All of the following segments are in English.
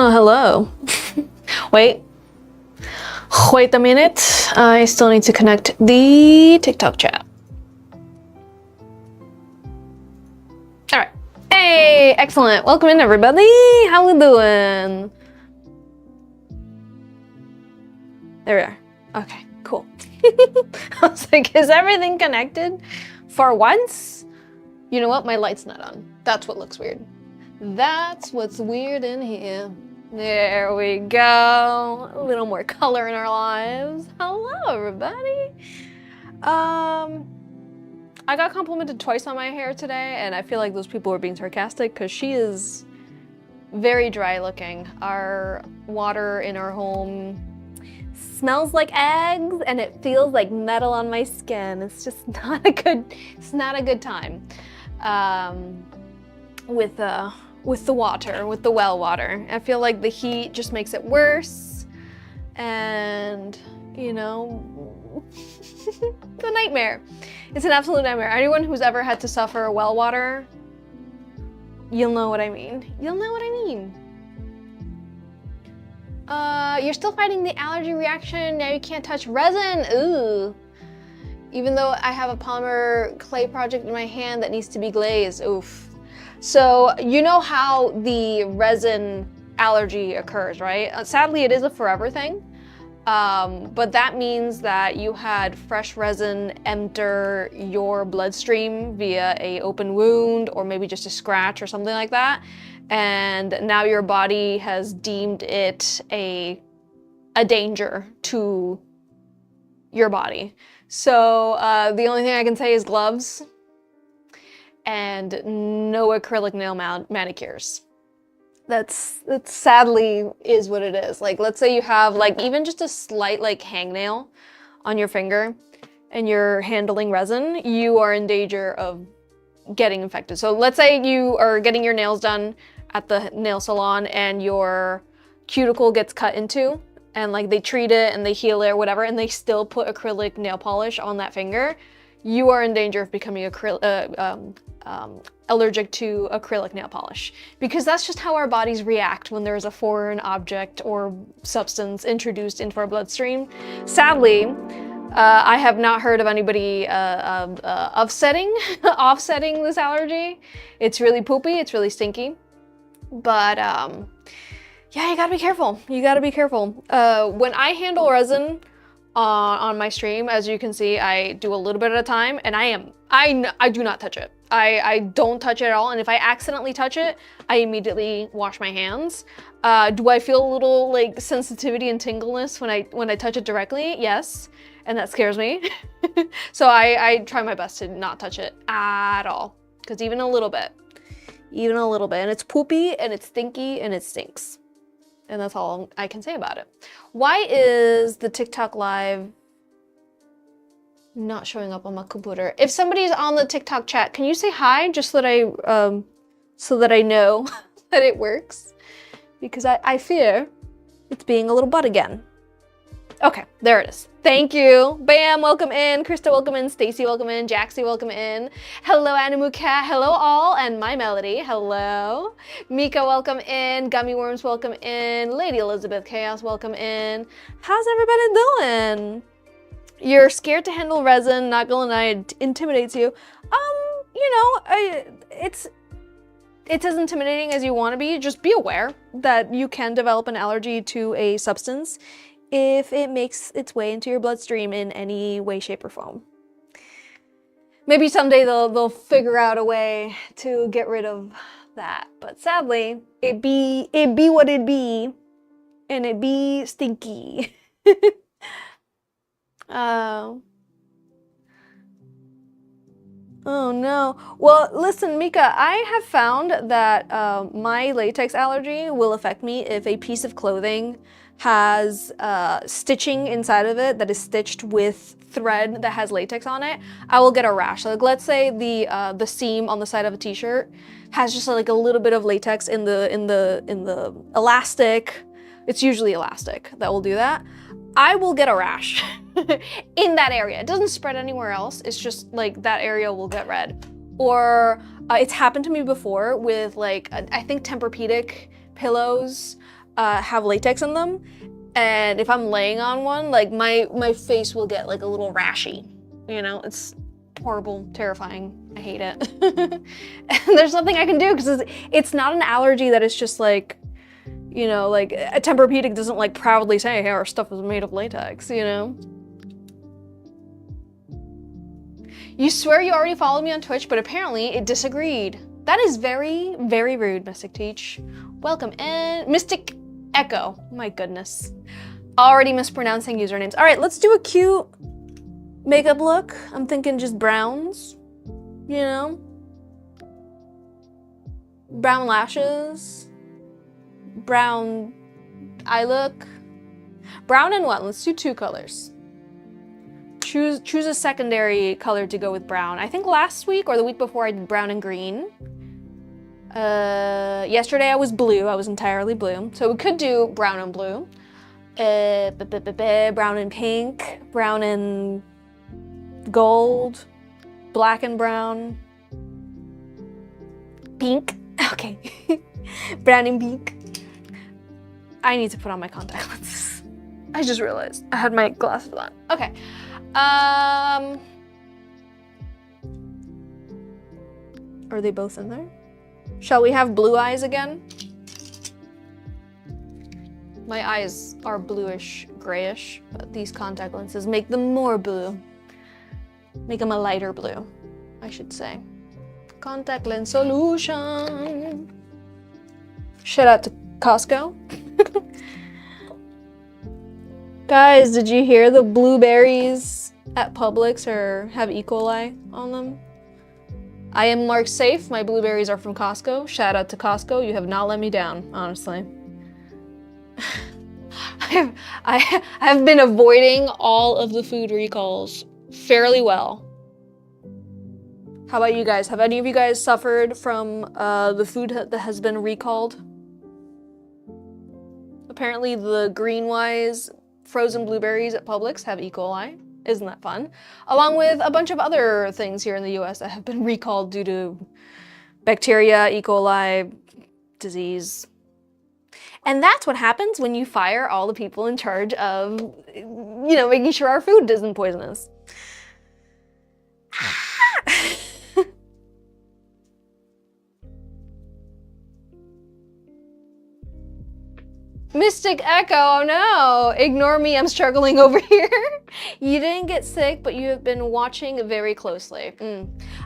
Oh, hello. Wait a minute. I still need to connect the TikTok chat. All right. Hey, excellent. Welcome in, everybody. How we doing? There we are. Okay, cool. I was like, is everything connected for once? You know what? My light's not on. That's what looks weird. That's what's weird in here. There we go. A little more color in our lives. Hello, everybody. I got complimented twice on my hair today, and I feel like those people were being sarcastic because she is very dry looking. Our water in our home smells like eggs, and it feels like metal on my skin. It's just not a good time. With the water, with the well water. I feel like the heat just makes it worse, and you know, it's a nightmare. It's an absolute nightmare. Anyone who's ever had to suffer well water, you'll know what I mean. You'll know what I mean. You're still fighting the allergy reaction. Now you can't touch resin. Ooh. Even though I have a polymer clay project in my hand that needs to be glazed. Oof. So you know how the resin allergy occurs, right? Sadly, it is a forever thing, but that means that you had fresh resin enter your bloodstream via an open wound or maybe just a scratch or something like that, and now your body has deemed it a danger to your body. So the only thing I can say is gloves and no acrylic nail manicures. That's sadly is what it is. Like, let's say you have like even just a slight like hangnail on your finger and you're handling resin, you are in danger of getting infected. So let's say you are getting your nails done at the nail salon and your cuticle gets cut into, and like they treat it and they heal it or whatever, and they still put acrylic nail polish on that finger, you are in danger of becoming allergic to acrylic nail polish, because that's just how our bodies react when there's a foreign object or substance introduced into our bloodstream. Sadly, I have not heard of anybody offsetting this allergy. It's really poopy, it's really stinky, but yeah, you gotta be careful. You gotta be careful. When I handle resin on my stream, as you can see, I do a little bit at a time, and I do not touch it. I don't touch it at all, and if I accidentally touch it, I immediately wash my hands. Do I feel a little like sensitivity and tingleness when I touch it directly? Yes, and that scares me. So I try my best to not touch it at all, because even a little bit, and it's poopy and it's stinky and it stinks. And that's all I can say about it. Why is the TikTok live not showing up on my computer? If somebody's on the TikTok chat, can you say hi just so that I know that it works? Because I fear it's being a little butt again. Okay, there it is. Thank you. Bam, welcome in. Krista, welcome in. Stacy, welcome in. Jaxie, welcome in. Hello, Animu Cat. Hello, all. And my Melody. Hello. Mika, welcome in. Gummy Worms, welcome in. Lady Elizabeth Chaos, welcome in. How's everybody doing? You're scared to handle resin, not gonna lie, it intimidates you. You know, it's as intimidating as you want to be. Just be aware that you can develop an allergy to a substance if it makes its way into your bloodstream in any way, shape, or form. Maybe someday they'll figure out a way to get rid of that, but sadly, it be what it be, and it be stinky. Oh no. Well, listen, Mika, I have found that my latex allergy will affect me if a piece of clothing has stitching inside of it that is stitched with thread that has latex on it. I will get a rash. Like, let's say the seam on the side of a t-shirt has just like a little bit of latex in the elastic. It's usually elastic that will do that. I will get a rash in that area. It doesn't spread anywhere else. It's just like that area will get red. Or it's happened to me before with like, I think Tempur-Pedic pillows have latex in them. And if I'm laying on one, like my face will get like a little rashy. You know, it's horrible, terrifying. I hate it. And there's nothing I can do because it's not an allergy that is just like, you know, like a Tempur-Pedic doesn't like proudly say, hey, our stuff is made of latex, you know? You swear you already followed me on Twitch, but apparently it disagreed. That is very, very rude, Mystic Teach. Welcome in. Mystic Echo, my goodness. Already mispronouncing usernames. All right, let's do a cute makeup look. I'm thinking just browns, you know? Brown lashes. Brown eye look. Brown and what? Let's do 2 colors. Choose a secondary color to go with brown. I think last week or the week before I did brown and green. Yesterday I was blue. I was entirely blue. So we could do brown and blue. Brown and pink. Brown and gold. Black and brown. Pink. Okay. Brown and pink. I need to put on my contact lenses. I just realized I had my glasses on. Okay. Are they both in there? Shall we have blue eyes again? My eyes are bluish, grayish, but these contact lenses make them more blue. Make them a lighter blue, I should say. Contact lens solution. Shout out to Costco. Guys, did you hear the blueberries at Publix have E. coli on them? I am marked safe. My blueberries are from Costco. Shout out to Costco. You have not let me down, honestly. I have been avoiding all of the food recalls fairly well. How about you guys? Have any of you guys suffered from the food that has been recalled? Apparently the Greenwise frozen blueberries at Publix have E. coli. Isn't that fun? Along with a bunch of other things here in the US that have been recalled due to bacteria, E. coli, disease. And that's what happens when you fire all the people in charge of, you know, making sure our food isn't poisonous. Mystic Echo, oh no! Ignore me, I'm struggling over here. You didn't get sick, but you have been watching very closely.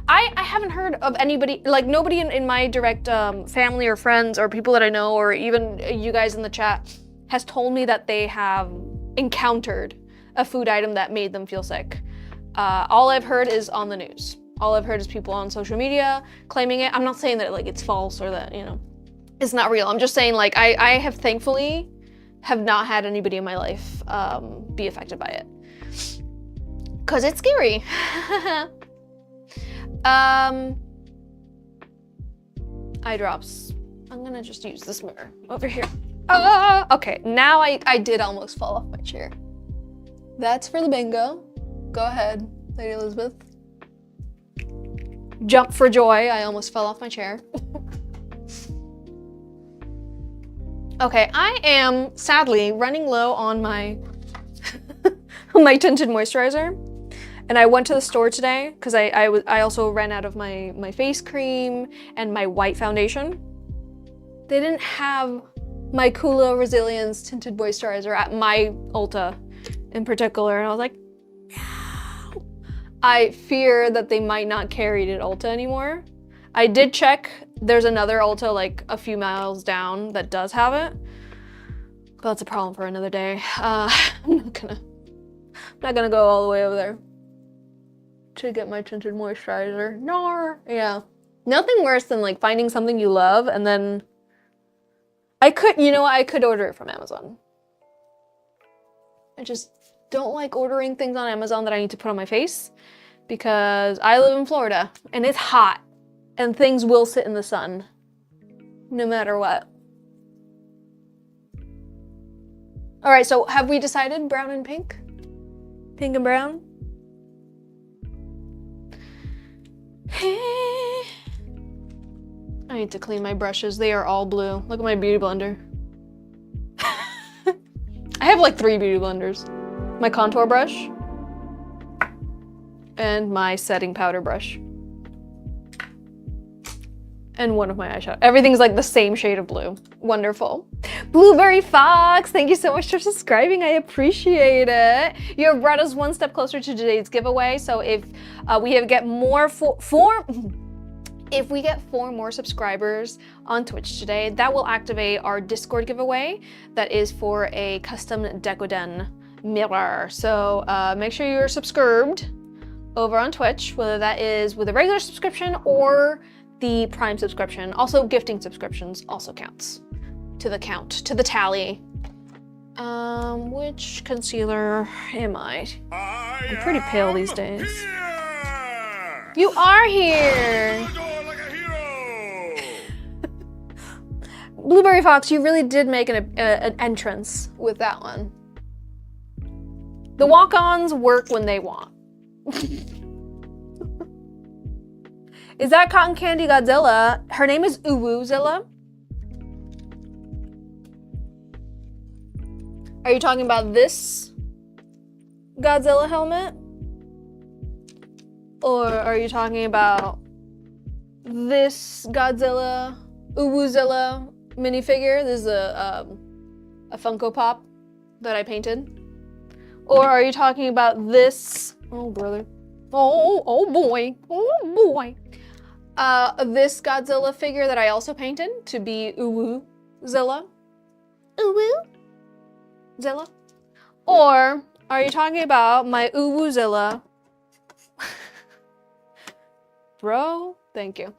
I haven't heard of anybody, like nobody in my direct family or friends or people that I know or even you guys in the chat has told me that they have encountered a food item that made them feel sick. All I've heard is on the news. All I've heard is people on social media claiming it. I'm not saying that like it's false or that, you know, it's not real. I'm just saying like I have thankfully have not had anybody in my life be affected by it. Cause it's scary. Eye drops. I'm gonna just use this mirror over here. Okay, now I did almost fall off my chair. That's for the bingo. Go ahead, Lady Elizabeth. Jump for joy, I almost fell off my chair. Okay, I am sadly running low on my my tinted moisturizer. And I went to the store today because I also ran out of my face cream and my white foundation. They didn't have my Coola Resilience Tinted Moisturizer at my Ulta in particular, and I was like, no. I fear that they might not carry it at Ulta anymore. I did check, there's another Ulta like a few miles down that does have it, but that's a problem for another day. I'm not gonna go all the way over there to get my tinted moisturizer. No, yeah. Nothing worse than like finding something you love and then I could order it from Amazon. I just don't like ordering things on Amazon that I need to put on my face because I live in Florida and it's hot and things will sit in the sun no matter what. All right, so have we decided brown and pink? Pink and brown? I need to clean my brushes. They are all blue. Look at my beauty blender. I have like 3 beauty blenders. My contour brush and my setting powder brush. And one of my eyeshadow. Everything's like the same shade of blue. Wonderful. Blueberry Fox, thank you so much for subscribing. I appreciate it. You have brought us one step closer to today's giveaway. So if we get if we get 4 more subscribers on Twitch today, that will activate our Discord giveaway that is for a custom Decoden mirror. So make sure you're subscribed over on Twitch, whether that is with a regular subscription or the Prime subscription. Also, gifting subscriptions also counts to the tally. Which concealer am I? I'm pretty pale these days. Here. You are here! Blueberry Fox, you really did make an entrance with that one. The walk-ons work when they want. Is that Cotton Candy Godzilla? Her name is Uwuzilla. Are you talking about this Godzilla helmet? Or are you talking about this Godzilla, Uwuzilla minifigure? This is a Funko Pop that I painted. Or are you talking about this, oh brother, oh boy, this Godzilla figure that I also painted to be Uwuzilla? Uwuzilla? Or are you talking about my Uwuzilla? Bro, thank you.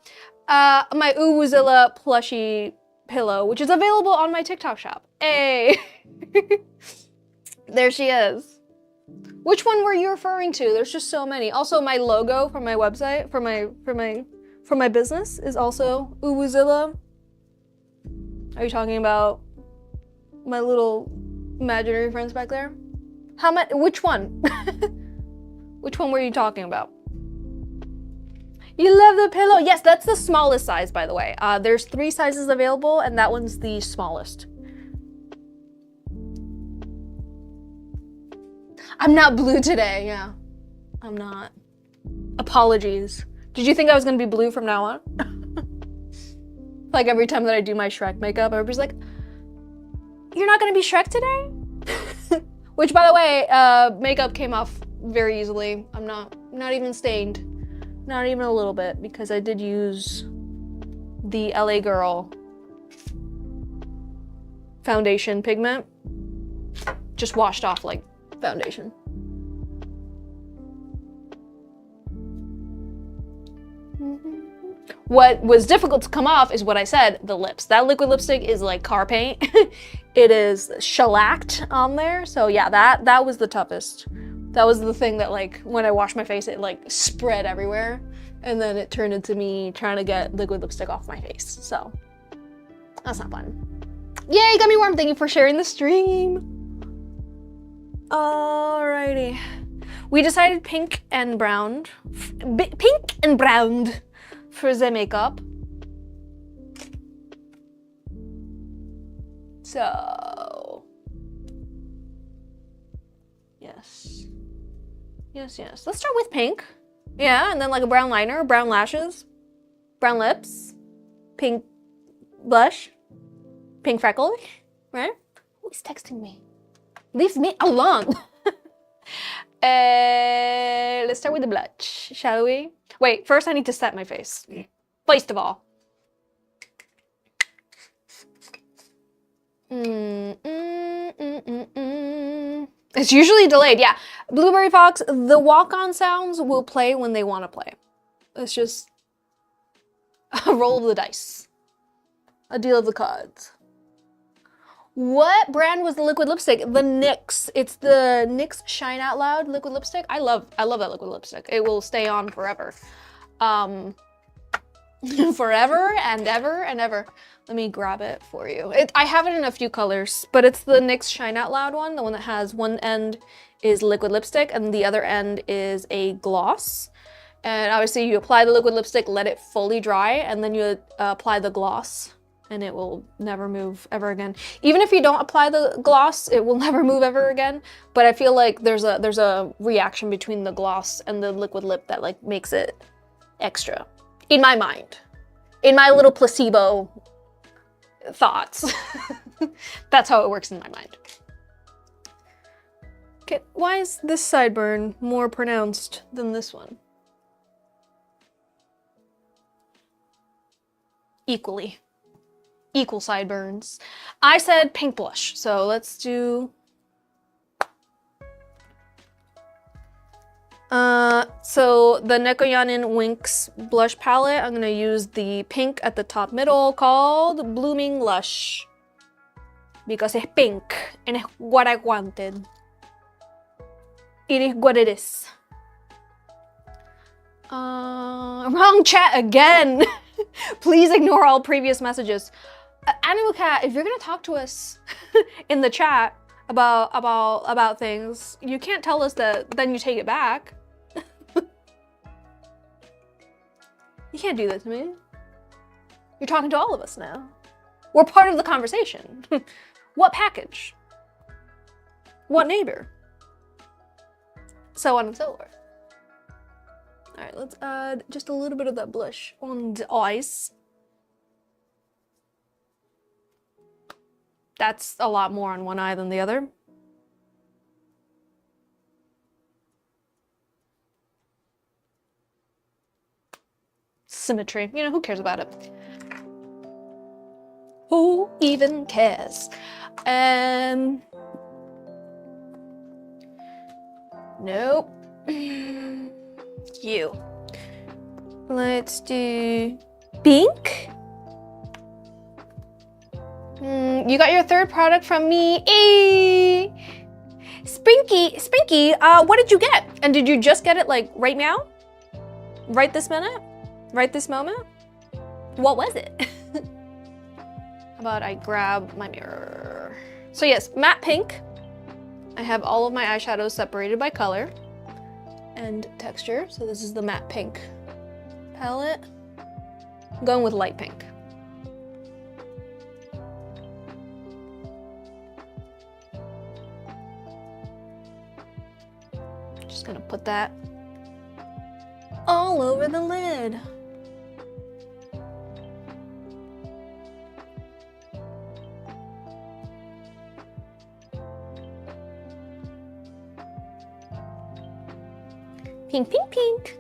My Uwuzilla plushie pillow, which is available on my TikTok shop. Hey, there she is. Which one were you referring to? There's just so many. Also, my logo for my website, for my business is also Uwuzilla. Are you talking about my little imaginary friends back there? Which one? Which one were you talking about? You love the pillow. Yes, that's the smallest size, by the way. There's 3 sizes available, and that one's the smallest. I'm not blue today, yeah. I'm not. Apologies. Did you think I was gonna be blue from now on? Like every time that I do my Shrek makeup, everybody's like, you're not gonna be Shrek today? Which, by the way, makeup came off very easily. I'm not even stained. Not even a little bit, because I did use the LA Girl foundation pigment. Just washed off like foundation. What was difficult to come off is what I said, the lips. That liquid lipstick is like car paint. It is shellacked on there. So yeah, that was the toughest. That was the thing that, like, when I washed my face, it like spread everywhere. And then it turned into me trying to get liquid lipstick off my face. So that's not fun. Yay, Gummy Worm, thank you for sharing the stream. Alrighty. We decided pink and brown for the makeup. So, yes. Yes, yes. Let's start with pink. Yeah, and then like a brown liner, brown lashes, brown lips, pink blush, pink freckle, right? Who is texting me? Leave me alone. Let's start with the blush, shall we? Wait, first I need to set my face. First of all. It's usually delayed, yeah. Blueberry Fox, the walk-on sounds will play when they want to play. It's just a roll of the dice. A deal of the cards. What brand was the liquid lipstick? The NYX. It's the NYX Shine Out Loud liquid lipstick. I love that liquid lipstick. It will stay on forever. Forever and ever and ever. Let me grab it for you. I have it in a few colors, but it's the NYX Shine Out Loud one, the one that has one end is liquid lipstick and the other end is a gloss. And obviously you apply the liquid lipstick, let it fully dry, and then you apply the gloss and it will never move ever again. Even if you don't apply the gloss, it will never move ever again. But I feel like there's a reaction between the gloss and the liquid lip that like makes it extra. In my mind. In my little placebo thoughts. That's how it works in my mind. Okay, why is this sideburn more pronounced than this one? Equally. Equal sideburns. I said pink blush, so let's do... So the Nekoyanin Winks blush palette, I'm gonna use the pink at the top middle called Blooming Lush. Because it's pink, and it's what I wanted. It is what it is. Wrong chat again! Please ignore all previous messages. Animal Cat, if you're gonna talk to us in the chat about things, you can't tell us that then you take it back. You can't do that to me. You're talking to all of us now. We're part of the conversation. What package? What neighbor? So on and so forth. All right, let's add just a little bit of that blush on the eyes. That's a lot more on one eye than the other. Symmetry, you know, who cares about it? Who even cares? Nope. You. Let's do pink. You got your third product from me. Spinky, what did you get? And did you just get it like right now? Right this minute? Right this moment? What was it? How about I grab my mirror? So yes, matte pink. I have all of my eyeshadows separated by color and texture. So this is the matte pink palette. I'm going with light pink. Just gonna put that all over the lid. Pink, pink, pink.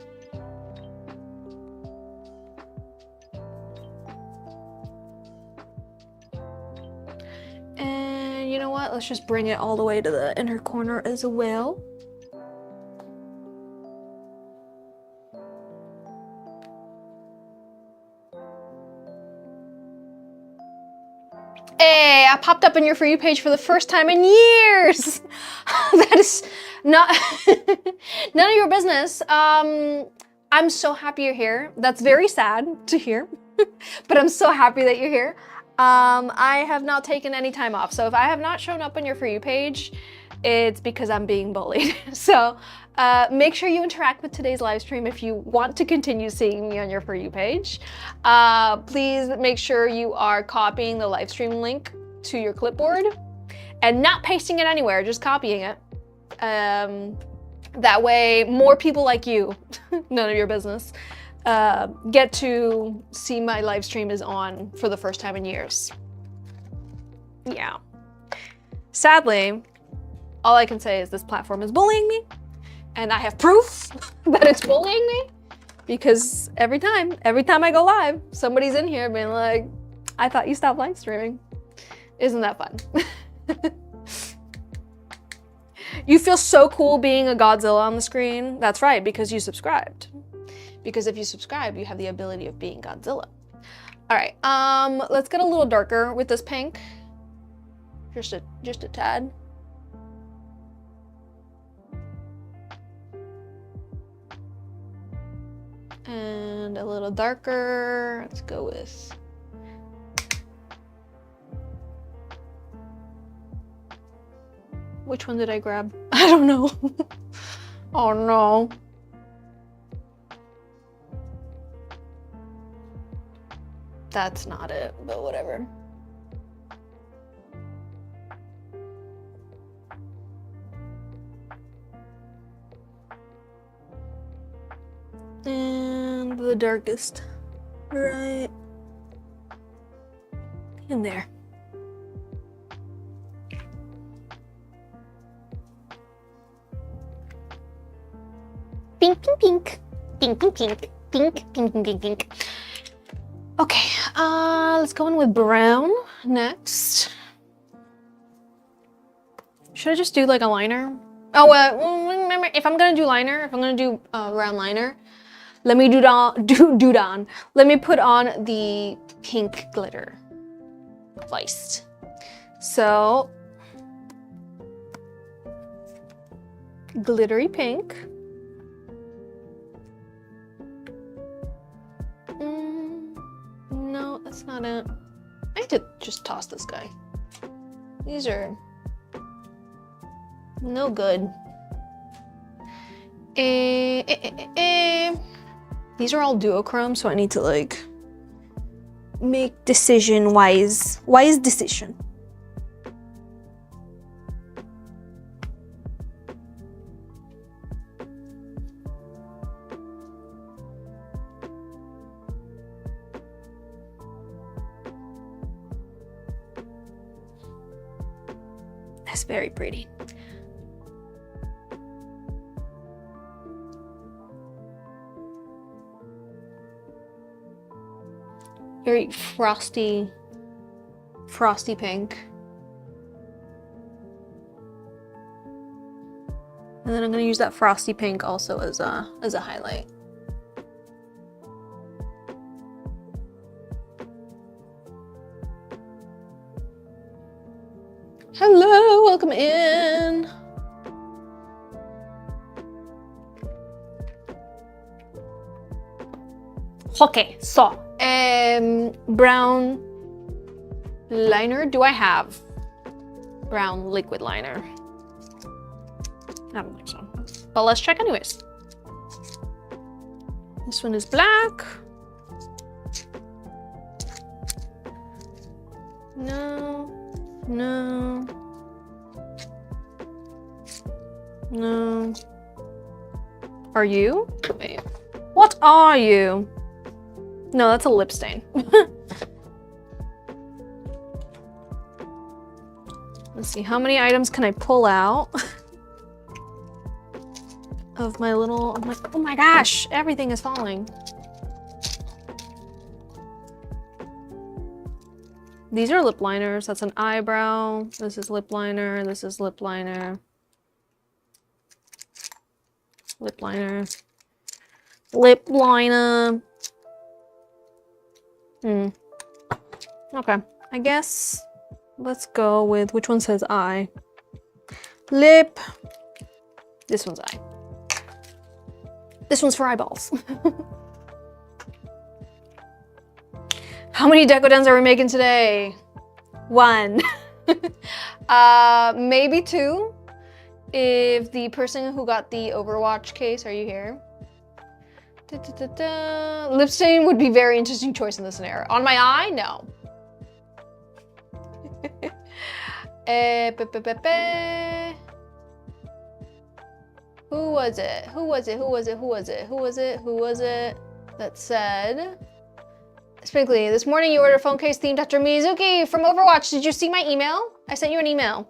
And you know what? Let's just bring it all the way to the inner corner as well. Hey, I popped up on your For You page for the first time in years. That is not none of your business. I'm so happy you're here. That's very sad to hear, but I'm so happy that you're here. I have not taken any time off, so if I have not shown up on your For You page, it's because I'm being bullied. So make sure you interact with today's live stream if you want to continue seeing me on your For You page. Please make sure you are copying the live stream link to your clipboard and not pasting it anywhere, just copying it. That way, more people like you, none of your business, get to see my live stream is on for the first time in years. Yeah. Sadly, all I can say is this platform is bullying me, and I have proof that it's bullying me, because every time I go live, somebody's in here being like, I thought you stopped live streaming. Isn't that fun? You feel so cool being a Godzilla on the screen. That's right, because you subscribed. Because if you subscribe, you have the ability of being Godzilla. All right, let's get a little darker with this pink. Just a tad. And a little darker. Let's go with which one did I grab? I don't know. Oh no. That's not it, but whatever. And the darkest right in there. Pink, pink, pink, pink, pink, pink, pink, pink, pink, pink, pink. Okay, let's go in with brown next. Should I just do like a liner? Oh, remember, if I'm gonna do liner, if I'm gonna do round liner, let me let me put on the pink glitter first. So, glittery pink. No, that's not it. I need to just toss this guy. These are no good. These are all duochrome, so I need to like make wise decision. That's very pretty. Very frosty pink. And then I'm gonna use that frosty pink also as a highlight. Hello, welcome in. Okay, so brown liner. Do I have brown liquid liner? I don't think so, but let's check anyways. This one is black. No. No. No. Are you? Wait. What are you? No, that's a lip stain. Let's see, how many items can I pull out of my little, oh my gosh, everything is falling. These are lip liners. That's an eyebrow. This is lip liner. This is lip liner. Lip liner. Lip liner. Okay. I guess let's go with which one says eye. Lip. This one's eye. This one's for eyeballs. How many Decodens are we making today? 1. Maybe 2. If the person who got the Overwatch case, are you here? Lip stain would be very interesting choice in this scenario. On my eye, no. Who was it? Who was it? Who was it? Who was it? Who was it? Who was it? That said, Sprinkly, this morning you ordered a phone case themed after Mizuki from Overwatch. Did you see my email? I sent you an email.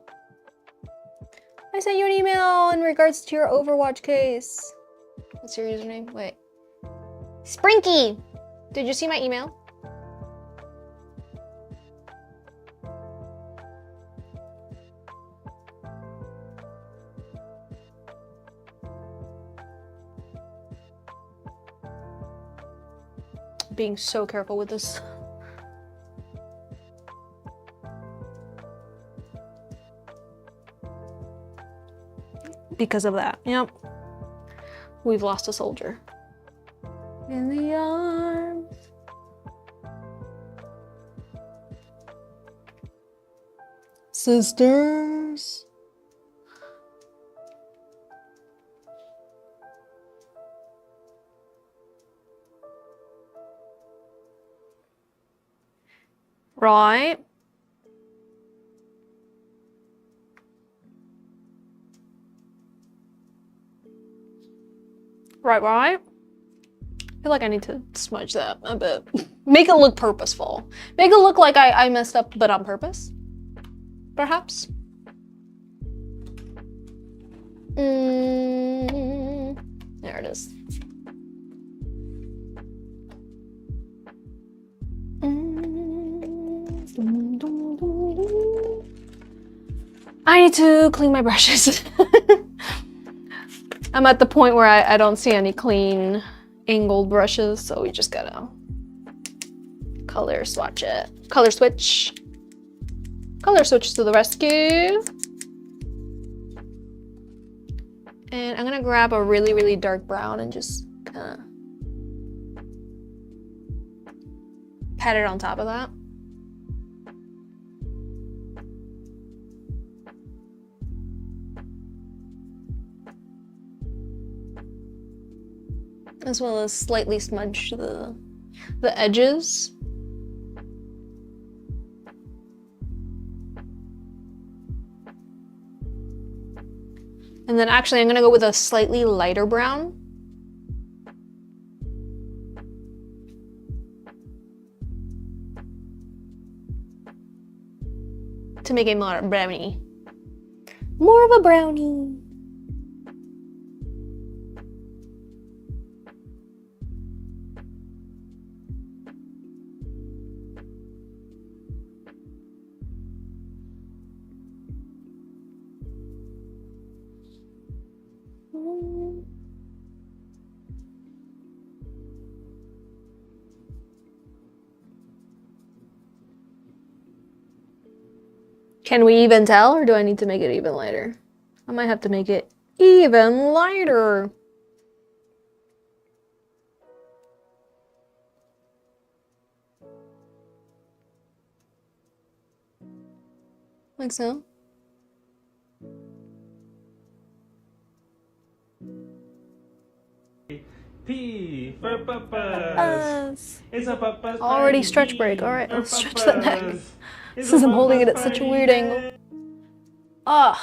I sent you an email in regards to your Overwatch case. What's your username? Wait. Sprinky! Did you see my email? Being so careful with this. Because of that, yep. We've lost a soldier. In the arms. Sisters. Right. Right. I feel like I need to smudge that a bit. Make it look purposeful. Make it look like I messed up, but on purpose. Perhaps. There it is. I need to clean my brushes. I'm at the point where I don't see any clean angled brushes, so we just gotta color swatch it. Color switch. Color switch to the rescue. And I'm gonna grab a really, really dark brown and just kinda pat it on top of that. As well as slightly smudge the edges. And then actually I'm gonna go with a slightly lighter brown. To make it more brownie. More of a brownie. Can we even tell, or do I need to make it even lighter? I might have to make it even lighter. Like so. P for purpose. It's a purpose. Already stretch break. All right, let's stretch that neck. Since I'm holding it at such a weird angle. Ugh.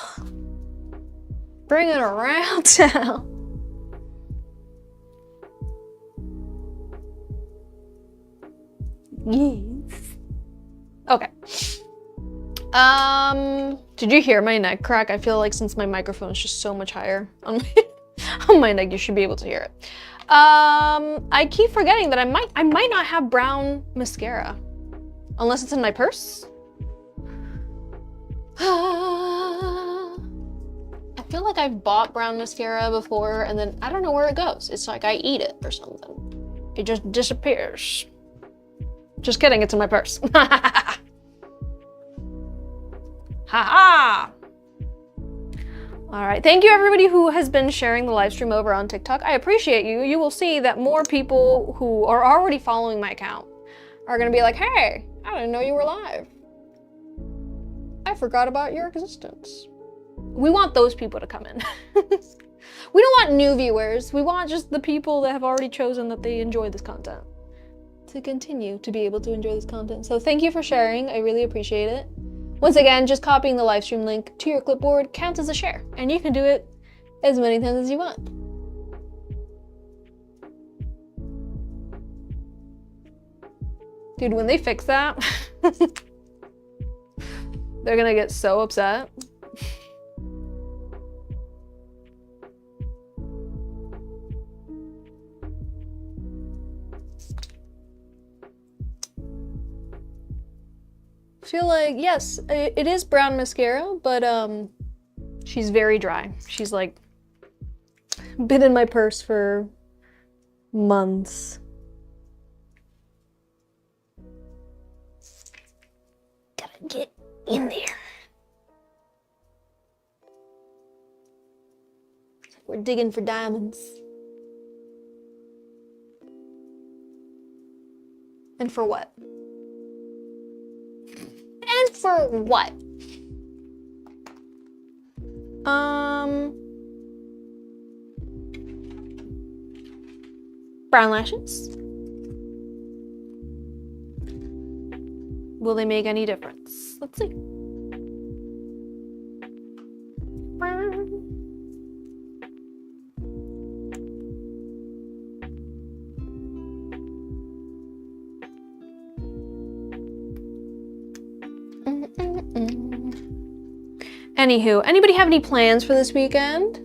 Bring it around now. Yes. Okay. Did you hear my neck crack? I feel like since my microphone is just so much higher on my neck, you should be able to hear it. I keep forgetting that I might not have brown mascara. Unless it's in my purse. I feel like I've bought brown mascara before and then I don't know where it goes. It's like I eat it or something. It just disappears. Just kidding, it's in my purse. Ha-ha! All right, thank you everybody who has been sharing the live stream over on TikTok. I appreciate you. You will see that more people who are already following my account are gonna be like, hey, I didn't know you were live. I forgot about your existence. We want those people to come in. We don't want new viewers. We want just the people that have already chosen that they enjoy this content to continue to be able to enjoy this content. So thank you for sharing. I really appreciate it. Once again, just copying the live stream link to your clipboard counts as a share, and you can do it as many times as you want. Dude, when they fix that, they're gonna get so upset. I feel like, yes, it is brown mascara, but she's very dry. She's like been in my purse for months. Gotta get in there. We're digging for diamonds. And for what? And for what? Brown lashes. Will they make any difference? Let's see. Anywho, anybody have any plans for this weekend?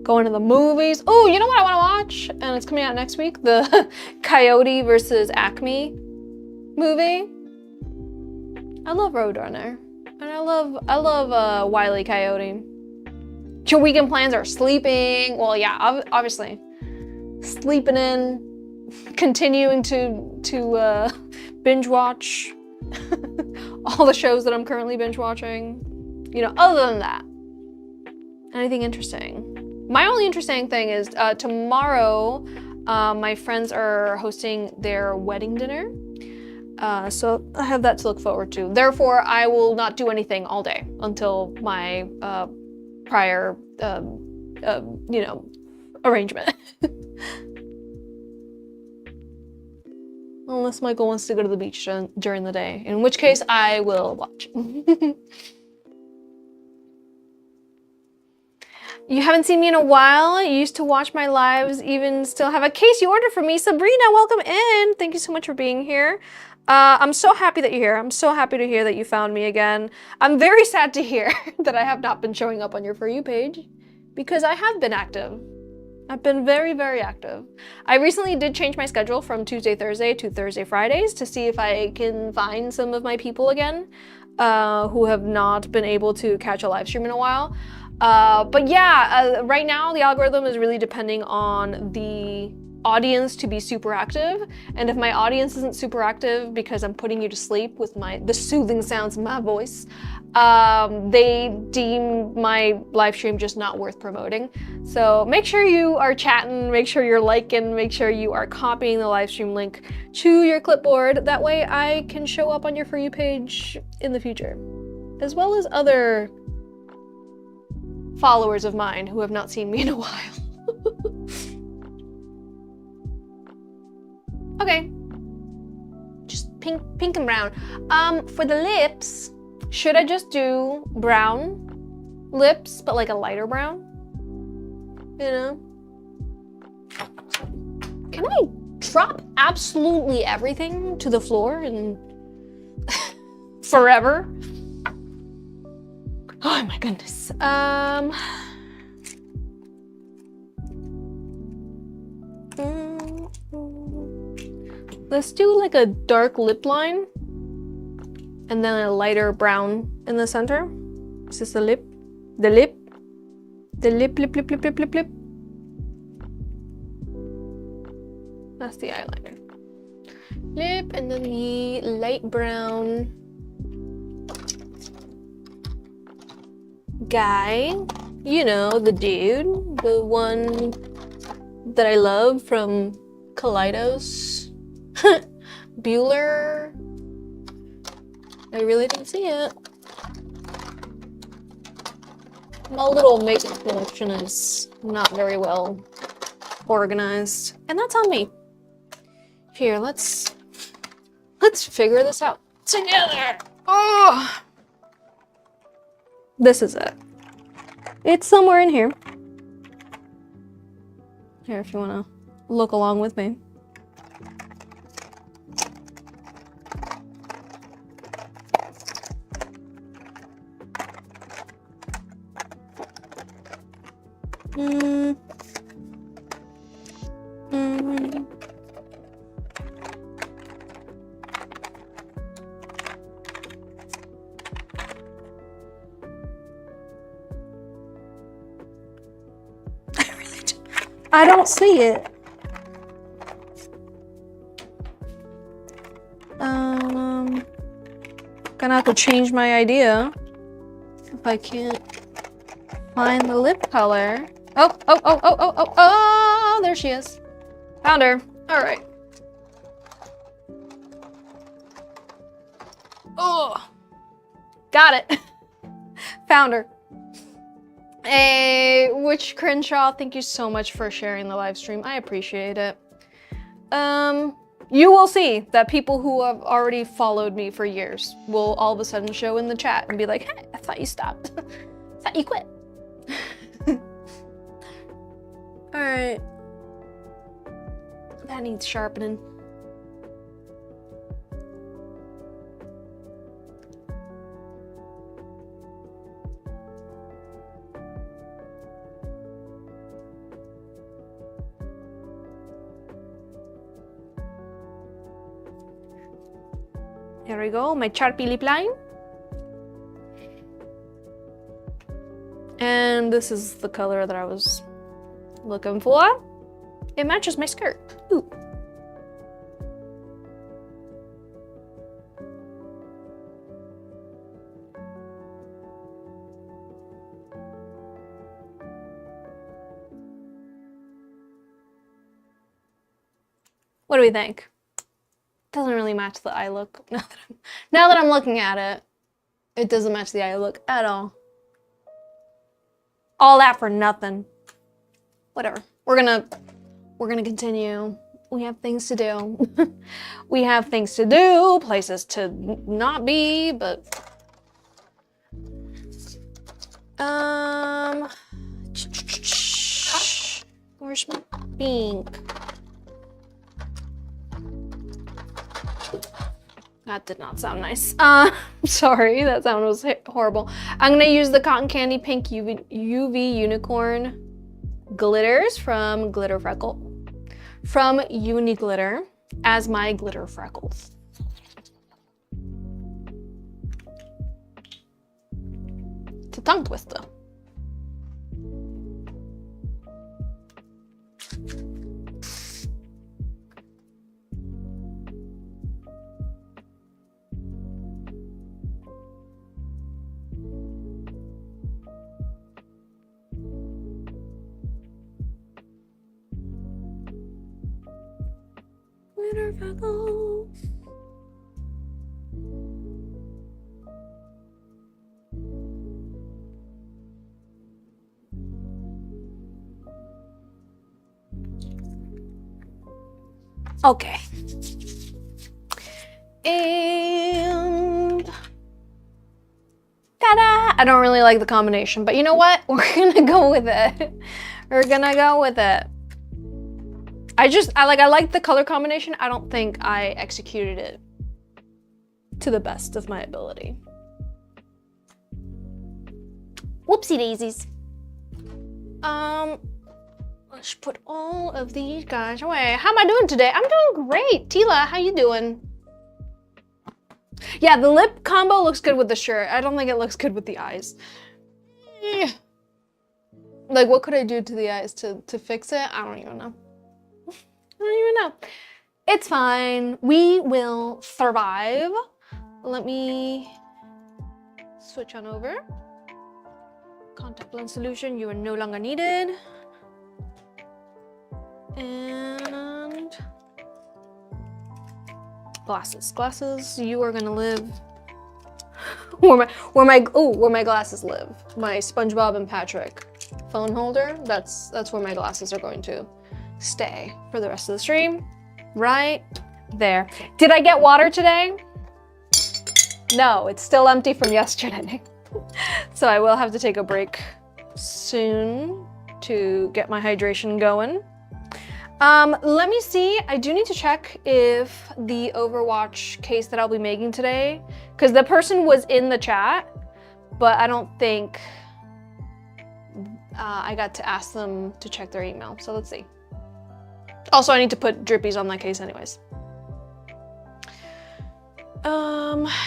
Going to the movies. Oh, you know what I want to watch? And it's coming out next week. The Coyote versus Acme movie. I love Roadrunner. And I love Wile E. Coyote. Your weekend plans are sleeping. Well, yeah, obviously. Sleeping in, continuing to binge watch all the shows that I'm currently binge watching. You know, other than that, anything interesting? My only interesting thing is tomorrow, my friends are hosting their wedding dinner. So I have that to look forward to. Therefore, I will not do anything all day until my prior, you know, arrangement. Unless Michael wants to go to the beach during the day, in which case I will watch. You haven't seen me in a while. You used to watch my lives, even still have a case you ordered for me. Sabrina, welcome in. Thank you so much for being here. I'm so happy that you're here. I'm so happy to hear that you found me again. I'm very sad to hear that I have not been showing up on your For You page, because I have been active. I've been very, very active. I recently did change my schedule from Tuesday, Thursday to Thursday, Fridays to see if I can find some of my people again who have not been able to catch a live stream in a while. But yeah, right now the algorithm is really depending on the audience to be super active, and if my audience isn't super active because I'm putting you to sleep with the soothing sounds of my voice, they deem my live stream just not worth promoting. So make sure you are chatting, make sure you're liking, make sure you are copying the live stream link to your clipboard. That way I can show up on your For You page in the future, as well as other followers of mine who have not seen me in a while. Okay, just pink and brown. For the lips, should I just do brown lips, but like a lighter brown? You know? Can I drop absolutely everything to the floor and forever? Oh my goodness. Let's do like a dark lip line and then a lighter brown in the center. Is this the lip? The lip? The lip. That's the eyeliner. Lip, and then the light brown guy. You know, the dude. The one that I love from Kaleidos. Bueller. I really didn't see it. My little makeup collection is not very well organized, and that's on me. Here, let's figure this out together. Oh, this is it. It's somewhere in here. Here, if you want to look along with me. I don't see it. Gonna have to change my idea if I can't find the lip color. Oh, there she is. Found her. All right. Oh, got it. Found her. Hey, Witch Crenshaw, thank you so much for sharing the live stream. I appreciate it. You will see that people who have already followed me for years will all of a sudden show in the chat and be like, hey, I thought you stopped. I thought you quit. All right. That needs sharpening. There we go, my Sharpie lip line. And this is the color that I was looking for. It matches my skirt. Ooh. What do we think? Doesn't really match the eye look. Now that I'm looking at it, it doesn't match the eye look at all. All that for nothing. Whatever. We're gonna continue. We have things to do. We have things to do, places to not be, but where's my pink? That did not sound nice. Sorry, that sound was horrible. I'm gonna use the Cotton Candy Pink UV Unicorn glitters from Uni Glitter as my glitter freckles. It's a tongue twister. Glitter freckles. Okay. And ta-da! I don't really like the combination, but you know what? We're gonna go with it. We're gonna go with it. I like the color combination. I don't think I executed it to the best of my ability. Whoopsie daisies. Let's put all of these guys away. How am I doing today? I'm doing great. Tila, how you doing? Yeah, the lip combo looks good with the shirt. I don't think it looks good with the eyes. Like, what could I do to the eyes to fix it? I don't even know. I don't even know. It's fine. We will survive. Let me switch on over. Contact lens solution, you are no longer needed. And glasses, you are gonna live where my glasses live. My SpongeBob and Patrick phone holder, that's where my glasses are going to stay for the rest of the stream. Right There. Did I get water today? No, it's still empty from yesterday. So I will have to take a break soon to get my hydration going. Let me see. I do need to check if the Overwatch case that I'll be making today, because the person was in the chat, but I don't think I got to ask them to check their email. So let's see. Also, I need to put drippies on that case anyways.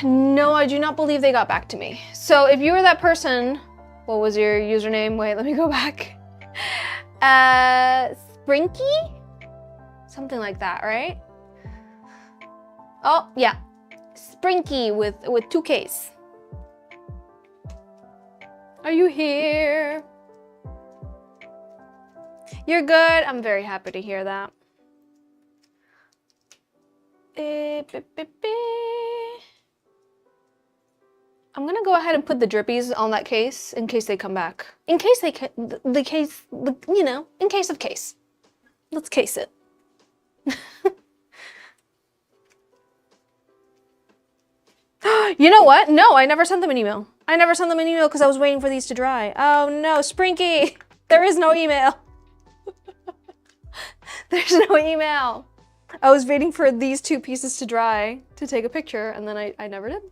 No, I do not believe they got back to me. So if you were that person, what was your username? Wait, let me go back. Sprinky? Something like that, right? Oh, yeah. Sprinky with 2 Ks. Are you here? You're good? I'm very happy to hear that. I'm gonna go ahead and put the drippies on that case in case they come back. In case they, you know, in case of case. Let's case it. You know what? No, I never sent them an email. I never sent them an email because I was waiting for these to dry. Oh no, Sprinky! There is no email. There's no email. I was waiting for these 2 pieces to dry to take a picture, and then I never did.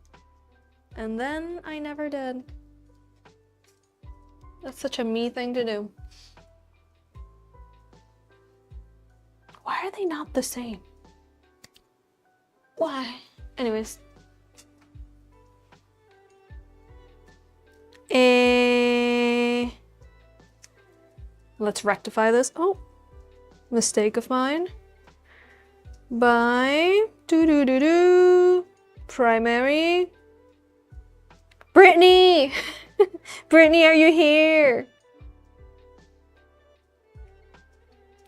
And then I never did. That's such a me thing to do. Why are they not the same? Why? Anyways. Let's rectify this. Oh, mistake of mine. By primary. Brittany! Brittany, are you here?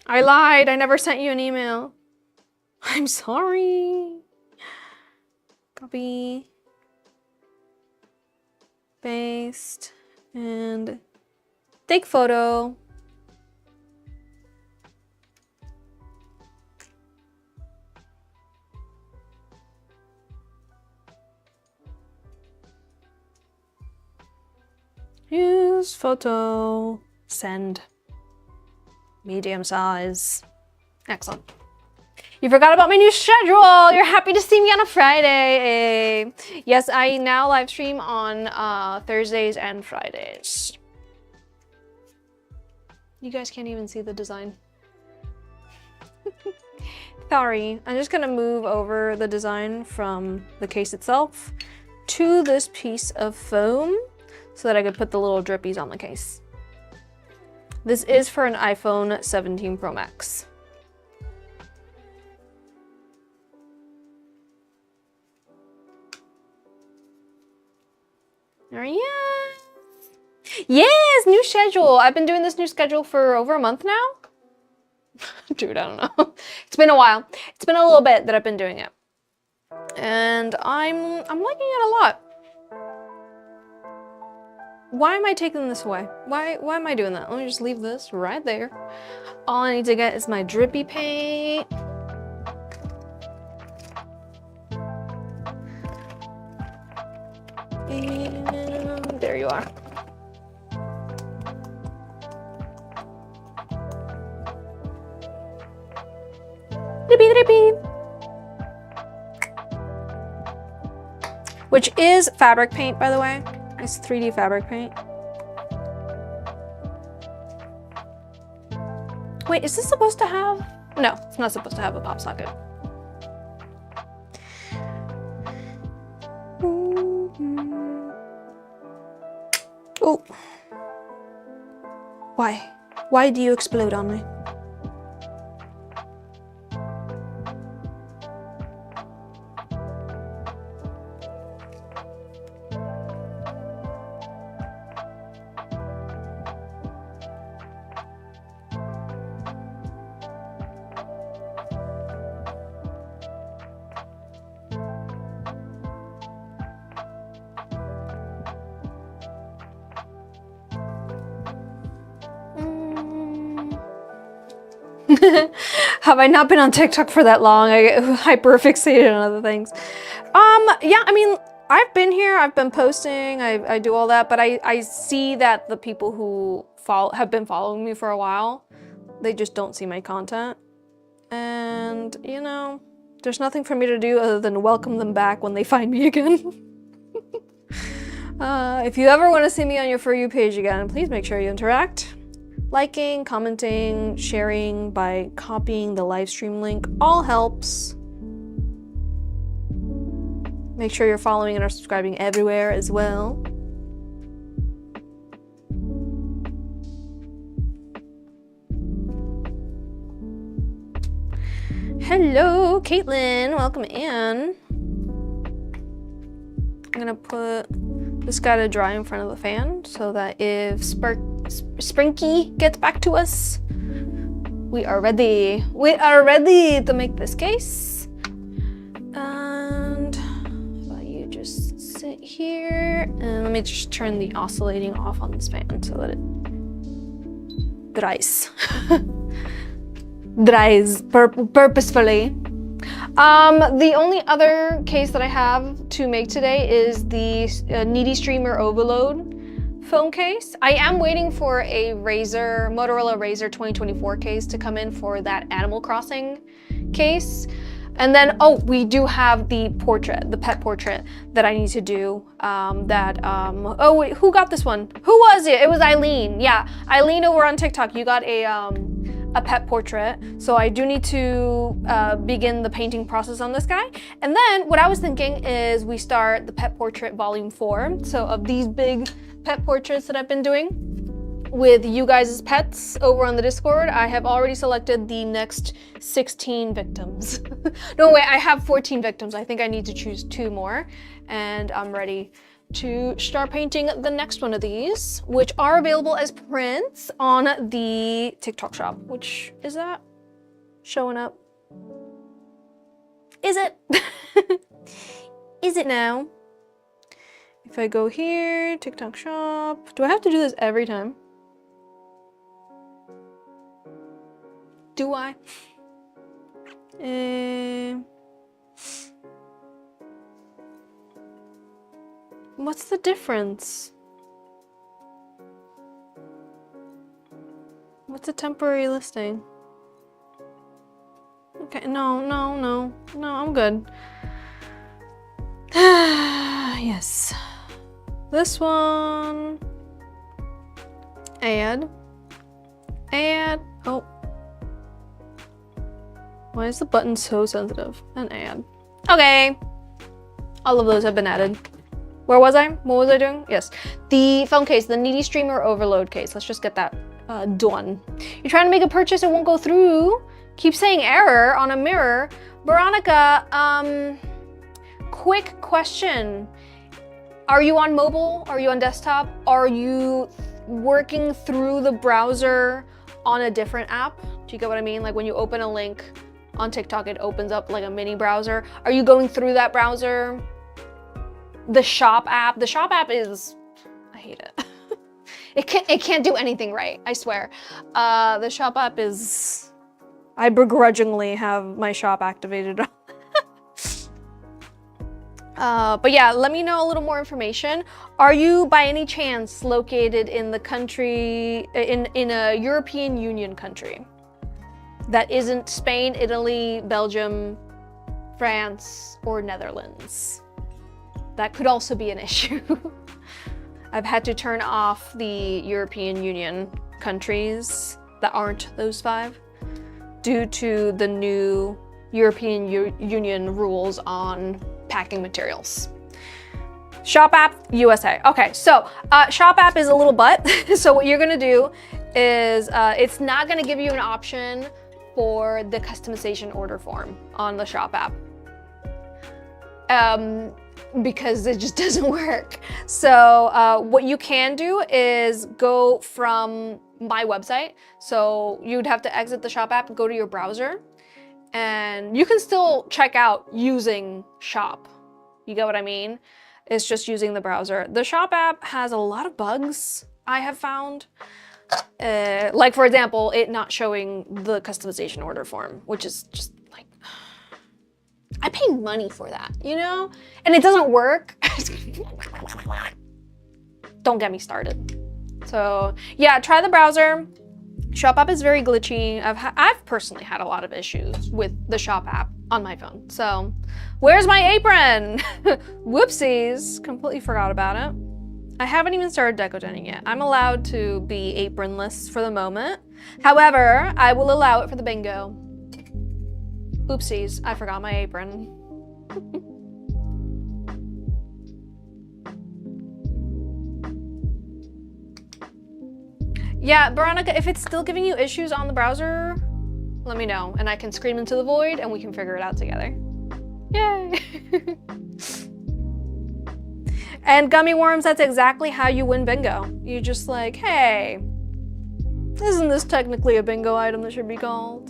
I lied. I never sent you an email. I'm sorry. Copy. Paste. And take photo. Use photo. Send. Medium size. Excellent. You forgot about my new schedule. You're happy to see me on a Friday. Yes, I now live stream on Thursdays and Fridays. You guys can't even see the design. Sorry, I'm just gonna move over the design from the case itself to this piece of foam so that I could put the little drippies on the case. This is for an iPhone 17 Pro Max. There he is. Yes, new schedule. I've been doing this new schedule for over a month now. Dude, I don't know. It's been a while. It's been a little bit that I've been doing it. And I'm liking it a lot. Why am I taking this away? Why am I doing that? Let me just leave this right there. All I need to get is my drippy paint. And there you are. Drippy, drippy. Which is fabric paint, by the way. It's 3D fabric paint. Wait, is this supposed to have? No, it's not supposed to have a pop socket. Oh. Why? Why do you explode on me? Have I not been on TikTok for that long? I get hyper fixated on other things. Yeah, I mean, I've been here, I've been posting, I do all that, but I see that the people who have been following me for a while, they just don't see my content. And, you know, there's nothing for me to do other than welcome them back when they find me again. If you ever want to see me on your For You page again, please make sure you interact. Liking, commenting, sharing by copying the live stream link all helps. Make sure you're following and are subscribing everywhere as well. Hello, Caitlin, welcome in. I'm gonna put this guy to dry in front of the fan so that if Sprinky gets back to us, we are ready. We are ready to make this case. And how about you just sit here and let me just turn the oscillating off on this fan so that it dries. Dries purposefully. The only other case that I have to make today is the Needy Streamer Overload phone case. I am waiting for a Motorola Razr 2024 case to come in for that Animal Crossing case. And then, oh, we do have the pet portrait that I need to do. Oh wait, who got this one? Who was it? It was Eileen. Yeah, Eileen over on TikTok. You got a pet portrait. So I do need to begin the painting process on this guy. And then what I was thinking is we start the pet portrait volume 4. So of these big pet portraits that I've been doing with you guys' pets over on the Discord, I have already selected the next 16 victims. No, wait, I have 14 victims. I think I need to choose 2 more and I'm ready to start painting the next one of these, which are available as prints on the TikTok shop. Which is that showing up? Is it? Is it now? If I go here, TikTok shop, do I have to do this every time? Do I? What's the difference? What's a temporary listing? Okay, no, I'm good. Yes. This one. Add. Oh. Why is the button so sensitive? And add. Okay. All of those have been added. Where was I? What was I doing? Yes. The phone case, the Needy Streamer Overload case. Let's just get that done. You're trying to make a purchase, it won't go through. Keep saying error on a mirror. Veronica, quick question. Are you on mobile? Are you on desktop? Are you working through the browser on a different app? Do you get what I mean? Like when you open a link on TikTok, it opens up like a mini browser. Are you going through that browser? The shop app is, I hate it. It can't do anything right, I swear. The shop app is, I begrudgingly have my shop activated. But yeah, let me know a little more information. Are you by any chance located in the country, in a European Union country that isn't Spain, Italy, Belgium, France, or Netherlands? That could also be an issue. I've had to turn off the European Union countries that aren't those 5 due to the new European Union rules on packing materials. Shop app, USA. Okay, so shop app is a little butt. So what you're gonna do is it's not gonna give you an option for the customization order form on the shop app. Because it just doesn't work. So what you can do is go from my website. So you'd have to exit the shop app, go to your browser, and you can still check out using shop. You get what I mean? It's just using the browser. The shop app has a lot of bugs, I have found. Like for example, it not showing the customization order form, which is just like, I pay money for that, you know? And it doesn't work. Don't get me started. So yeah, try the browser. Shop app is very glitchy. I've personally had a lot of issues with the shop app on my phone. So where's my apron? Whoopsies, completely forgot about it. I haven't even started Decodening yet. I'm allowed to be apronless for the moment. However, I will allow it for the bingo. Oopsies, I forgot my apron. Yeah, Veronica, if it's still giving you issues on the browser, let me know and I can scream into the void and we can figure it out together. Yay! And gummy worms, that's exactly how you win bingo. You just like, hey, isn't this technically a bingo item that should be called?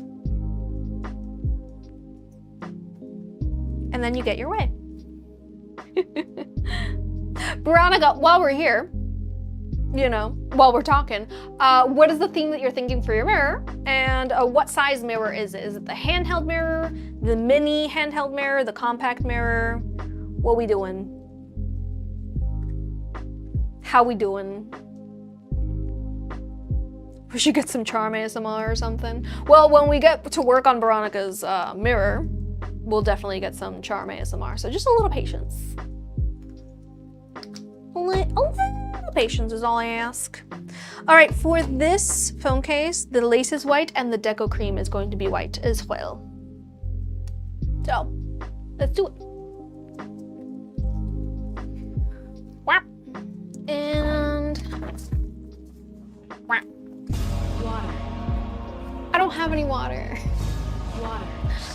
And then you get your way. Veronica, while we're here, you know, while we're talking, what is the theme that you're thinking for your mirror? And what size mirror is it? Is it the handheld mirror, the mini handheld mirror, the compact mirror? What we doing? How we doing? We should get some charm ASMR or something. Well, when we get to work on Veronica's mirror, we'll definitely get some charm ASMR. So just a little patience. A little patience is all I ask. All right, for this phone case, the lace is white and the deco cream is going to be white as well. So, let's do it. Wow. And wow. Water. I don't have any water. Water.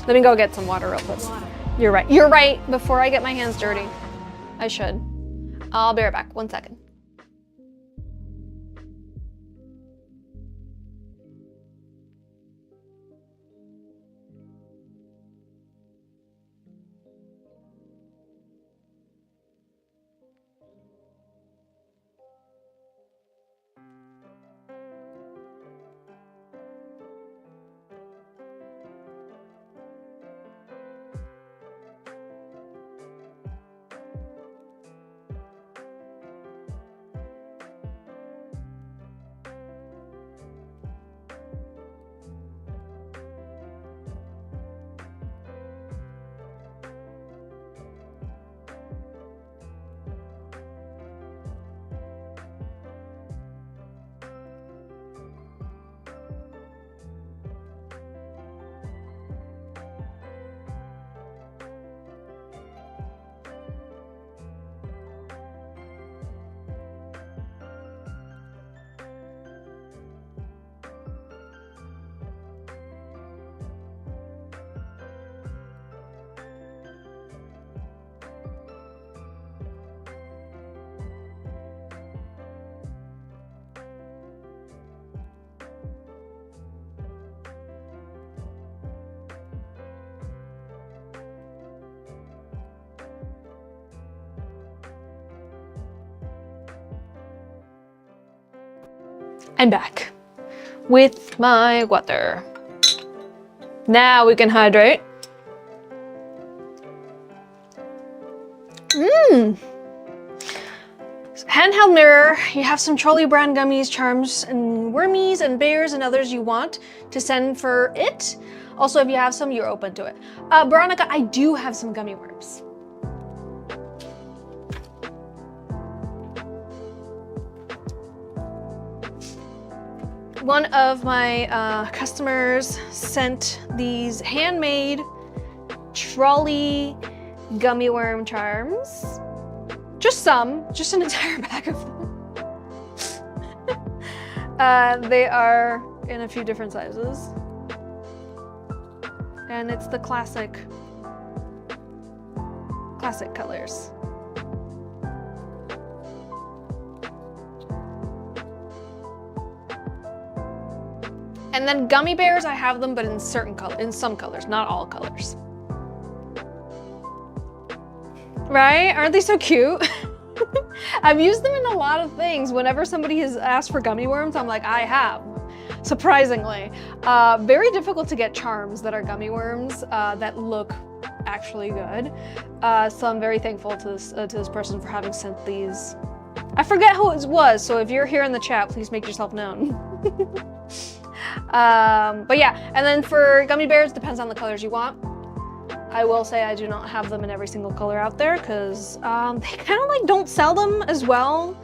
Let me go get some water real quick. Water. You're right. You're right. Before I get my hands dirty, I should. I'll be right back. 1 second. I'm back with my water. Now we can hydrate. Handheld mirror, you have some trolley brand gummies, charms, and wormies, and bears, and others you want to send for it. Also, if you have some, you're open to it. Veronica, I do have some gummy worms. One of my customers sent these handmade trolley gummy worm charms. Just some, just an entire bag of them. They are in a few different sizes. And it's the classic colors. And then gummy bears, I have them, but in some colors, not all colors. Right? Aren't they so cute? I've used them in a lot of things. Whenever somebody has asked for gummy worms, I'm like, I have. Surprisingly. Very difficult to get charms that are gummy worms that look actually good. So I'm very thankful to this person for having sent these. I forget who it was, so if you're here in the chat, please make yourself known. But yeah, and then for gummy bears, depends on the colors you want. I will say I do not have them in every single color out there because they kind of like don't sell them as well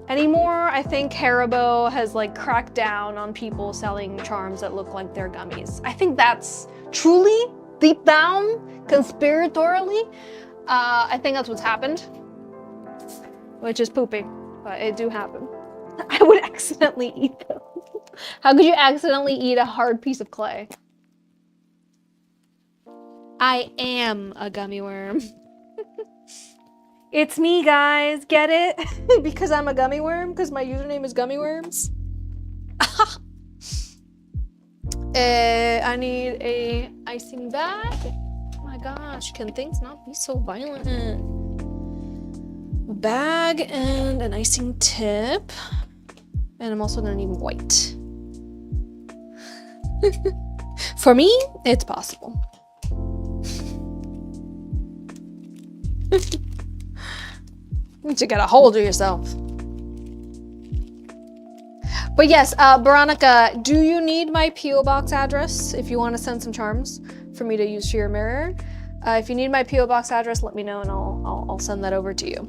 anymore. I think Haribo has like cracked down on people selling charms that look like they're gummies. I think that's truly, deep down, conspiratorially, I think that's what's happened, which is poopy, but it do happen. I would accidentally eat them. How could you accidentally eat a hard piece of clay? I am a gummy worm. It's me, guys. Get it? Because I'm a gummy worm? Because my username is gummy worms? I need a icing bag. Oh my gosh, can things not be so violent? A bag and an icing tip. And I'm also gonna need white. For me, it's possible. You gotta hold yourself. But yes, Veronica, do you need my P.O. box address if you want to send some charms for me to use for your mirror? If you need my P.O. box address, let me know and I'll send that over to you.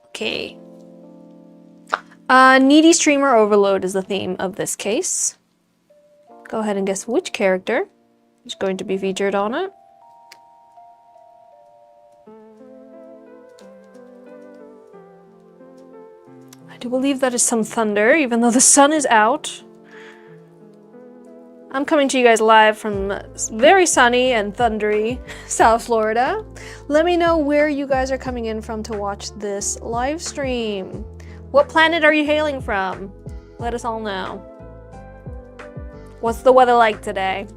Okay. Needy streamer overload is the theme of this case. Go ahead and guess which character is going to be featured on it. I do believe that is some thunder, even though the sun is out. I'm coming to you guys live from very sunny and thundery South Florida. Let me know where you guys are coming in from to watch this live stream. What planet are you hailing from? Let us all know. What's the weather like today?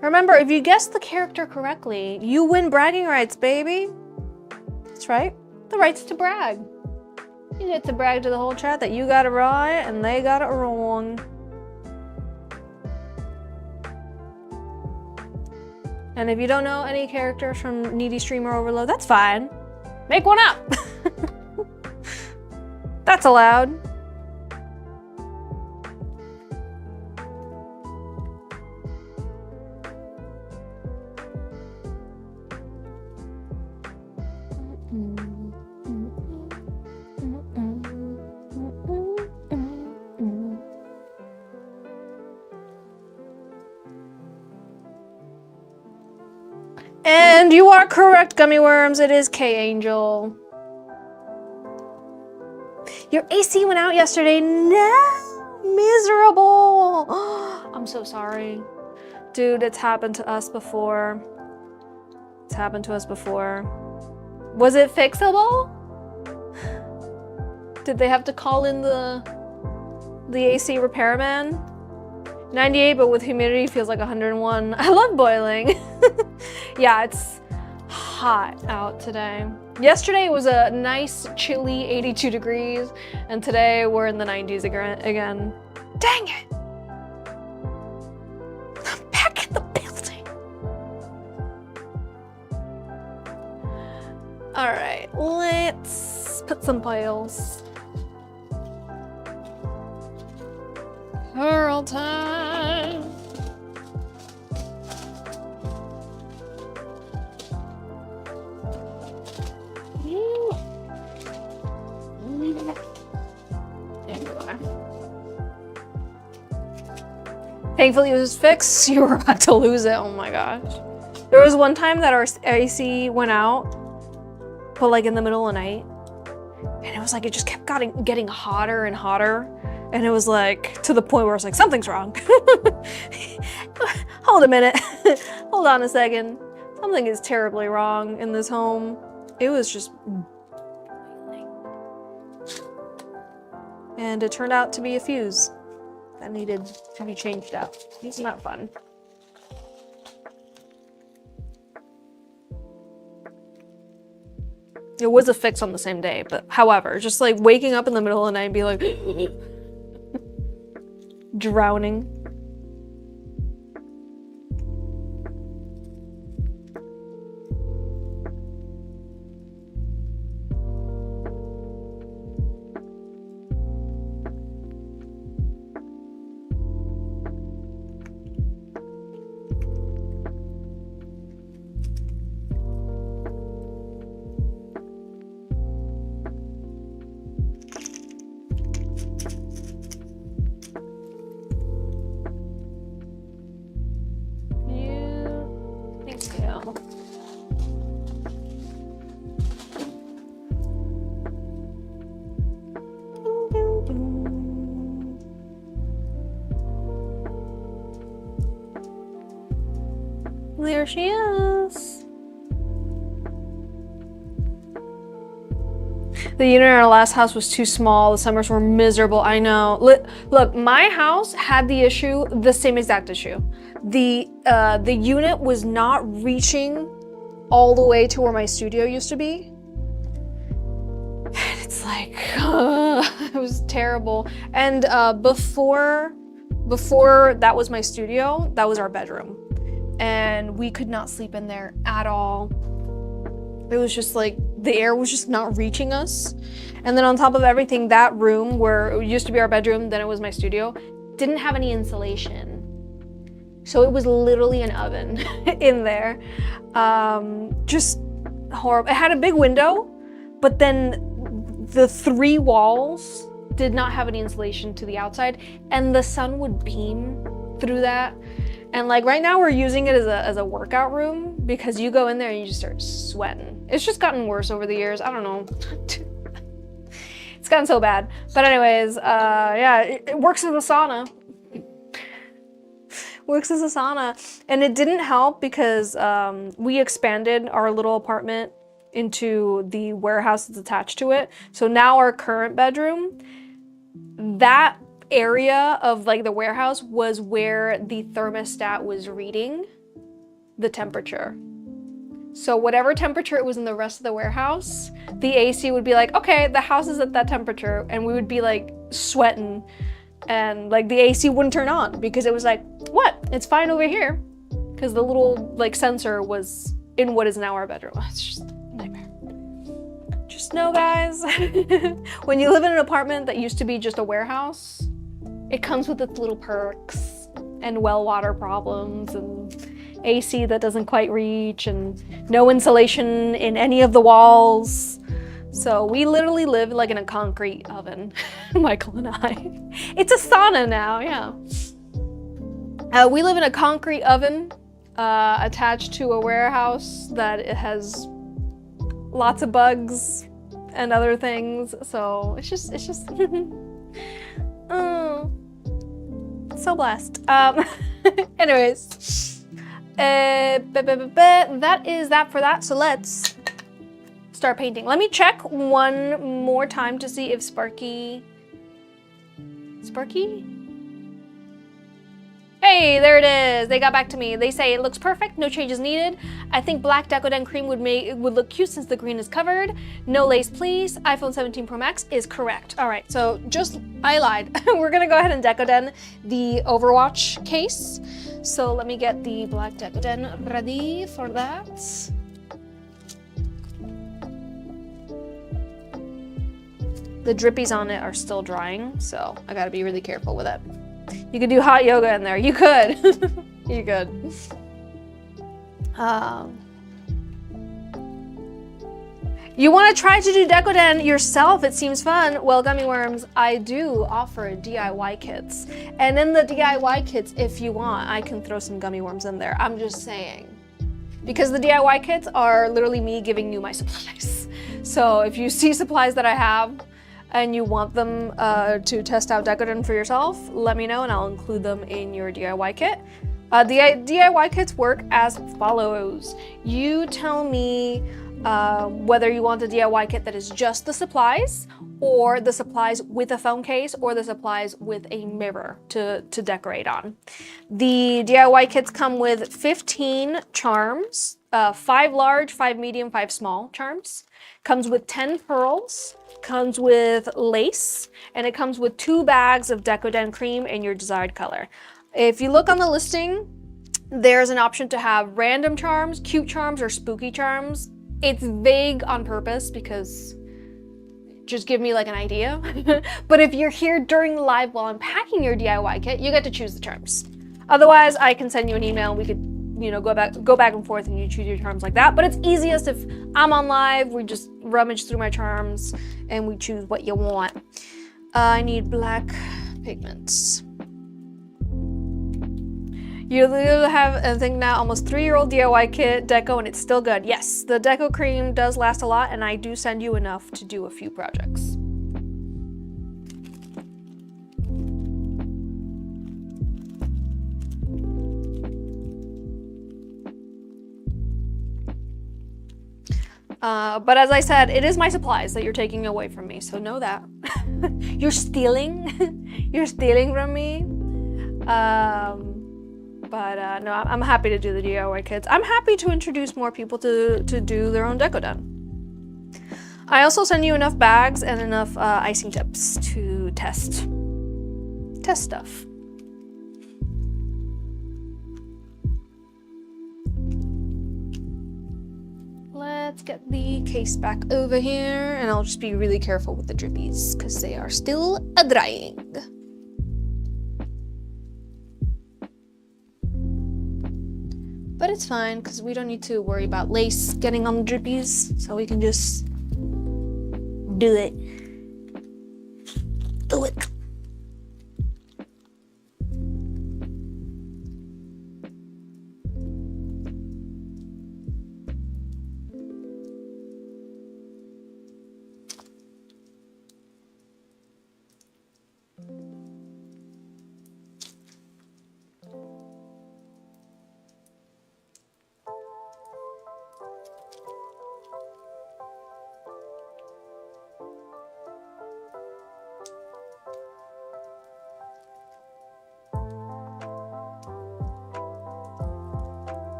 Remember, if you guess the character correctly, you win bragging rights, baby. That's right. The rights to brag. You get to brag to the whole chat that you got it right and they got it wrong. And if you don't know any characters from Needy Streamer Overload, that's fine. Make one up. That's allowed. And you are correct, Gummy Worms. It is K-Angel. Your AC went out yesterday. No, miserable. I'm so sorry. Dude, it's happened to us before. It's happened to us before. Was it fixable? Did they have to call in the AC repairman? 98, but with humidity feels like 101. I love boiling. Yeah, it's hot out today. Yesterday was a nice chilly 82 degrees, and today we're in the 90s again. Dang it! I'm back in the building. All right, let's put some piles. Pearl time. Thankfully it was fixed. You were about to lose it. Oh my gosh. There was one time that our AC went out, but like in the middle of the night, and it was like it just kept getting hotter and hotter, and it was like to the point where it's like something's wrong. Hold a minute. Hold on a second. Something is terribly wrong in this home. It was just, and it turned out to be a fuse that needed to be changed out. It's not fun. It was a fix on the same day, but however, just like waking up in the middle of the night and be like drowning. There she is. The unit in our last house was too small. The summers were miserable. I know. Look, my house had the same exact issue. The unit was not reaching all the way to where my studio used to be. And it's like, it was terrible. And before that was my studio, that was our bedroom. And we could not sleep in there at all. It was just like, the air was just not reaching us. And then on top of everything, that room where it used to be our bedroom, then it was my studio, didn't have any insulation. So it was literally an oven in there. Just horrible. It had a big window, but then the 3 walls did not have any insulation to the outside, and the sun would beam through that. And like right now we're using it as a workout room because you go in there and you just start sweating. It's just gotten worse over the years. I don't know. It's gotten so bad. But anyways, yeah, it works as a sauna. Works as a sauna. And it didn't help because we expanded our little apartment into the warehouse that's attached to it. So now our current bedroom, that area of like the warehouse was where the thermostat was reading the temperature. So whatever temperature it was in the rest of the warehouse, the AC would be like, okay, the house is at that temperature, and we would be like sweating, and like the AC wouldn't turn on because it was like, what? It's fine over here, because the little like sensor was in what is now our bedroom. It's just a nightmare. Just know, guys, when you live in an apartment that used to be just a warehouse, it comes with its little perks and well water problems and AC that doesn't quite reach and no insulation in any of the walls. So we literally live like in a concrete oven, Michael and I. It's a sauna now, yeah. We live in a concrete oven attached to a warehouse that it has lots of bugs and other things. So it's just oh, so blessed. Anyways, that is that for that. So let's start painting. Let me check one more time to see if Sparky? Hey, there it is. They got back to me. They say it looks perfect, no changes needed. I think black Decoden cream would look cute since the green is covered. No lace, please. iPhone 17 Pro Max is correct. All right, so I lied. We're gonna go ahead and Decoden the Overwatch case. So let me get the black Decoden ready for that. The drippies on it are still drying, so I gotta be really careful with it. You could do hot yoga in there. You could. You could. You want to try to do Decoden yourself? It seems fun. Well, Gummy Worms, I do offer DIY kits. And in the DIY kits, if you want, I can throw some Gummy Worms in there. I'm just saying. Because the DIY kits are literally me giving you my supplies. So if you see supplies that I have, and you want them to test out Decoden for yourself, let me know and I'll include them in your DIY kit. The DIY kits work as follows. You tell me whether you want a DIY kit that is just the supplies, or the supplies with a phone case, or the supplies with a mirror to decorate on. The DIY kits come with 15 charms, 5 large, 5 medium, 5 small charms. Comes with 10 pearls, comes with lace, and it comes with 2 bags of Decoden cream in your desired color. If you look on the listing, there's an option to have random charms, cute charms, or spooky charms. It's vague on purpose because just give me like an idea. But if you're here during the live while I'm packing your DIY kit, you get to choose the charms. Otherwise, I can send you an email and we could, you know, go back and forth and you choose your charms like that. But it's easiest if I'm on live, we just rummage through my charms and we choose what you want. I need black pigments. You literally have, I think now, almost 3-year-old DIY kit Deco and it's still good. Yes, the Deco cream does last a lot and I do send you enough to do a few projects. But as I said, it is my supplies that you're taking away from me, so know that. You're stealing. You're stealing from me. No, I'm happy to do the DIY kits. I'm happy to introduce more people to do their own Decoden. I also send you enough bags and enough icing tips to test stuff. Let's get the case back over here, and I'll just be really careful with the drippies because they are still drying. But it's fine because we don't need to worry about lace getting on the drippies, so we can just do it. Do it.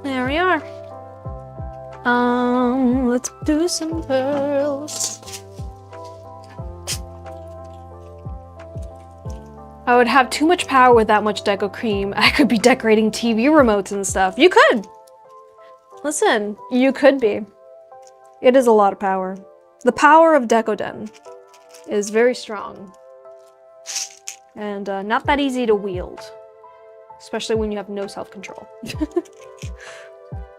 There we are. Let's do some pearls. I would have too much power with that much Deco cream. I could be decorating TV remotes and stuff. You could. Listen, you could be. It is a lot of power. The power of Decoden is very strong and not that easy to wield. especially when you have no self-control.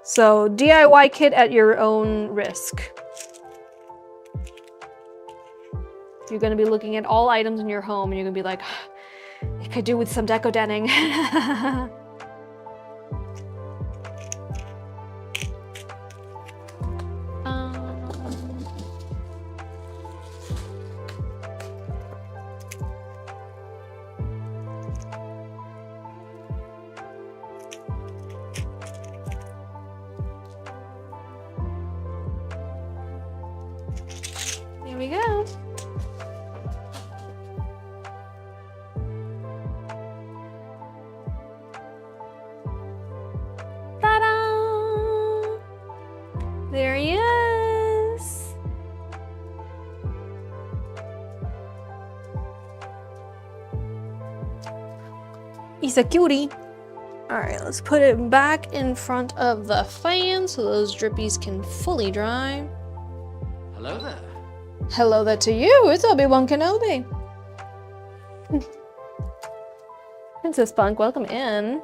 So DIY kit at your own risk. You're gonna be looking at all items in your home and you're gonna be like, I could do with some decodenning. There we go. Ta-da! There he is. He's a cutie. All right, let's put it back in front of the fan so those drippies can fully dry. Hello there. Hello there to you, it's Obi-Wan Kenobi. Princess Punk, welcome in.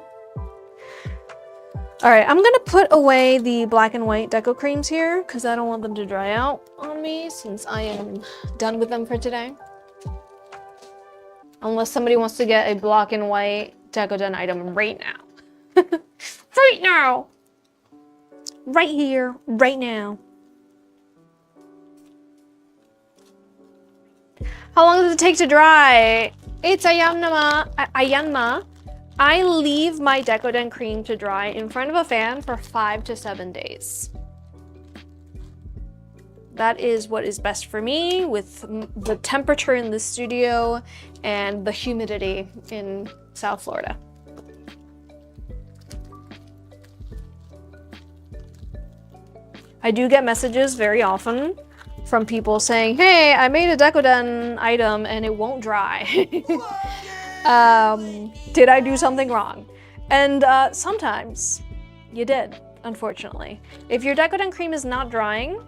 All right, I'm gonna put away the black and white deco creams here because I don't want them to dry out on me since I am done with them for today. Unless somebody wants to get a black and white Decoden item right now. Right now! Right here, right now. How long does it take to dry? It's Ayanma. I leave my Decoden cream to dry in front of a fan for 5 to 7 days. That is what is best for me with the temperature in the studio and the humidity in South Florida. I do get messages very often from people saying, hey, I made a Decoden item and it won't dry. Did I do something wrong? And sometimes you did, unfortunately. If your Decoden cream is not drying,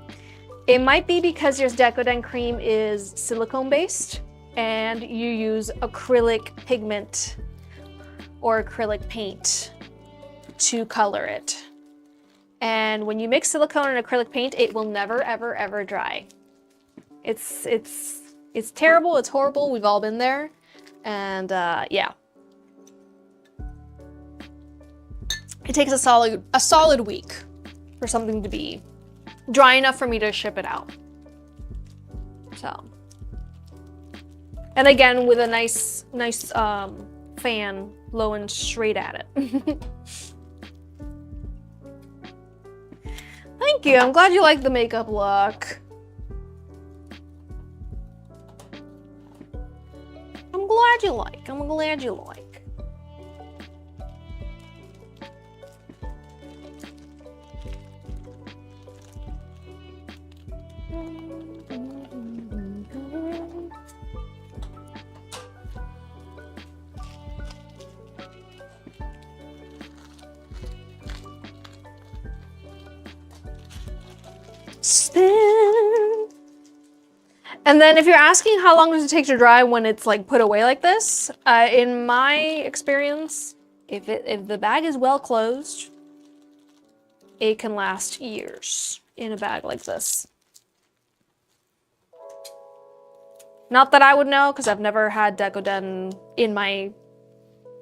it might be because your Decoden cream is silicone based and you use acrylic pigment or acrylic paint to color it. And when you mix silicone and acrylic paint, it will never, ever, ever dry. It's terrible, it's horrible, we've all been there. And yeah. It takes a solid week for something to be dry enough for me to ship it out. So. And again, with a nice fan blowing straight at it. Thank you, I'm glad you like the makeup look. I'm glad you like. Spin. And then if you're asking how long does it take to dry when it's like put away like this, in my experience, if the bag is well closed, it can last years in a bag like this. Not that I would know, because I've never had Decoden in my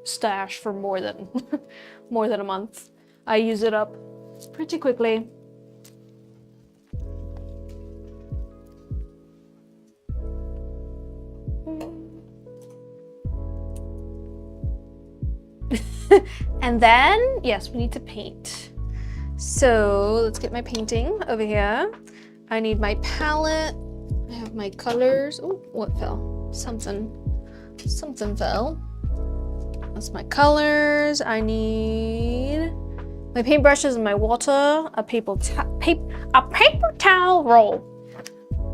stash for more than a month. I use it up pretty quickly. And then, yes, we need to paint. So let's get my painting over here. I need my palette. I have my colors. Oh, what fell? Something fell. That's my colors. I need my paintbrushes and my water, a paper towel roll.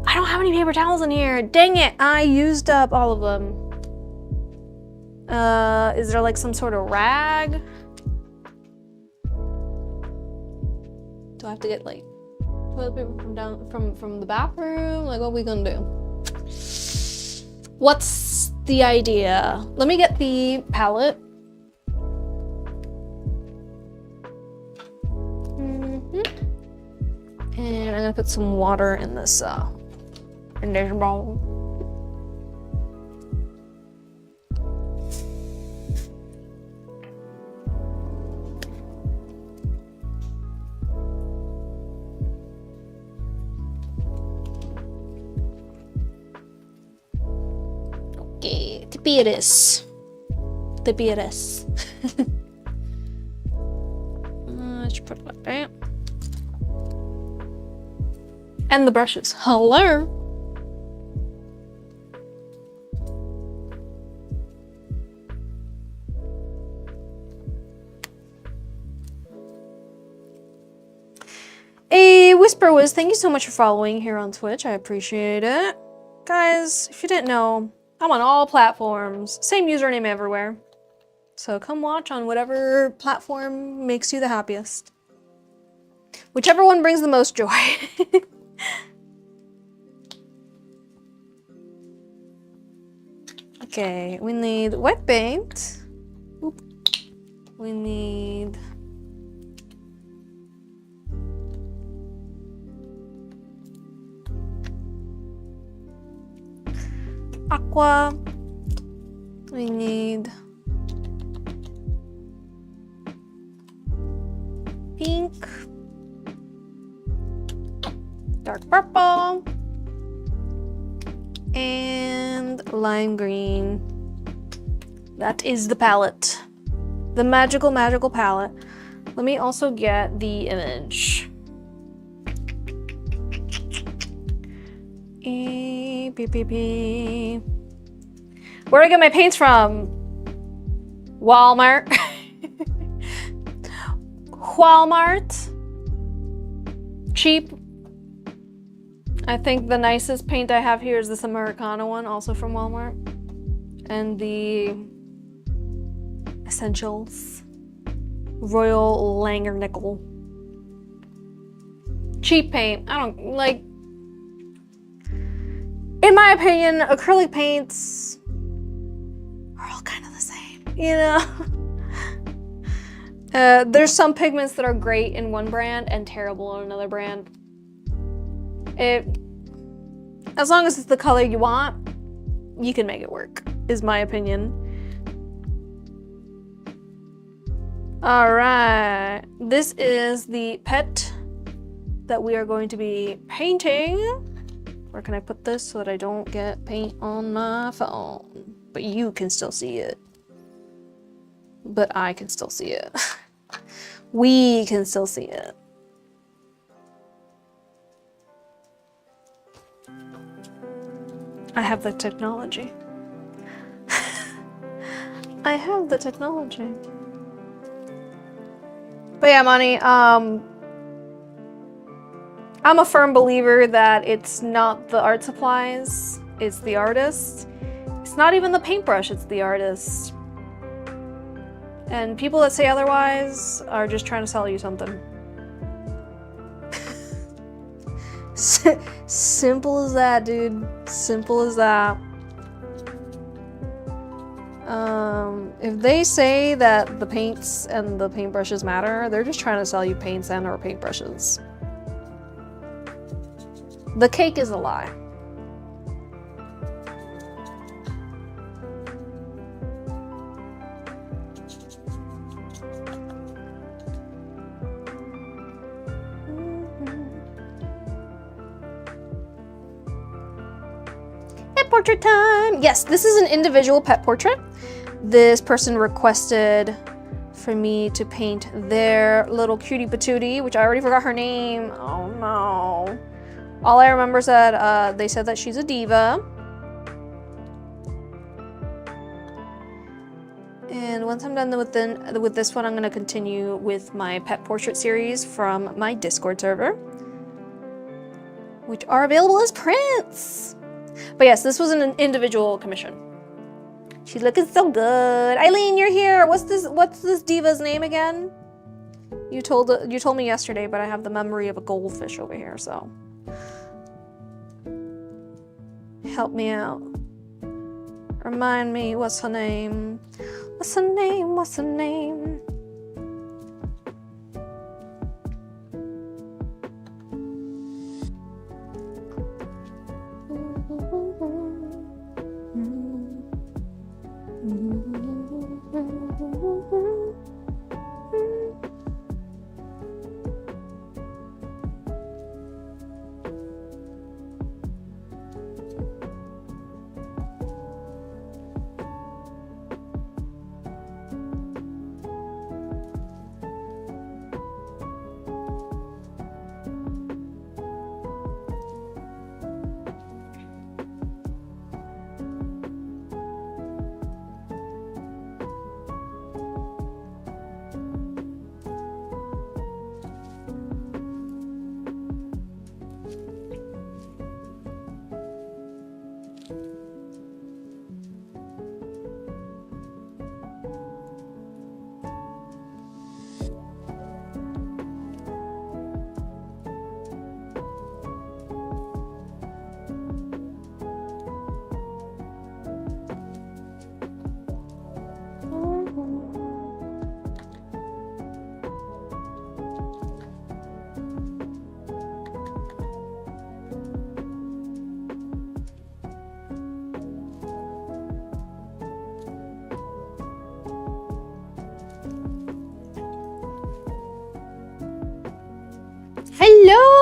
I don't have any paper towels in here. Dang it, I used up all of them. Is there like some sort of rag? Do I have to get like toilet paper from the bathroom? Like, what are we gonna do? What's the idea? Let me get the palette And I'm gonna put some water in this bowl. Okay, tipiris. Let's put it like that. And the brushes. Hello. Whisper Wiz, thank you so much for following here on Twitch. I appreciate it. Guys, if you didn't know, I'm on all platforms. Same username everywhere. So come watch on whatever platform makes you the happiest. Whichever one brings the most joy. Okay, we need wet paint. Oop. We need aqua. We need pink, dark purple, and lime green. That is the palette. The magical palette. Let me also get the image. Where do I get my paints from? Walmart. Walmart. Cheap. I think the nicest paint I have here is this Americana one, also from Walmart. And the Essentials. Royal Langernickel. Cheap paint. I don't like. In my opinion, acrylic paints are all kind of the same, you know? There's some pigments that are great in one brand and terrible in another brand. As long as it's the color you want, you can make it work, is my opinion. All right, this is the pet that we are going to be painting. Where can I put this so that I don't get paint on my phone? But you can still see it. But I can still see it. We can still see it. I have the technology. I have the technology. But yeah, Money, I'm a firm believer that it's not the art supplies, it's the artist. It's not even the paintbrush, it's the artist. And people that say otherwise are just trying to sell you something. Simple as that, dude. Simple as that. If they say that the paints and the paintbrushes matter, they're just trying to sell you paints and or paintbrushes. The cake is a lie. Pet portrait time! Yes, this is an individual pet portrait. This person requested for me to paint their little cutie patootie, which I already forgot her name. Oh no. All I remember is that they said that she's a diva. And once I'm done with this one, I'm gonna continue with my pet portrait series from my Discord server, which are available as prints. But yes, this was an individual commission. She's looking so good. Eileen, you're here. What's this diva's name again? You told me yesterday, but I have the memory of a goldfish over here, so. Help me out. Remind me, what's her name? What's her name? What's her name?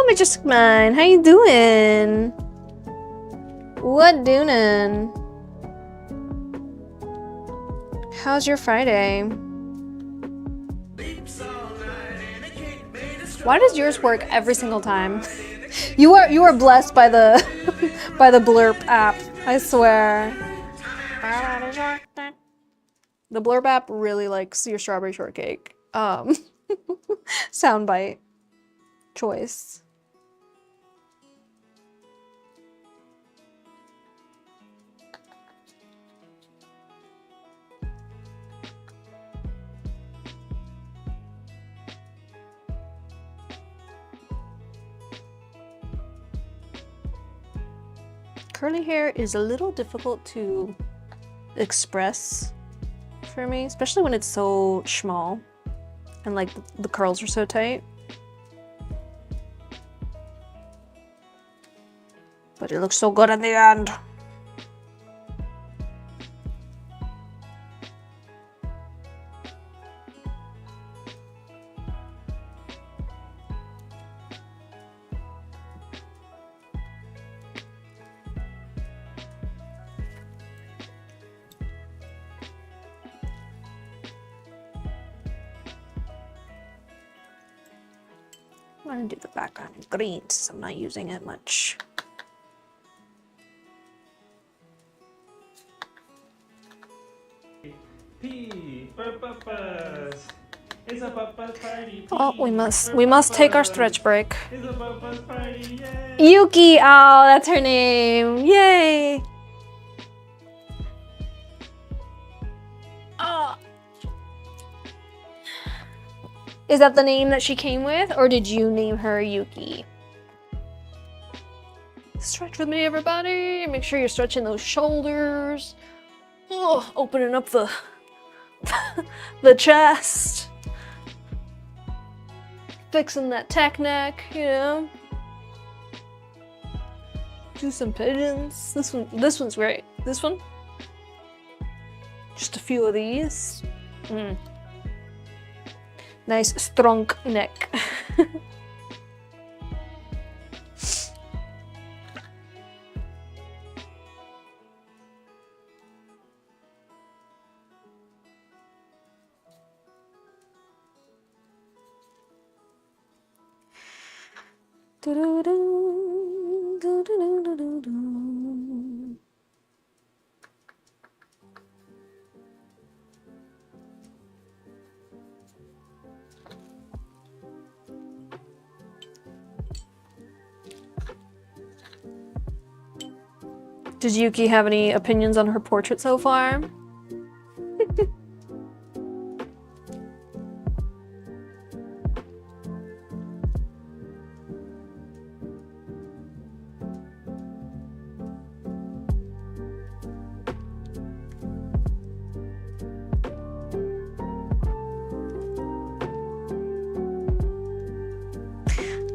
Majestic Mine, how you doing? What doing? How's your Friday? Why does yours work every single time? You are blessed by the by the Blurp app, I swear. The Blurp app really likes your strawberry shortcake. Soundbite choice. Curly hair is a little difficult to express for me, especially when it's so small and like the curls are so tight. But it looks so good in the end. I'm gonna do the background in green since I'm not using it much. P for purpose. It's a purpose party. Oh, we must take our stretch break. It's a purpose party. Yay. Yuki, oh, that's her name. Yay. Oh. Is that the name that she came with, or did you name her Yuki? Stretch with me, everybody. Make sure you're stretching those shoulders. Oh, opening up the the chest. Fixing that tech neck, you know. Do some pigeons. This one's great. This one. Just a few of these. Nice strong neck. Does Yuki have any opinions on her portrait so far?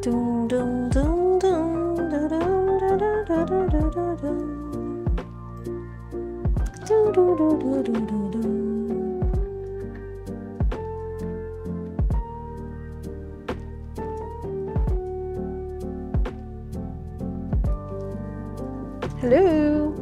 Dun, dun, dun, dun, dun, dun, dun, dun, dun, dun, dun, dun. Do, do, do, do, do, do, do. Hello.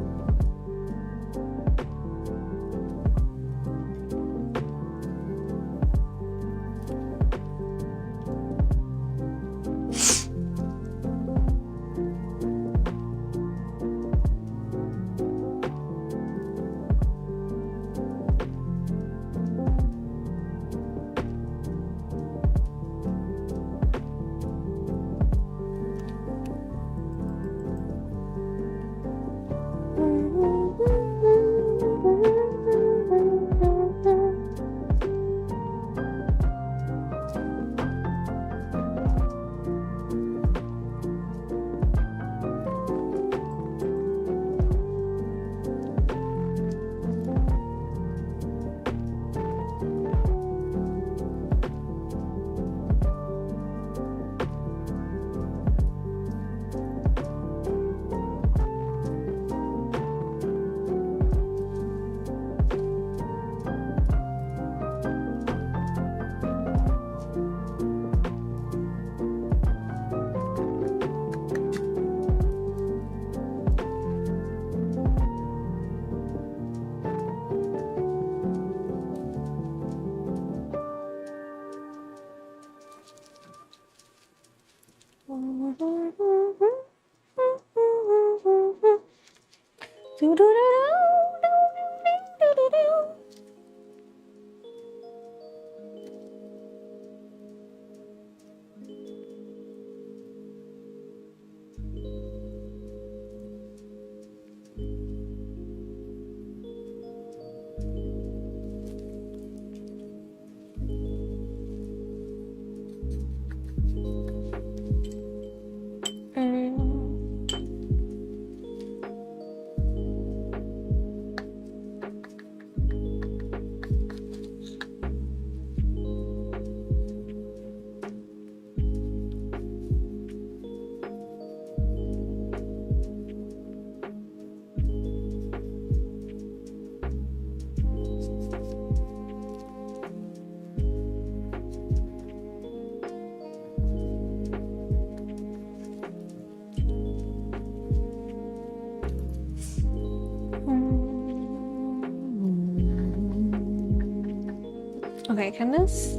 Okay, can this?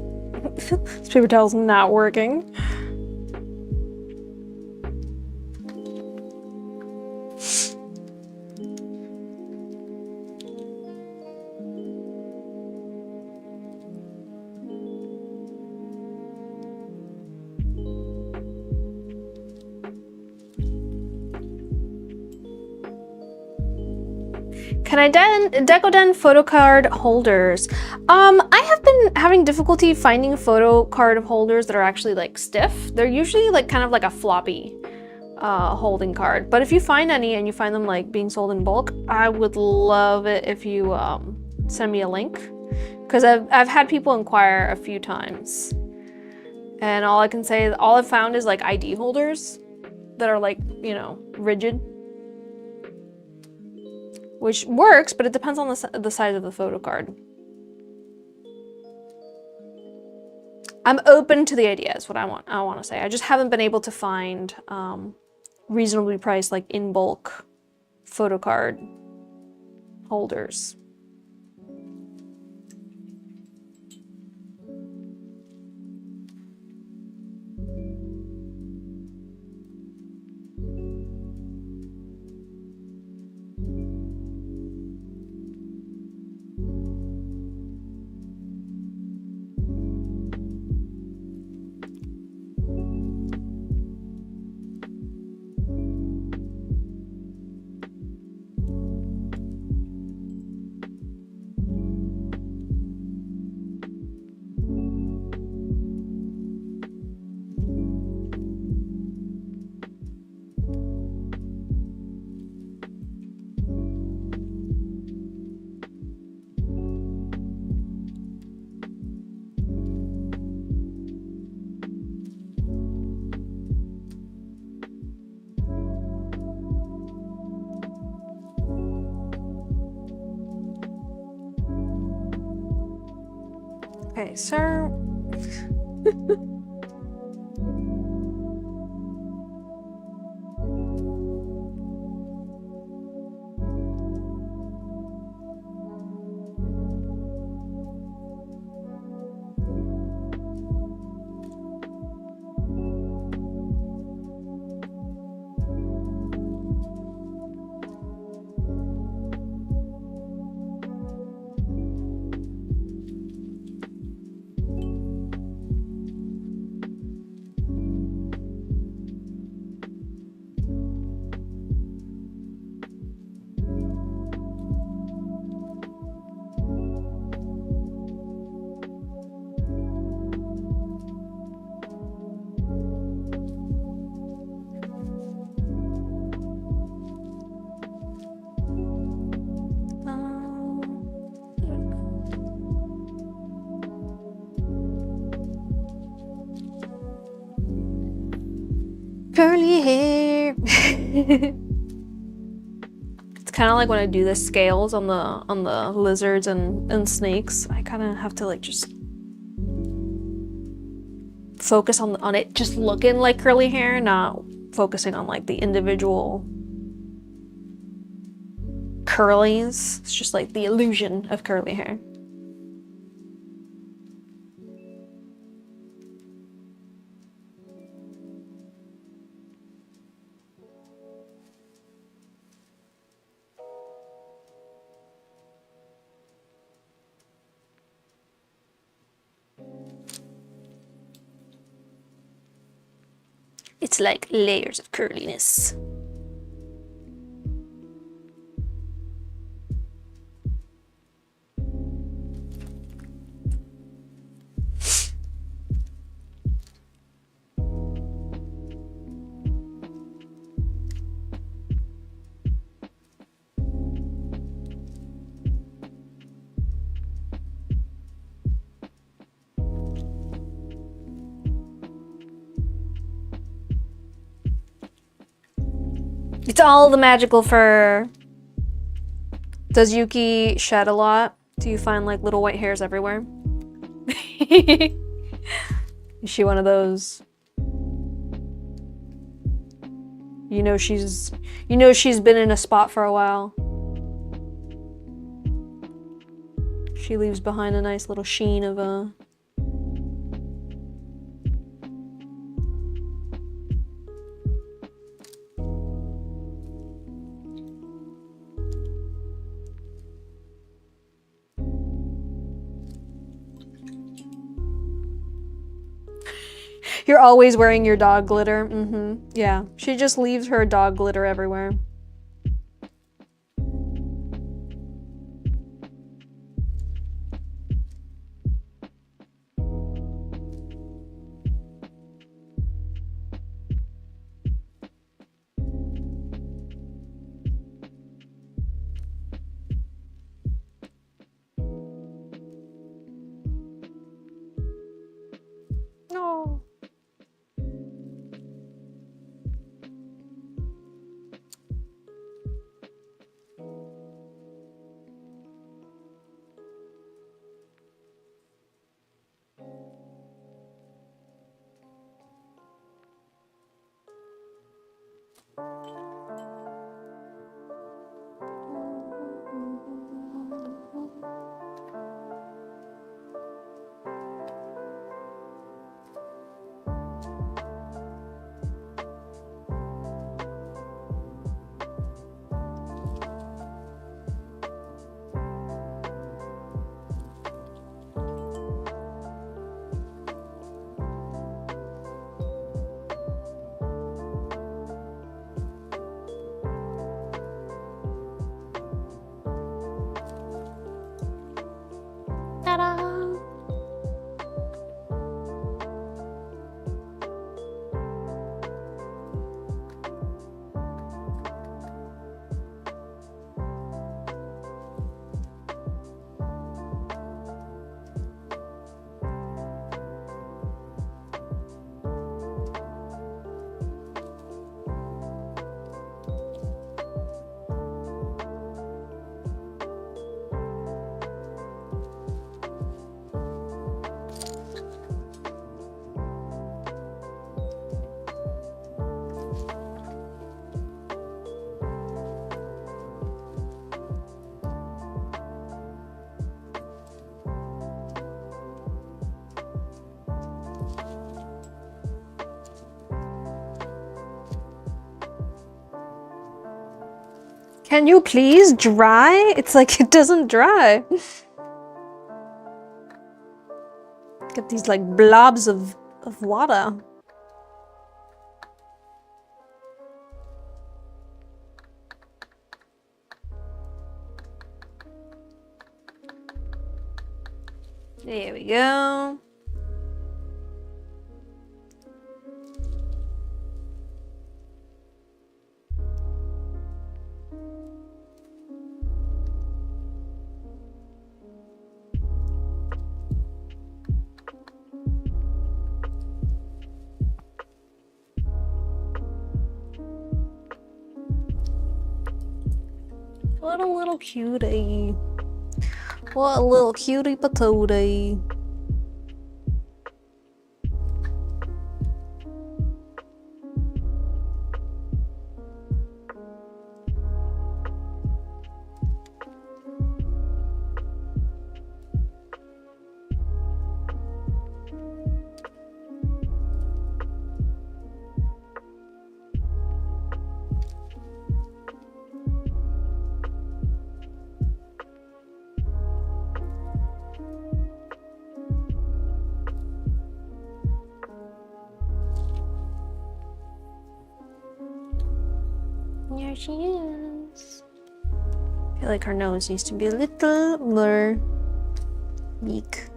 This paper towel's not working. Can I Decoden photo card holders? I have been having difficulty finding photo card holders that are actually like stiff. They're usually like kind of like a floppy holding card. But if you find any and you find them like being sold in bulk, I would love it if you send me a link, because I've had people inquire a few times, and all I can say, all I've found is like ID holders that are like, you know, rigid. Which works, but it depends on the size of the photo card. I'm open to the idea is what I want to say. I just haven't been able to find reasonably priced, like in bulk photo card holders. Okay, sir. Curly hair. It's kind of like when I do the scales on the lizards and snakes. I kind of have to like just focus on it just looking like curly hair, not focusing on like the individual curlies. It's just like the illusion of curly hair. It's like layers of curliness. It's all the magical fur. Does Yuki shed a lot? Do you find like little white hairs everywhere? Is she one of those? You know she's been in a spot for a while. She leaves behind a nice little sheen of a You're always wearing your dog glitter. Mm-hmm. Yeah. She just leaves her dog glitter everywhere. No. Ta-da! Can you please dry? It's like it doesn't dry. Get these like blobs of water. There we go. What a little cutie. What a little cutie patootie. There she is. I feel like her nose needs to be a little more big.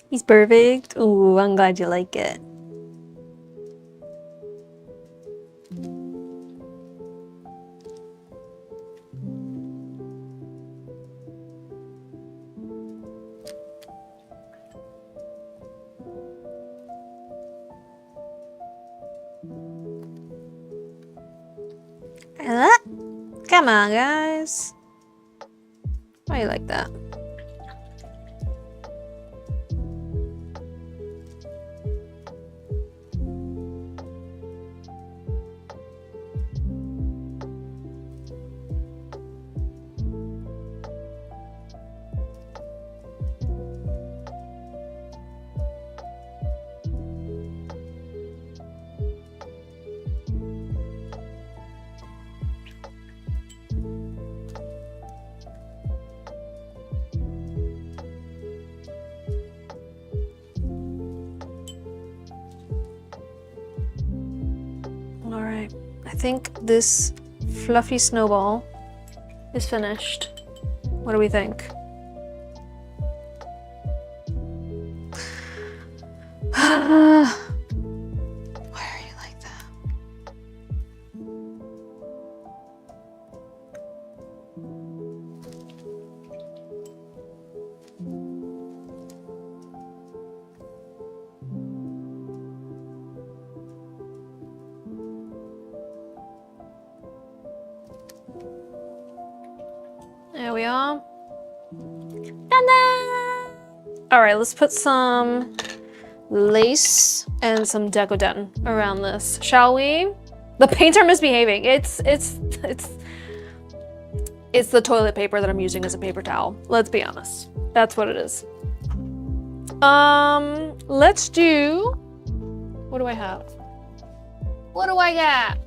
He's perfect. Ooh, I'm glad you like it. Come on, guys. Why you like that? Alright, I think this fluffy snowball is finished. What do we think? Why are you like that? There we are. Ta-da! All right, let's put some lace and some Decoden around this, shall we? The paints are misbehaving. It's the toilet paper that I'm using as a paper towel. Let's be honest. That's what it is. Let's do, what do I have? What do I got?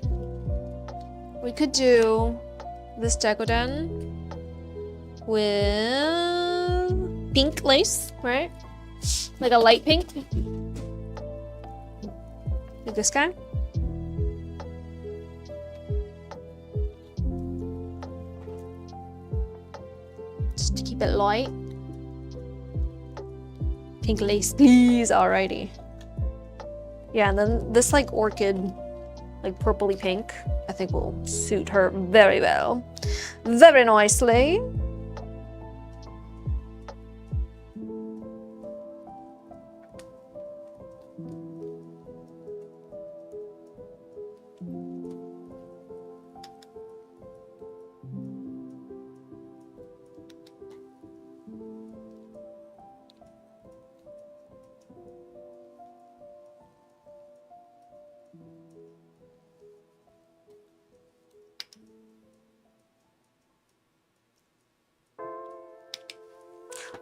We could do this Decoden with pink lace, right? Like a light pink. Like this guy. Just to keep it light. Pink lace, please. Alrighty. Yeah, and then this like orchid, like purpley pink, I think will suit her very well. Very nicely.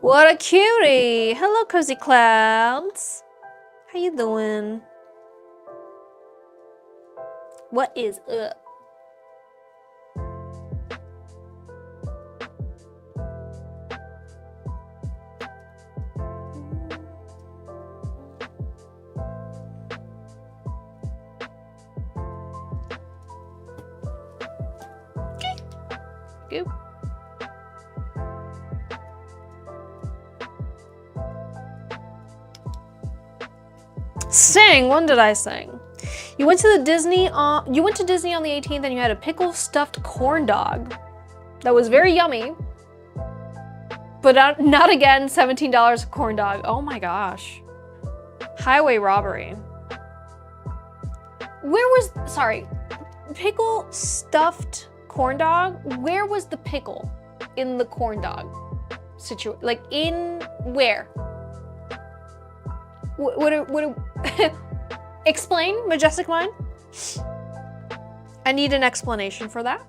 What a cutie! Hello, Cozy Clouds. How you doing? What is up? Okay. Good. Sing? When did I sing? You went to Disney on the 18th and you had a pickle stuffed corn dog. That was very yummy. But not again, $17 a corn dog. Oh my gosh. Highway robbery. Sorry, pickle stuffed corn dog? Where was the pickle in the corn dog? like in where? What explain, Majestic Mind? I need an explanation for that.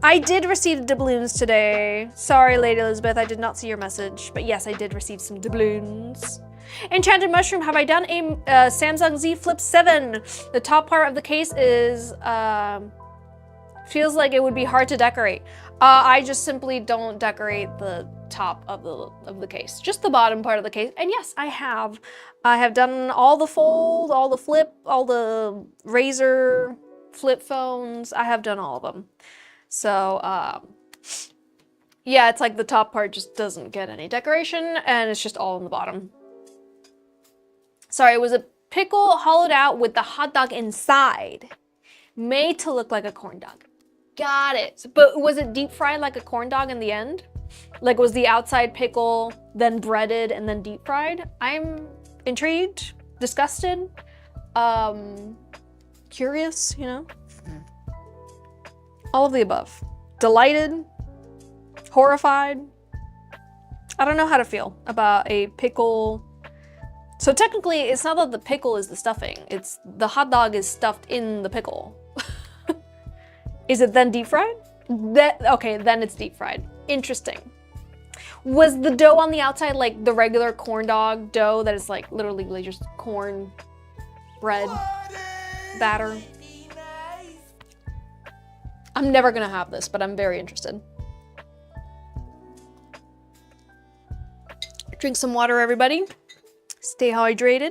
I did receive doubloons today. Sorry, Lady Elizabeth, I did not see your message, but yes, I did receive some doubloons. Enchanted Mushroom, have I done a Samsung Z Flip 7? The top part of the case is, feels like it would be hard to decorate. I just simply don't decorate the top of the case, just the bottom part of the case. And yes, I have. I have done all the fold, all the flip, all the razor flip phones. I have done all of them. So, yeah, it's like the top part just doesn't get any decoration and it's just all in the bottom. Sorry, it was a pickle hollowed out with the hot dog inside, made to look like a corn dog. Got it. But was it deep fried like a corn dog in the end? Like, was the outside pickle then breaded and then deep fried? I'm intrigued, disgusted, curious, you know? All of the above. Delighted, horrified. I don't know how to feel about a pickle. So technically, it's not that the pickle is the stuffing. It's the hot dog is stuffed in the pickle. Is it then deep fried? Okay, then it's deep fried. Interesting. Was the dough on the outside like the regular corn dog dough that is like literally like just corn bread batter? I'm never gonna have this, but I'm very interested. Drink some water, everybody. Stay hydrated.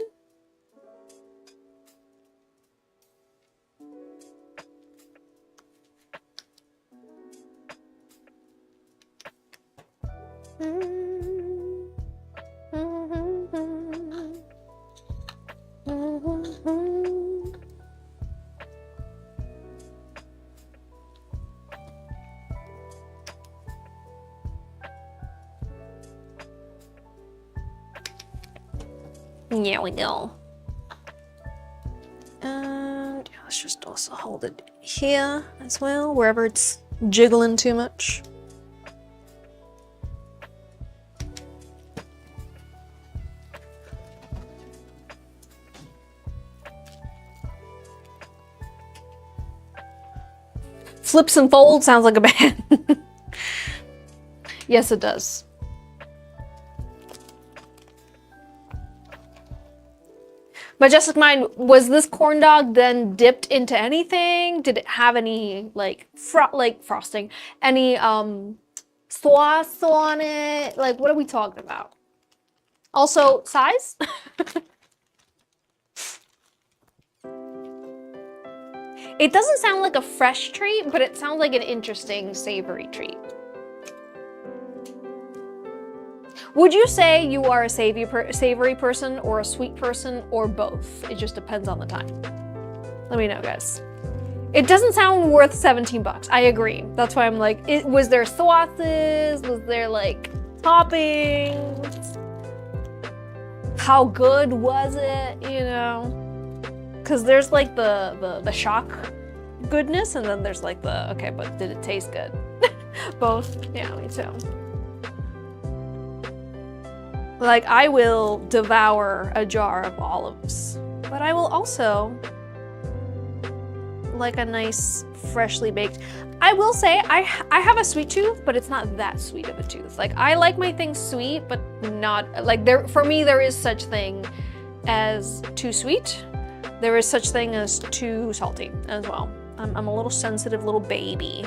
Yeah, we go. And let's just also hold it here as well, wherever it's jiggling too much. Flips and folds sounds like a band. Yes, it does. Majestic Mind, was this corn dog then dipped into anything? Did it have any like frosting? Any sauce on it? Like, what are we talking about? Also, size? It doesn't sound like a fresh treat, but it sounds like an interesting savory treat. Would you say you are a savory person or a sweet person or both? It just depends on the time. Let me know, guys. It doesn't sound worth 17 bucks. I agree. That's why I'm like, was there sauces? Was there like toppings? How good was it? You know? Because there's like the shock goodness, and then there's like the, okay, but did it taste good? Both. Yeah, me too. Like, I will devour a jar of olives, but I will also like a nice freshly baked. I will say I have a sweet tooth, but it's not that sweet of a tooth. Like, I like my things sweet, but not like for me there is such thing as too sweet. There is such thing as too salty as well. I'm a little sensitive little baby.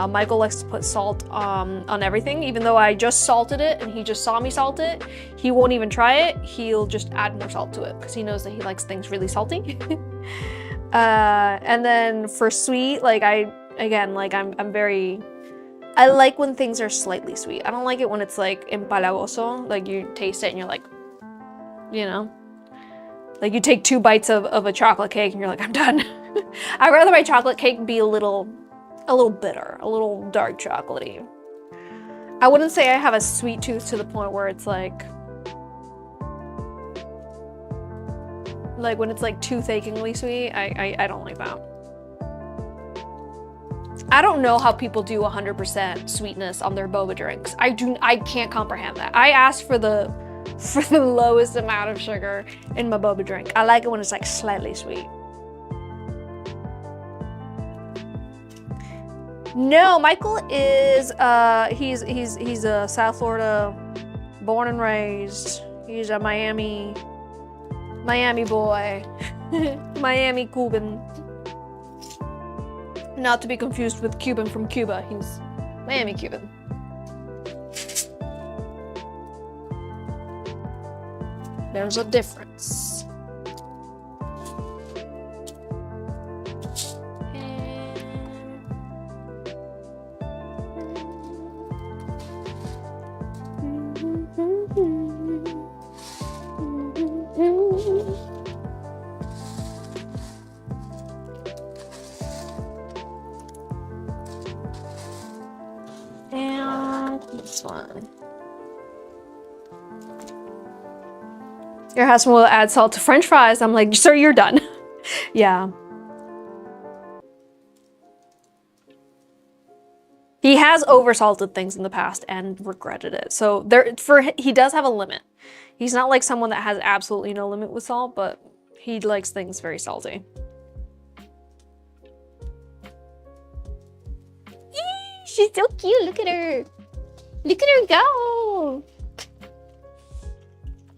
Michael likes to put salt on everything, even though I just salted it and he just saw me salt it. He won't even try it. He'll just add more salt to it because he knows that he likes things really salty. And then for sweet, like I'm very, I like when things are slightly sweet. I don't like it when it's like empalagoso, like you taste it and you're like, you know, like you take 2 bites of a chocolate cake and you're like, I'm done. I'd rather my chocolate cake be a little bitter, a little dark chocolatey. I wouldn't say I have a sweet tooth to the point where it's like when it's like tooth achingly sweet. I don't like that. I don't know how people do 100% sweetness on their boba drinks. I can't comprehend that. I asked for the lowest amount of sugar in my boba drink. I like it when it's like slightly sweet. No, Michael is he's a South Florida born and raised. He's a Miami boy. Miami Cuban. Not to be confused with Cuban from Cuba. He's Miami Cuban. There's a difference. And this one. Your husband will add salt to French fries. I'm like, sir, you're done. Yeah. He has oversalted things in the past and regretted it. So he does have a limit. He's not like someone that has absolutely no limit with salt, but he likes things very salty. Eee, she's so cute. Look at her. Look at her go.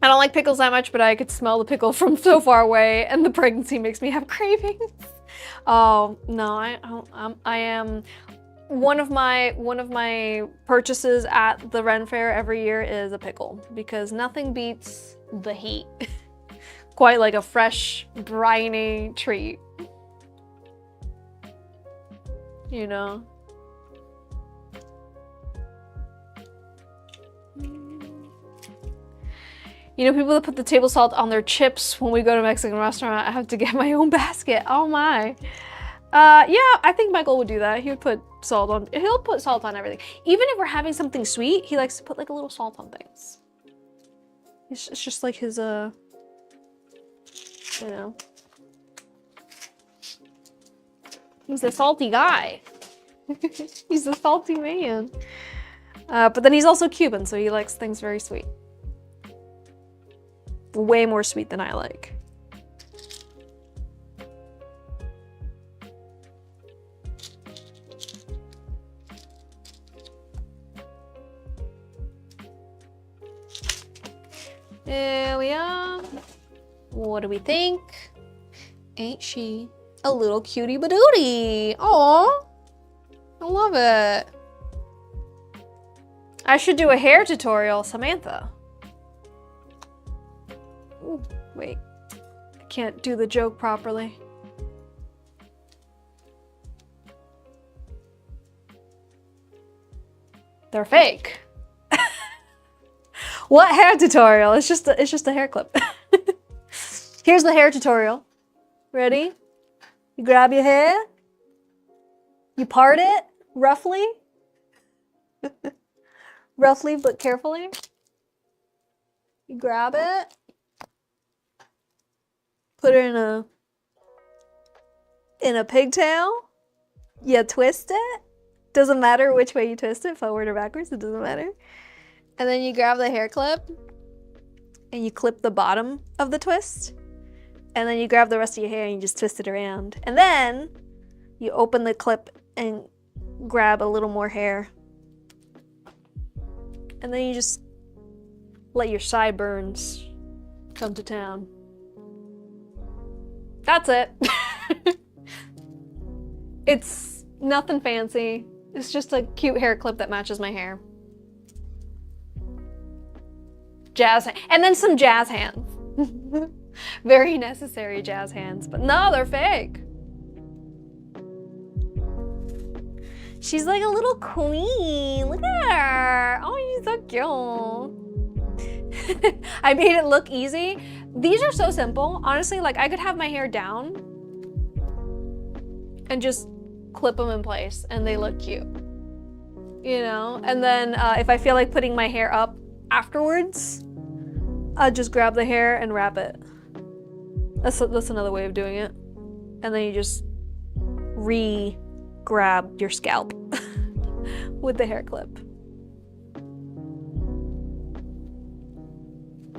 I don't like pickles that much, but I could smell the pickle from so far away, and the pregnancy makes me have cravings. Oh no, I am. One of my purchases at the Ren Fair every year is a pickle, because nothing beats the heat. Quite like a fresh, briny treat. You know? You know, people that put the table salt on their chips when we go to a Mexican restaurant, I have to get my own basket. Oh my. Yeah, I think Michael would do that. He would put salt on, he'll put salt on everything. Even if we're having something sweet, he likes to put like a little salt on things. It's just like his, you know. He's a salty guy. He's a salty man. But then he's also Cuban, so he likes things very sweet. Way more sweet than I like. There we are. What do we think? Ain't she a little cutie badootie? Aww. I love it. I should do a hair tutorial, Samantha. Ooh, wait. I can't do the joke properly. They're fake. What hair tutorial? It's just a hair clip. Here's the hair tutorial. Ready? You grab your hair. You part it roughly. Roughly but carefully. You grab it. Put it in a pigtail. You twist it. Doesn't matter which way you twist it, forward or backwards, it doesn't matter. And then you grab the hair clip and you clip the bottom of the twist. And then you grab the rest of your hair and you just twist it around. And then you open the clip and grab a little more hair. And then you just let your sideburns come to town. That's it. It's nothing fancy. It's just a cute hair clip that matches my hair. Jazz, and then some jazz hands. Very necessary jazz hands, but no, they're fake. She's like a little queen. Look at her. Oh, she's so cute. I made it look easy. These are so simple. Honestly, like I could have my hair down and just clip them in place and they look cute. You know? And then if I feel like putting my hair up afterwards, I'll just grab the hair and wrap it. That's another way of doing it. And then you just grab your scalp with the hair clip.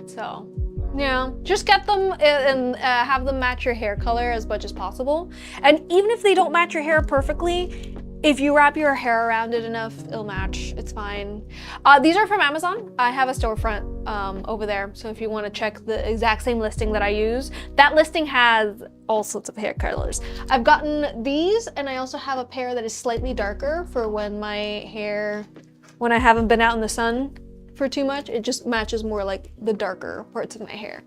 So, yeah, just get them and have them match your hair color as much as possible. And even if they don't match your hair perfectly, if you wrap your hair around it enough, it'll match. It's fine. These are from Amazon. I have a storefront over there. So if you want to check the exact same listing that I use, that listing has all sorts of hair colors. I've gotten these, and I also have a pair that is slightly darker for when my hair, when I haven't been out in the sun for too much, it just matches more like the darker parts of my hair.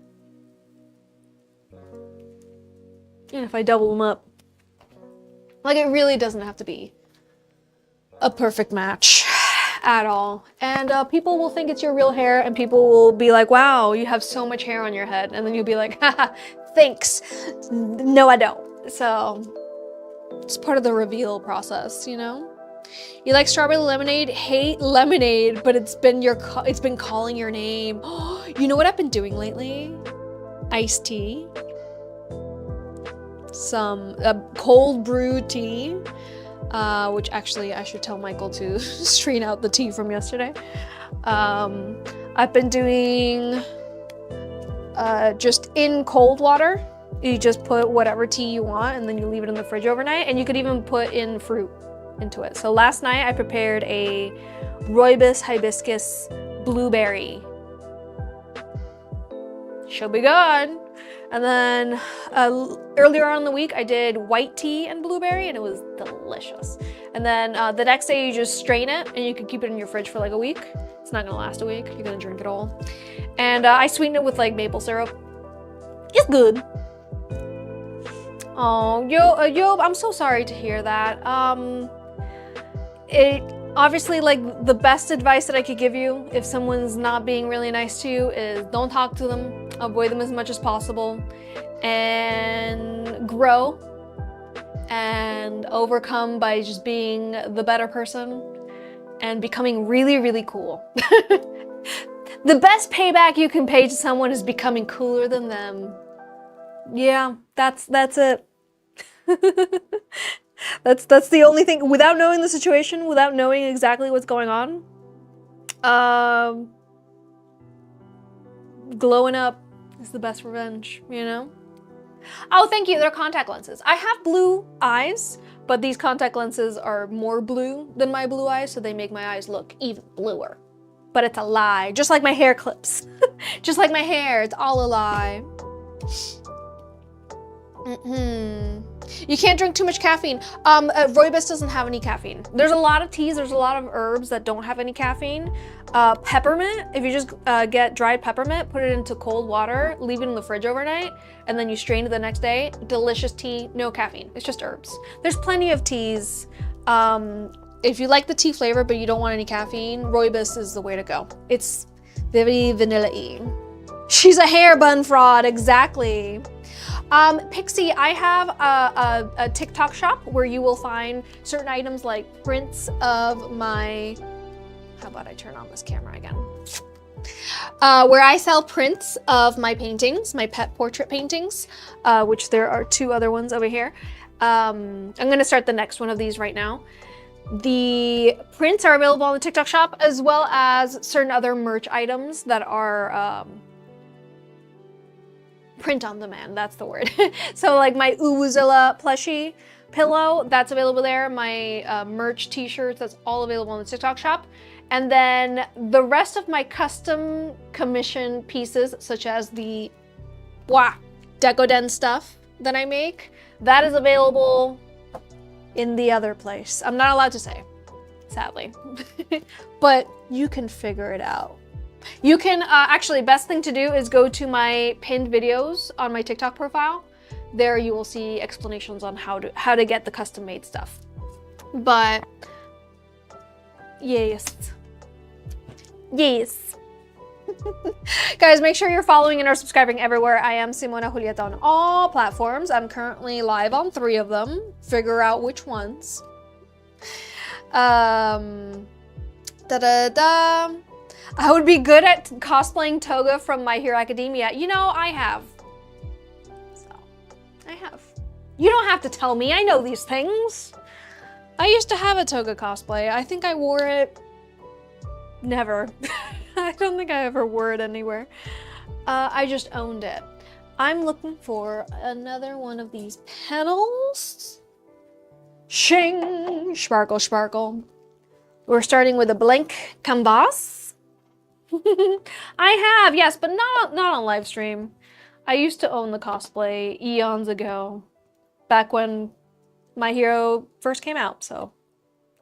And if I double them up, like, it really doesn't have to be a perfect match at all. And people will think it's your real hair, and people will be like, wow, you have so much hair on your head. And then you'll be like, haha, thanks. No, I don't. So it's part of the reveal process, you know? You like strawberry lemonade? Hate lemonade, but it's been calling your name. You know what I've been doing lately? Iced tea. Some cold brew tea, which actually I should tell Michael to strain out the tea from yesterday. I've been doing just in cold water. You just put whatever tea you want, and then you leave it in the fridge overnight, and you could even put in fruit into it. So last night I prepared a rooibos hibiscus blueberry. She'll be good. And then earlier on in the week I did white tea and blueberry, and it was delicious. And then the next day you just strain it, and you can keep it in your fridge for like a week. It's not gonna last a week, you're gonna drink it all. And I sweeten it with like maple syrup. It's good. Oh, Yob, I'm so sorry to hear that. Obviously, like, the best advice that I could give you if someone's not being really nice to you is don't talk to them, avoid them as much as possible, and grow and overcome by just being the better person and becoming really, really cool. The best payback you can pay to someone is becoming cooler than them. Yeah, that's it. That's the only thing. Without knowing the situation, without knowing exactly what's going on, glowing up is the best revenge, you know? Oh, thank you. They're contact lenses. I have blue eyes, but these contact lenses are more blue than my blue eyes, so they make my eyes look even bluer. But it's a lie, just like my hair clips. Just like my hair, it's all a lie. You can't drink too much caffeine. Rooibos doesn't have any caffeine. There's a lot of teas, there's a lot of herbs that don't have any caffeine. Peppermint, if you just get dried peppermint, put it into cold water, leave it in the fridge overnight, and then you strain it the next day. Delicious tea, no caffeine, it's just herbs. There's plenty of teas. If you like the tea flavor but you don't want any caffeine, Rooibos is the way to go. It's very vanilla-y. She's a hair bun fraud, exactly. Pixie, I have a TikTok shop where you will find certain items like prints of my, how about I turn on this camera again? Where I sell prints of my paintings, my pet portrait paintings, which there are 2 other ones over here. I'm gonna start the next one of these right now. The prints are available on the TikTok shop, as well as certain other merch items that are, print on demand, that's the word. So like my Uwuzilla plushie pillow, that's available there. My merch t-shirts, that's all available on the TikTok shop. And then the rest of my custom commission pieces, such as the Decoden stuff that I make, that is available in the other place. I'm not allowed to say, sadly, but you can figure it out. You can, actually, best thing to do is go to my pinned videos on my TikTok profile. There you will see explanations on how to get the custom made stuff. But, yes. Yes. Guys, make sure you're following and are subscribing everywhere. I am SimonaJulieta on all platforms. I'm currently live on 3 of them. Figure out which ones. I would be good at cosplaying Toga from My Hero Academia. You know, I have. So, I have. You don't have to tell me, I know these things. I used to have a toga cosplay. I think I wore it. Never. I don't think I ever wore it anywhere. I just owned it. I'm looking for another one of these petals. Shing! Sparkle, sparkle. We're starting with a blank canvas. I have, yes, but not on live stream. I used to own the cosplay eons ago, back when My Hero first came out, so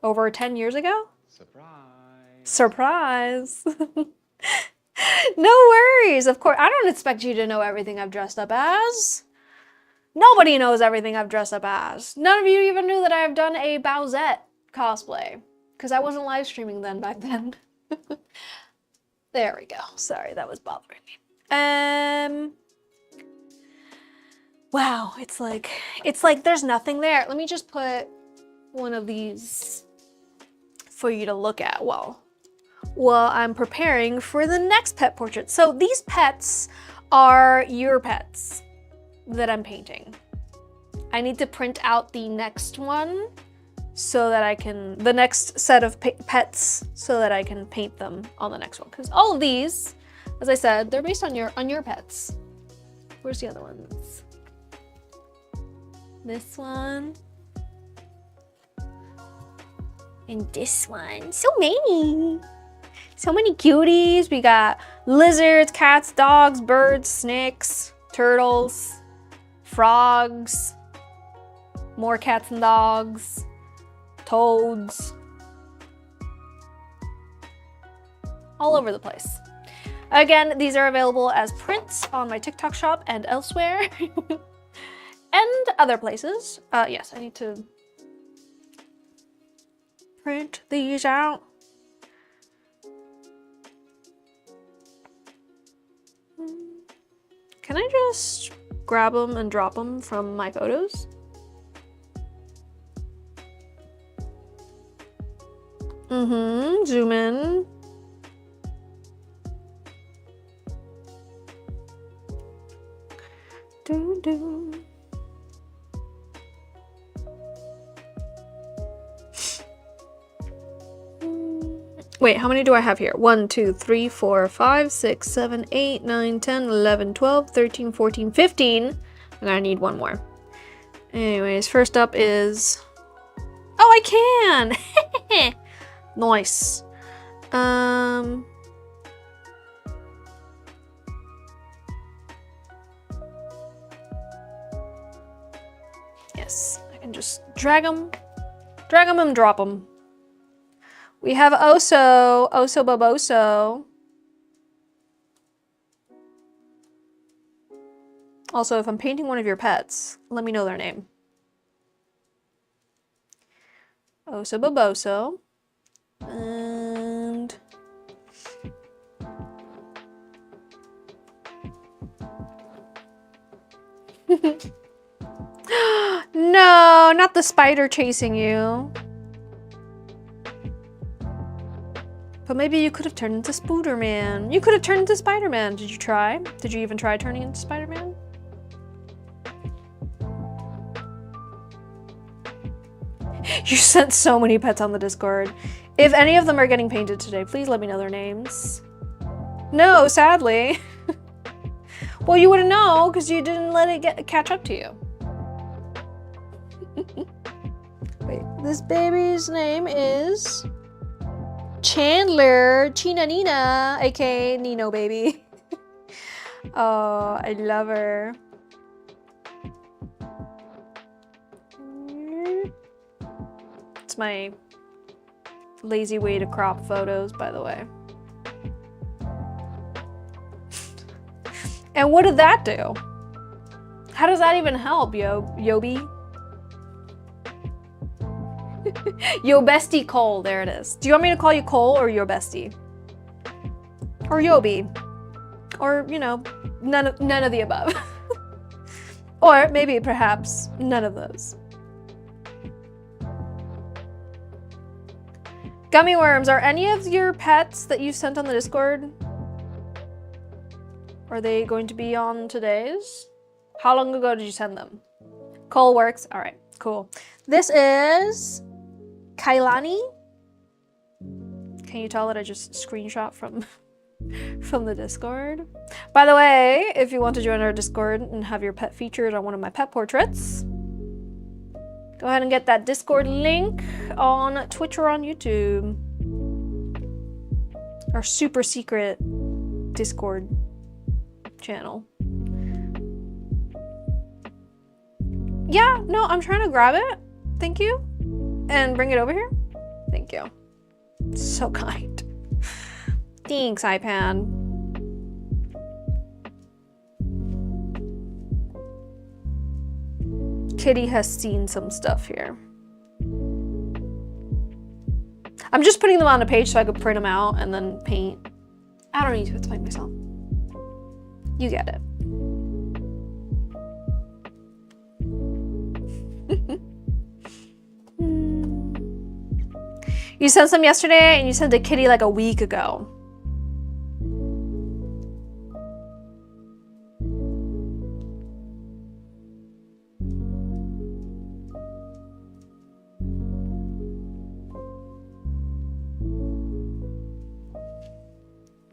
over 10 years ago. Surprise! No worries, of course. I don't expect you to know everything I've dressed up as. Nobody knows everything I've dressed up as. None of you even knew that I've done a Bowsette cosplay, because I wasn't live streaming then back then. There we go. Sorry, that was bothering me. Wow, it's like there's nothing there. Let me just put one of these for you to look at while I'm preparing for the next pet portrait. So these pets are your pets that I'm painting. I need to print out the next one so that I can, the next set of pets, so that I can paint them on the next one. Because all of these, as I said, they're based on your pets. Where's the other ones? This one. And this one. So many. So many cuties. We got lizards, cats, dogs, birds, snakes, turtles, frogs, more cats and dogs, toads. All over the place. Again, these are available as prints on my TikTok shop and elsewhere. And other places. Yes, I need to print these out. Can I just grab them and drop them from my photos? Zoom in. Doo doo. Wait, how many do I have here? 1, 2, 3, 4, 5, 6, 7, 8, 9, 10, 11, 12, 13, 14, 15. I'm gonna need one more. Anyways, first up is... Oh, I can! Nice. Yes, I can just drag them and drop them. We have Oso Boboso. Also, if I'm painting one of your pets, let me know their name. Oso Boboso. And... No, not the spider chasing you. But maybe you could have turned into Spooderman. You could have turned into Spider-Man. Did you try? Did you even try turning into Spider-Man? You sent so many pets on the Discord. If any of them are getting painted today, please let me know their names. No, sadly. Well, you wouldn't know because you didn't let it catch up to you. Wait, this baby's name is... Chandler China Nina, aka Nino baby. Oh, I love her. It's my lazy way to crop photos, by the way. And what did that do? How does that even help, Yobi? Yo bestie Cole, there it is. Do you want me to call you Cole or your bestie? Or Yobi? Or, you know, none of the above. Or maybe perhaps none of those. Gummy worms, are any of your pets that you sent on the Discord? Are they going to be on today's? How long ago did you send them? Cole works, all right, cool. This is Kailani? Can you tell that I just screenshot from from the Discord? By the way, if you want to join our Discord and have your pet featured on one of my pet portraits, go ahead and get that Discord link on Twitch or on YouTube. Our super secret Discord channel. Yeah, no, I'm trying to grab it. Thank you. And bring it over here. Thank you. So kind. Thanks, iPad. Kitty has seen some stuff here. I'm just putting them on a page so I could print them out and then paint. I don't need to explain myself. You get it. You sent some yesterday and you sent to Kitty like a week ago.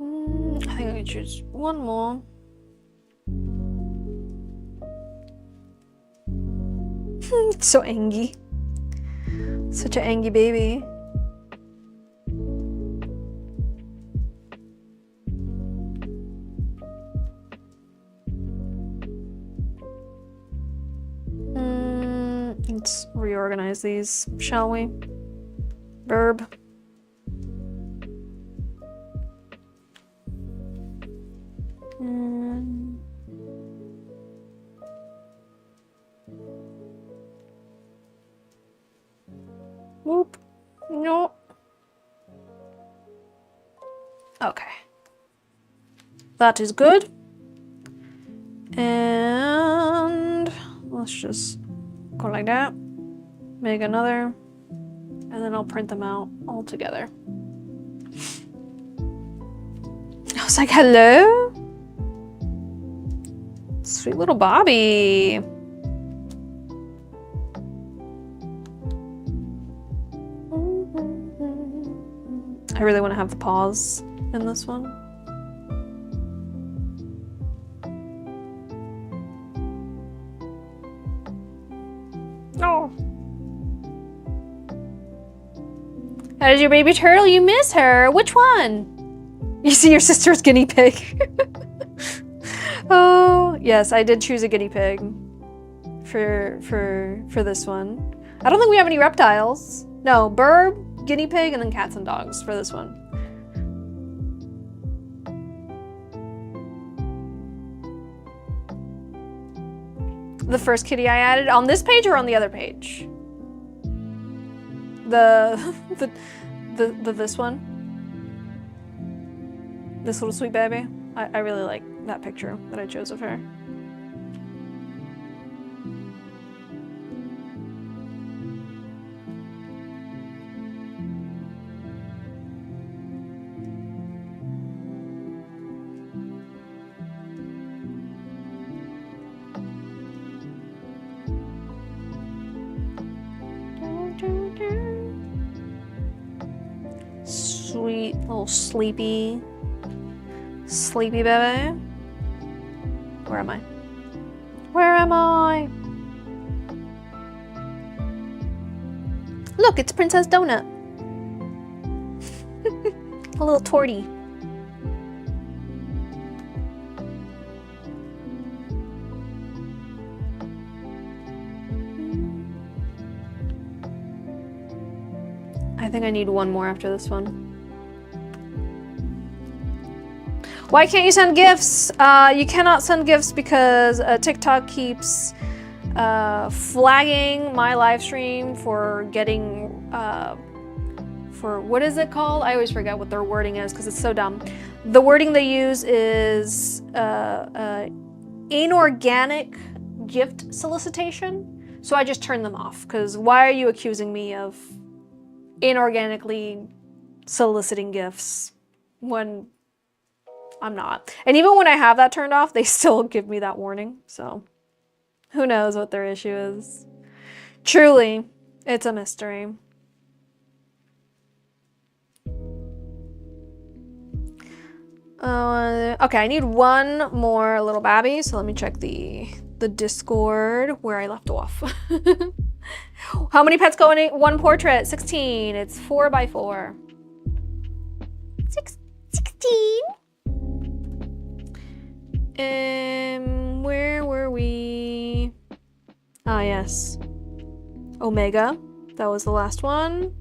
I think I can choose one more. So angry. Such an angry baby. Let's reorganize these, shall we? Verb. Whoop. No. Okay. That is good. And let's just go like that. Make another. And then I'll print them out all together. I was like, hello? Sweet little Bobby. I really want to have the paws in this one. Oh. How did your baby turtle? You miss her. Which one? You see your sister's guinea pig. Oh, yes, I did choose a guinea pig for this one. I don't think we have any reptiles. No, bird, guinea pig, and then cats and dogs for this one. The first kitty I added on this page or on the other page? This one? This little sweet baby? I really like that picture that I chose of her. Sweet little sleepy baby. Where am I? Where am I? Look, it's Princess Donut. A little torty. I think I need one more after this one. Why can't you send gifts? You cannot send gifts because TikTok keeps flagging my live stream for getting, for what is it called? I always forget what their wording is because it's so dumb. The wording they use is inorganic gift solicitation. So I just turn them off because why are you accusing me of inorganically soliciting gifts when I'm not? And even when I have that turned off, they still give me that warning. So who knows what their issue is? Truly, it's a mystery. Okay, I need one more little babby, so let me check the Discord where I left off. How many pets go in one portrait? 16. It's 4 by 4. 16. Where were we? Ah, yes. Omega. That was the last one.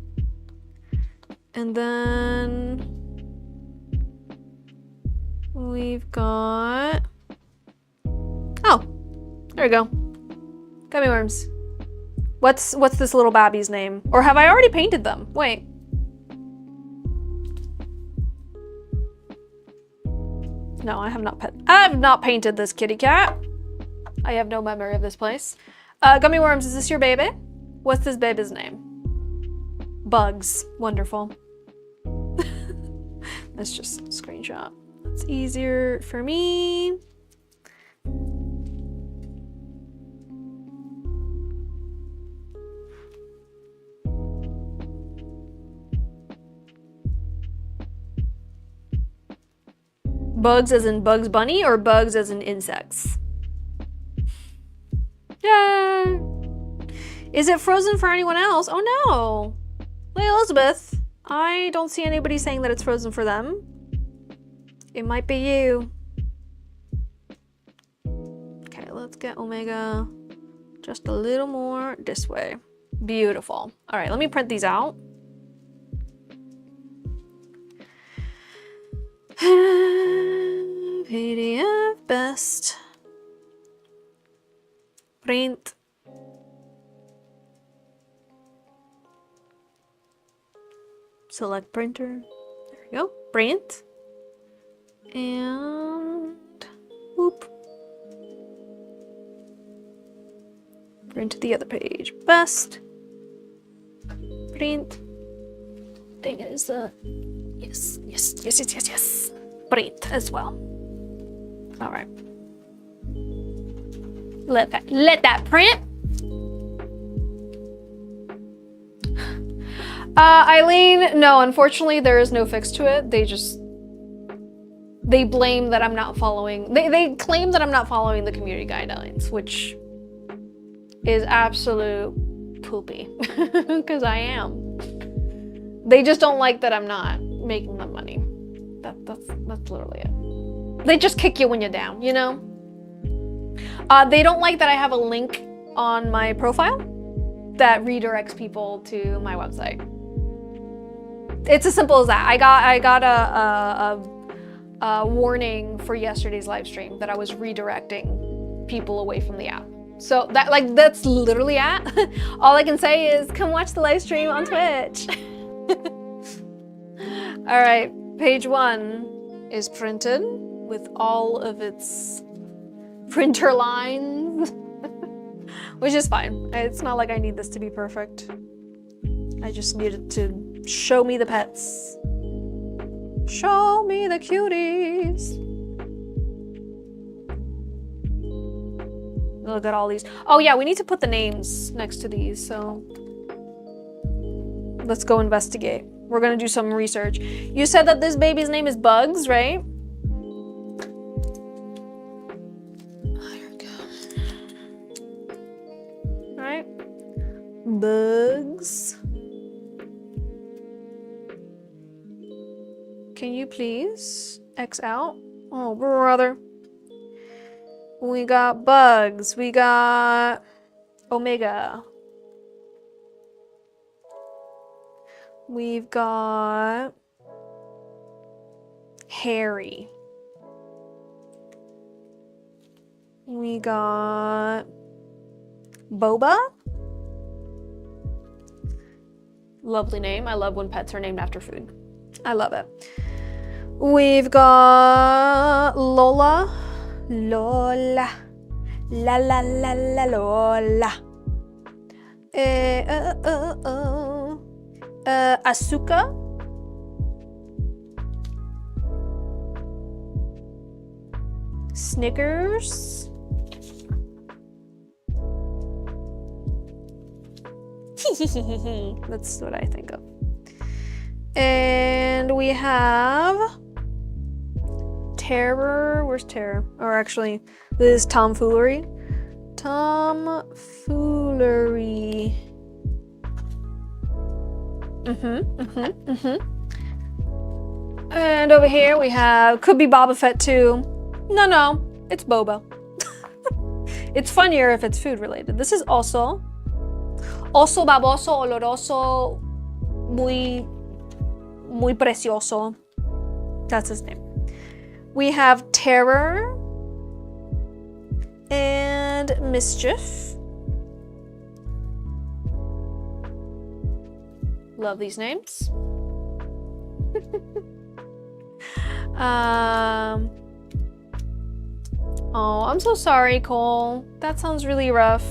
And then we've got... Oh, there we go. Gummy worms. What's this little babby's name? Or have I already painted them? Wait. No, I have not painted this kitty cat. I have no memory of this place. Gummy worms, is this your baby? What's this baby's name? Bugs. Wonderful. Let's just screenshot. It's easier for me. Bugs as in Bugs Bunny or bugs as in insects? Yeah. Is it frozen for anyone else? Oh no. Hey Elizabeth. I don't see anybody saying that it's frozen for them. It might be you. Okay, let's get Omega just a little more this way. Beautiful. All right, let me print these out. PDF best. Print. Select printer. There we go. Print. And whoop. Print to the other page. Best. Print. Thing is yes. Print as well. All right. Let that print. Eileen, no, unfortunately there is no fix to it. They blame that I'm not following, they claim that I'm not following the community guidelines, which is absolute poopy, because I am. They just don't like that I'm not making them money. That's literally it. They just kick you when you're down, you know? They don't like that I have a link on my profile that redirects people to my website. It's as simple as that. I got a warning for yesterday's live stream that I was redirecting people away from the app. So that's literally it. All I can say is come watch the live stream on Twitch. All right, page 1 is printed with all of its printer lines, which is fine. It's not like I need this to be perfect. I just needed to show me the pets. Show me the cuties. Look at all these. Oh yeah, we need to put the names next to these, so let's go investigate. We're gonna do some research. You said that this baby's name is Bugs, right? There we go. All right. Bugs. Can you please X out? Oh, brother. We got Bugs. We got Omega. We've got Harry. We got Boba. Lovely name. I love when pets are named after food. I love it. We've got Lola. Lola. La la la la Lola. Asuka. Snickers. That's what I think of. And we have terror. Where's terror? Or actually, this is tomfoolery. Tomfoolery. And over here we have, could be Boba Fett too. No, it's Boba. It's funnier if it's food related. This is oso. Oso baboso, oloroso, muy precioso. That's his name. We have terror and mischief. Love these names. Oh, I'm so sorry, Cole. That sounds really rough.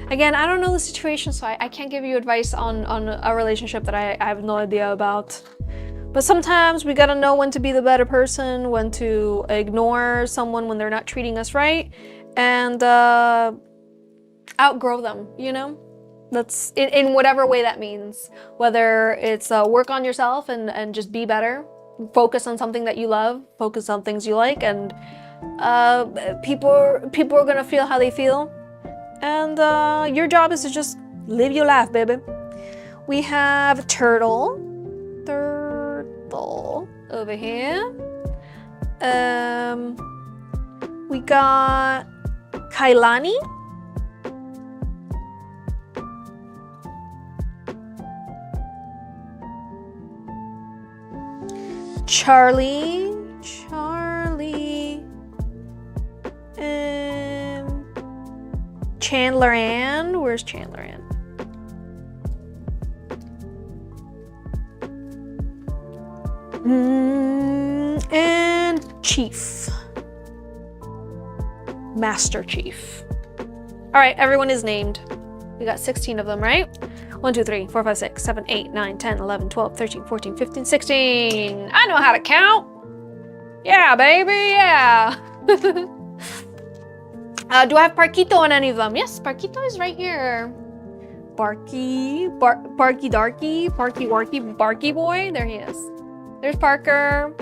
Again, I don't know the situation, so I can't give you advice on a relationship that I have no idea about. But sometimes we gotta know when to be the better person, when to ignore someone when they're not treating us right, and outgrow them, you know? That's in whatever way that means. Whether it's work on yourself and just be better, focus on something that you love, focus on things you like, and people are gonna feel how they feel. And your job is to just live your life, baby. We have turtle over here. We got Kailani. Charlie. Chandler Ann. Where's Chandler Ann? And Chief. Master Chief. All right, everyone is named. We got 16 of them, right? 1, 2, 3, 4, 5, 6, 7, 8, 9, 10, 11, 12, 13, 14, 15, 16. I know how to count. Yeah, baby, yeah. Do I have Parquito on any of them? Yes, Parquito is right here. Barky Darky, Parky Warky, Barky Boy. There he is. There's Parker.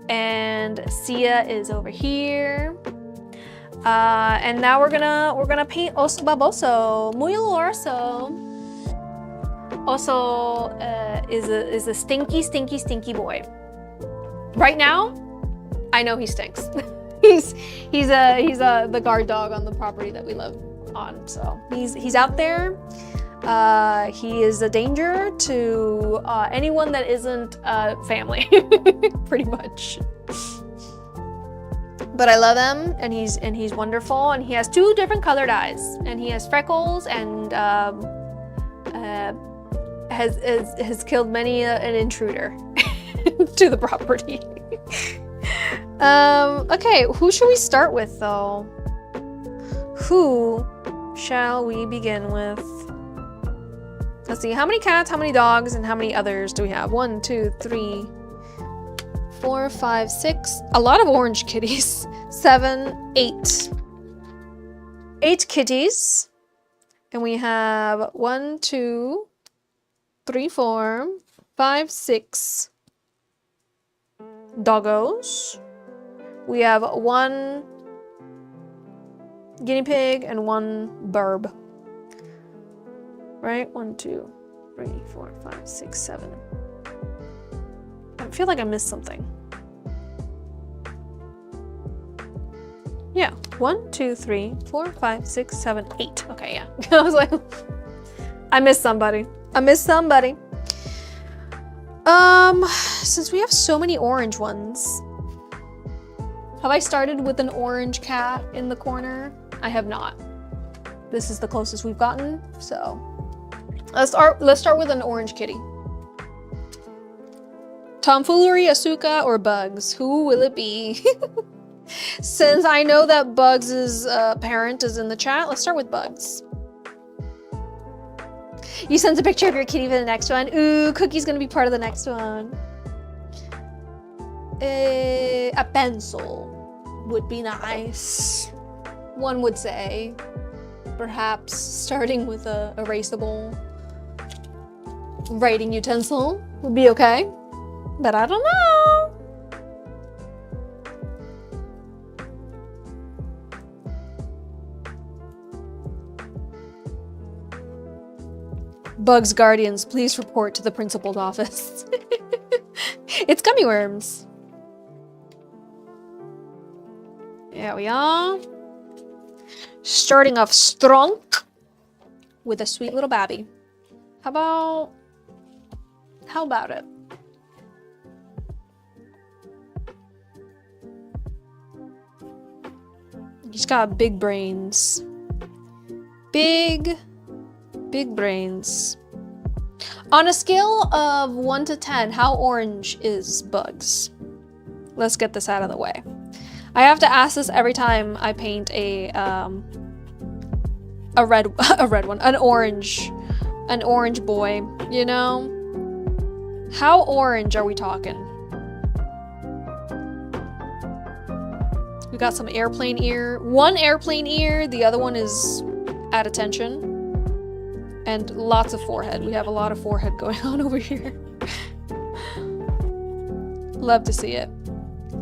And Sia is over here. And now we're gonna paint Oso Baboso. Muy oloroso. Oso is a stinky boy. Right now, I know he stinks. he's the guard dog on the property that we live on. So he's out there. He is a danger to anyone that isn't family, pretty much. But I love him, and he's wonderful, and he has 2 different colored eyes, and he has freckles, and has killed many an intruder to the property. Okay, who should we start with though? Who shall we begin with? Let's see, how many cats, how many dogs, and how many others do we have? 1, 2, 3, 4, 5, 6. A lot of orange kitties. 7, 8. 8 kitties. And we have 1, 2, 3, 4, 5, 6 doggos. We have 1 guinea pig and 1 burb. Right? 1, 2, 3, 4, 5, 6, 7. I feel like I missed something. Yeah, 1, 2, 3, 4, 5, 6, 7, 8. Okay, yeah. I was like, I missed somebody. Since we have so many orange ones, have I started with an orange cat in the corner? I have not. This is the closest we've gotten, so let's start with an orange kitty. Tomfoolery, Asuka, or Bugs? Who will it be? Since I know that Bugs' parent is in the chat, let's start with Bugs. You sent a picture of your kitty for the next one. Ooh, Cookie's gonna be part of the next one. A pencil would be nice. One would say. Perhaps starting with a erasable writing utensil would be okay. But I don't know. Bugs guardians, please report to the principal's office. It's gummy worms. There we are. Starting off strong with a sweet little babby. How about it? He's got big brains. Big brains. On a scale of 1 to 10, how orange is Bugs? Let's get this out of the way. I have to ask this every time I paint a red one, an orange boy, you know? How orange are we talking? We got some airplane ear. One airplane ear, the other one is at attention. And lots of forehead. We have a lot of forehead going on over here. Love to see it.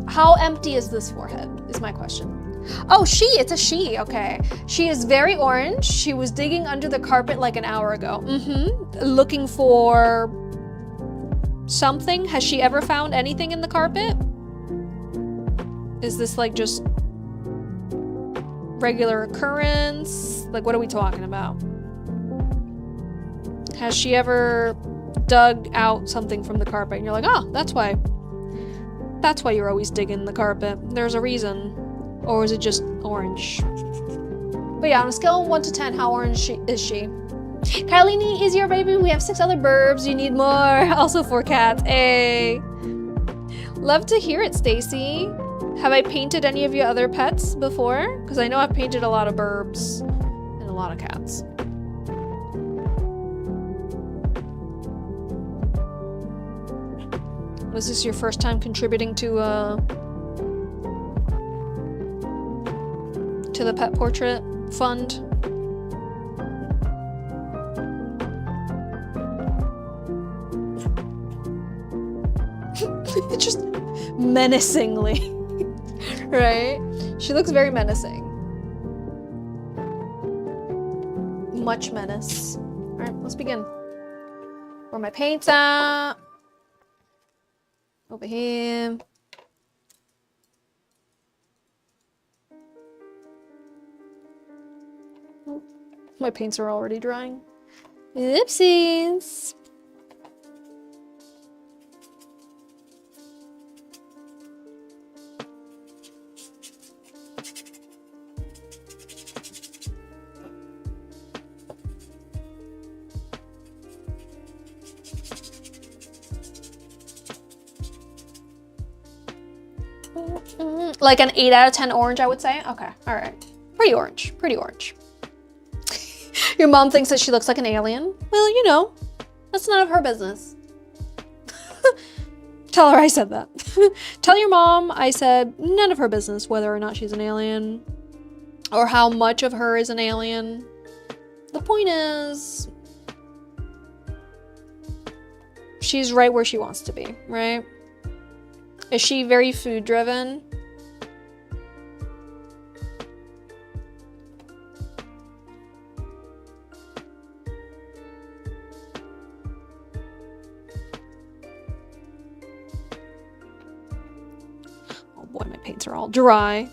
How empty is this forehead, is my question. Oh, it's a she, okay. She is very orange. She was digging under the carpet like an hour ago. Looking for something. Has she ever found anything in the carpet? Is this like just regular occurrence? Like, what are we talking about? Has she ever dug out something from the carpet and you're like, oh, that's why you're always digging the carpet. There's a reason. Or is it just orange? But yeah, on a scale of 1 to 10, how orange is she? Kylene is your baby. We have 6 other burbs. You need more. Also 4 cats. Hey. Love to hear it, Stacy. Have I painted any of your other pets before? Because I know I've painted a lot of burbs and a lot of cats. Was this your first time contributing to the pet portrait fund? Just menacingly, right? She looks very menacing. Much menace. All right, let's begin. Where are my paints at? Over here. Oh, my paints are already drying. Oopsies. Like an 8 out of 10 orange, I would say. Okay, all right. Pretty orange, pretty orange. Your mom thinks that she looks like an alien. Well, you know, that's none of her business. Tell her I said that. Tell your mom I said none of her business whether or not she's an alien or how much of her is an alien. The point is, she's right where she wants to be, right? Is she very food driven? Oh boy, my paints are all dry.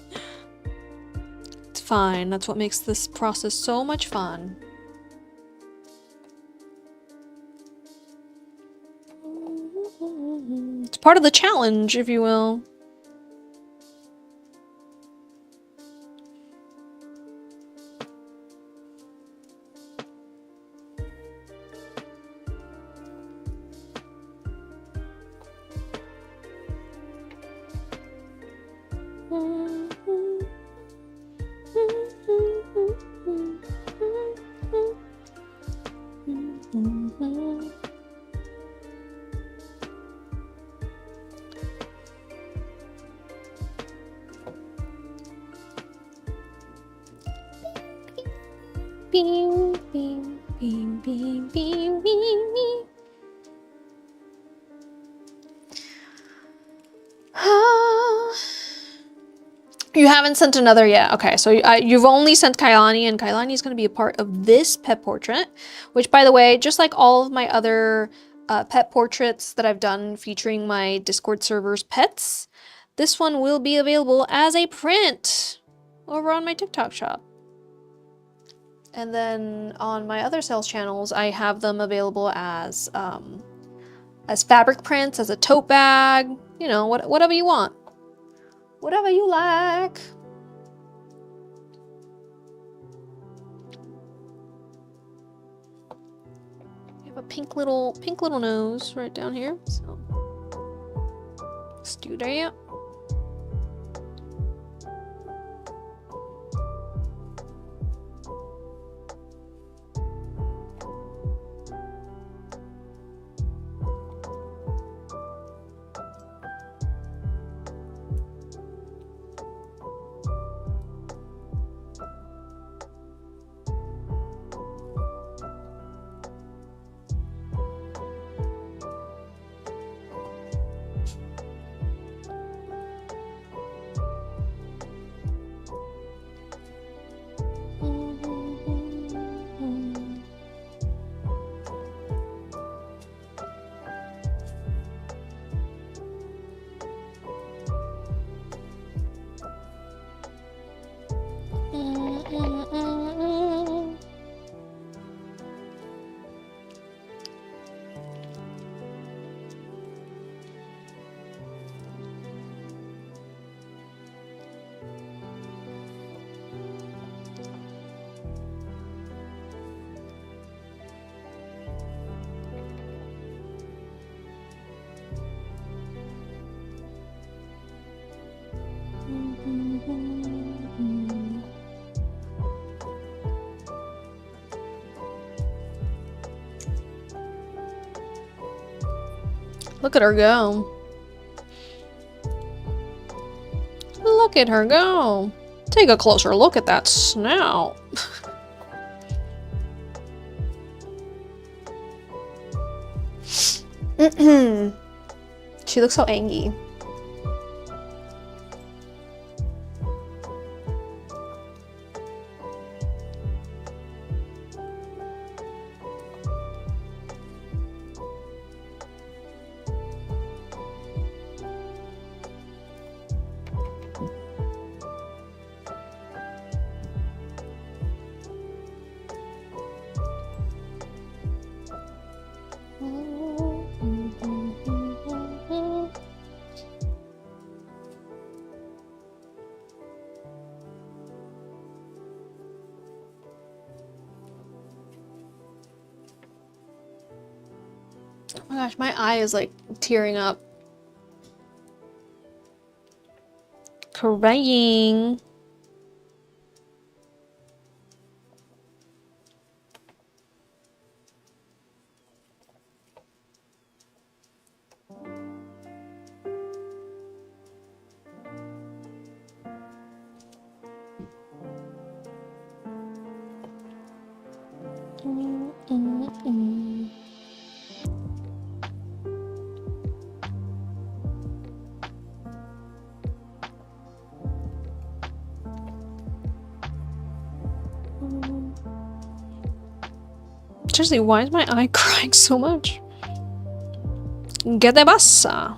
It's fine. That's what makes this process so much fun. It's part of the challenge, if you will. Beam, beam, beam, beam, beam, beam, beam. You haven't sent another yet. Okay, so you've only sent Kailani, and Kailani is going to be a part of this pet portrait, which, by the way, just like all of my other pet portraits that I've done featuring my Discord server's pets, this one will be available as a print over on my TikTok shop. And then on my other sales channels, I have them available as fabric prints, as a tote bag, you know, whatever you want. Whatever you like. You have a pink little nose right down here. So let's do that. Look at her go. Look at her go. Take a closer look at that snout. She looks so angry. Oh my gosh, my eye is like tearing up. Crying. Seriously, why is my eye crying so much? ¿Qué te pasa?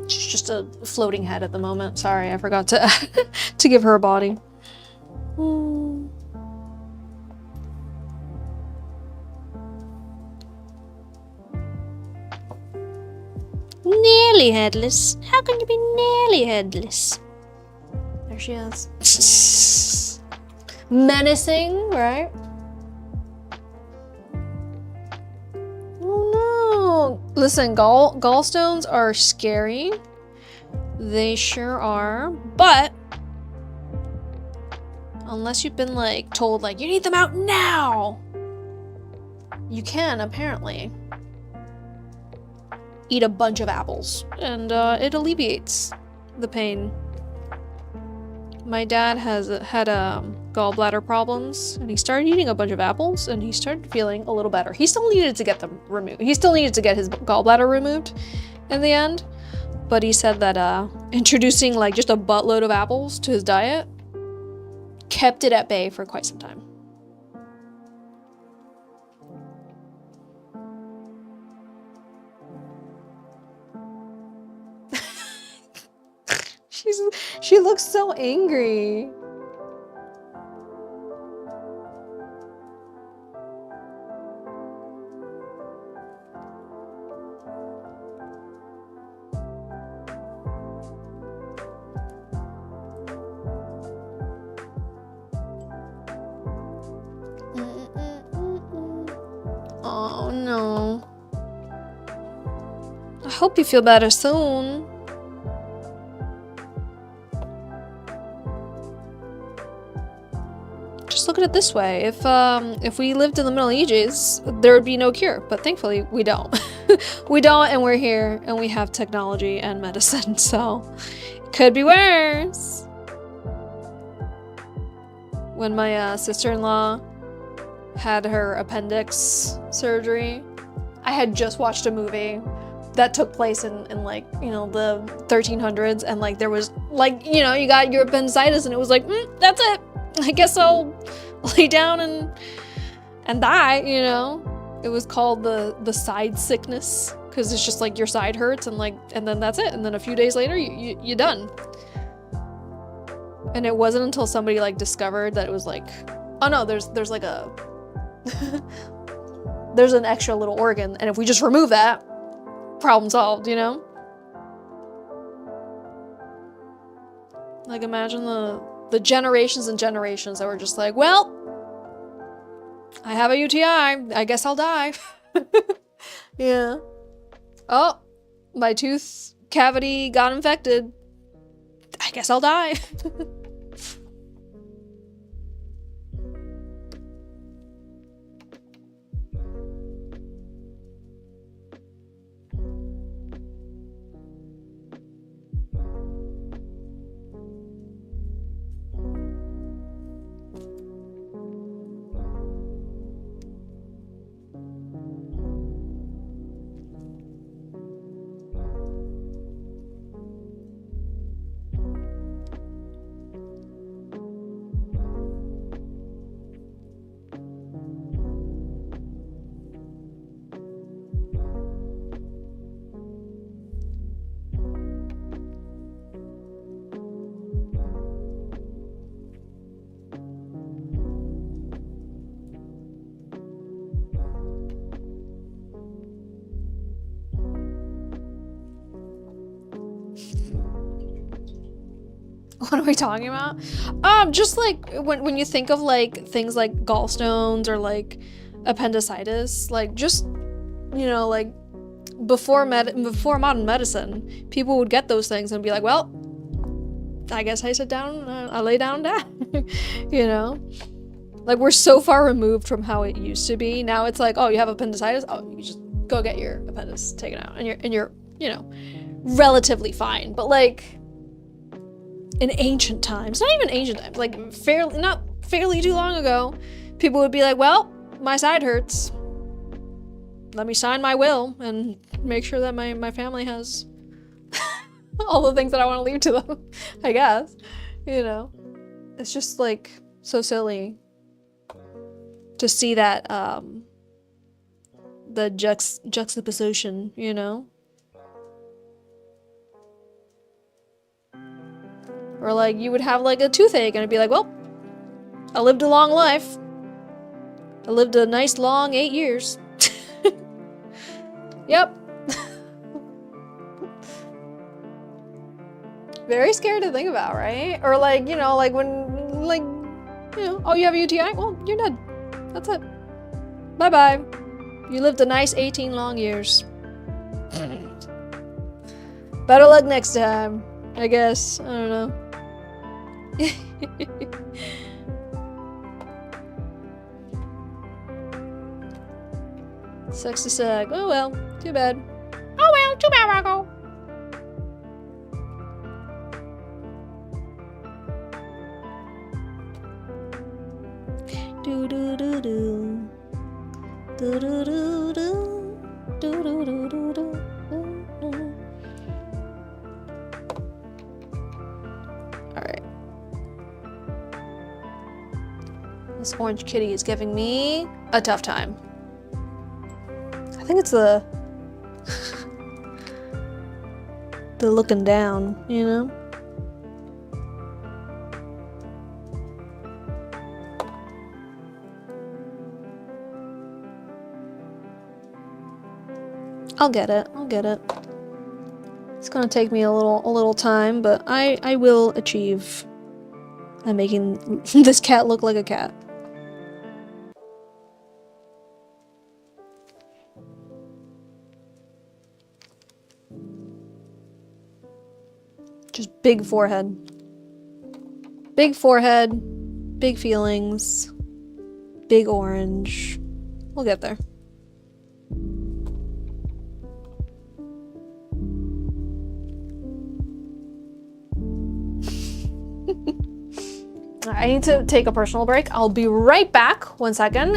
She's just a floating head at the moment. Sorry, I forgot to to give her a body. Nearly headless. How can you be nearly headless? There she is. Menacing, right? Oh no! Listen, gallstones are scary. They sure are, but unless you've been like told like you need them out now, you can apparently eat a bunch of apples and it alleviates the pain. My dad had gallbladder problems and he started eating a bunch of apples and he started feeling a little better. He still needed to get them removed. He still needed to get his gallbladder removed in the end, but he said that introducing like just a buttload of apples to his diet kept it at bay for quite some time. She looks so angry. Oh no. I hope you feel better soon. Just look at it this way. If we lived in the Middle Ages, there would be no cure, but thankfully we don't. We don't, and we're here and we have technology and medicine, so it could be worse. When my sister-in-law had her appendix surgery, I had just watched a movie that took place in like, you know, the 1300s, and like there was like, you know, you got your appendicitis and it was like, that's it. I guess I'll lay down and die, you know? It was called the side sickness because it's just like your side hurts and then that's it. And then a few days later, you're done. And it wasn't until somebody like discovered that it was like, oh no, there's like a, there's an extra little organ. And if we just remove that, problem solved, you know? Like imagine the generations and generations that were just like, well, I have a UTI. I guess I'll die. Yeah. Oh, my tooth cavity got infected. I guess I'll die. What are we talking about? Just like when you think of like things like gallstones or like appendicitis, like just, you know, like before modern medicine, people would get those things and be like, well, I guess I sit down, I lay down, die. You know, like we're so far removed from how it used to be. Now it's like, oh, you have appendicitis, oh, you just go get your appendix taken out, and you're you know, relatively fine. But like in ancient times, not even ancient times, like not fairly too long ago, people would be like, well, my side hurts. Let me sign my will and make sure that my family has all the things that I want to leave to them, I guess. You know, it's just like so silly to see that the juxtaposition, you know? Or like you would have like a toothache and it'd be like, well, I lived a long life. I lived a nice long 8 years. Yep. Very scary to think about, right? Or like, you know, like when, like, you know, oh, you have a UTI? Well, you're dead. That's it. Bye-bye. You lived a nice 18 long years. Better luck next time, I guess. I don't know. Sucks to suck. Oh well, too bad. Oh well, too bad, Rocco. Do do do do. Do do do do. Do do do do do. Alright. This orange kitty is giving me a tough time. I think it's the looking down, you know? I'll get it. I'll get it. It's gonna take me a little time, but I will achieve. I'm making this cat look like a cat. Just big forehead. Big forehead, big feelings, big orange. We'll get there. I need to take a personal break. I'll be right back. 1 second.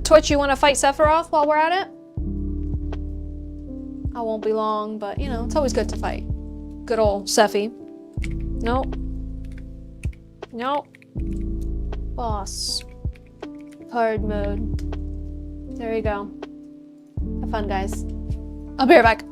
Twitch, you want to fight Sephiroth while we're at it? I won't be long, but you know, it's always good to fight. Good old Sephi. Nope. Nope. Boss. Hard mode. There you go. Have fun, guys. I'll be right back.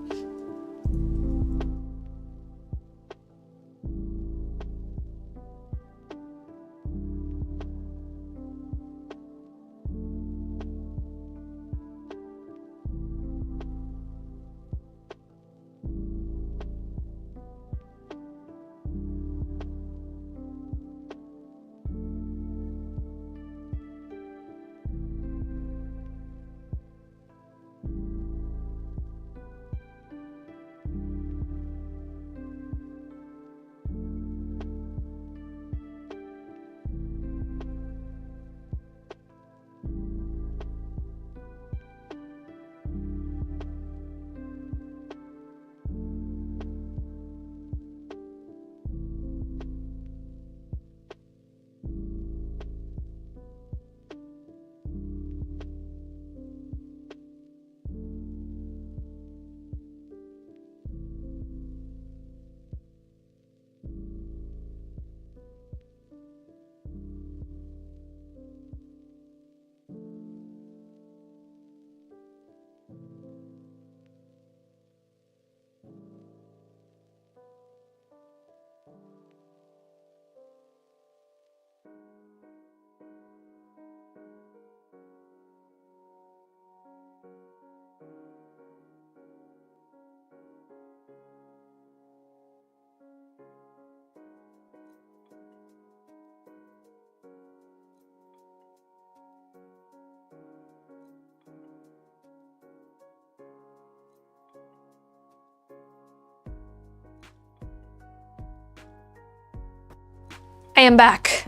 I am back.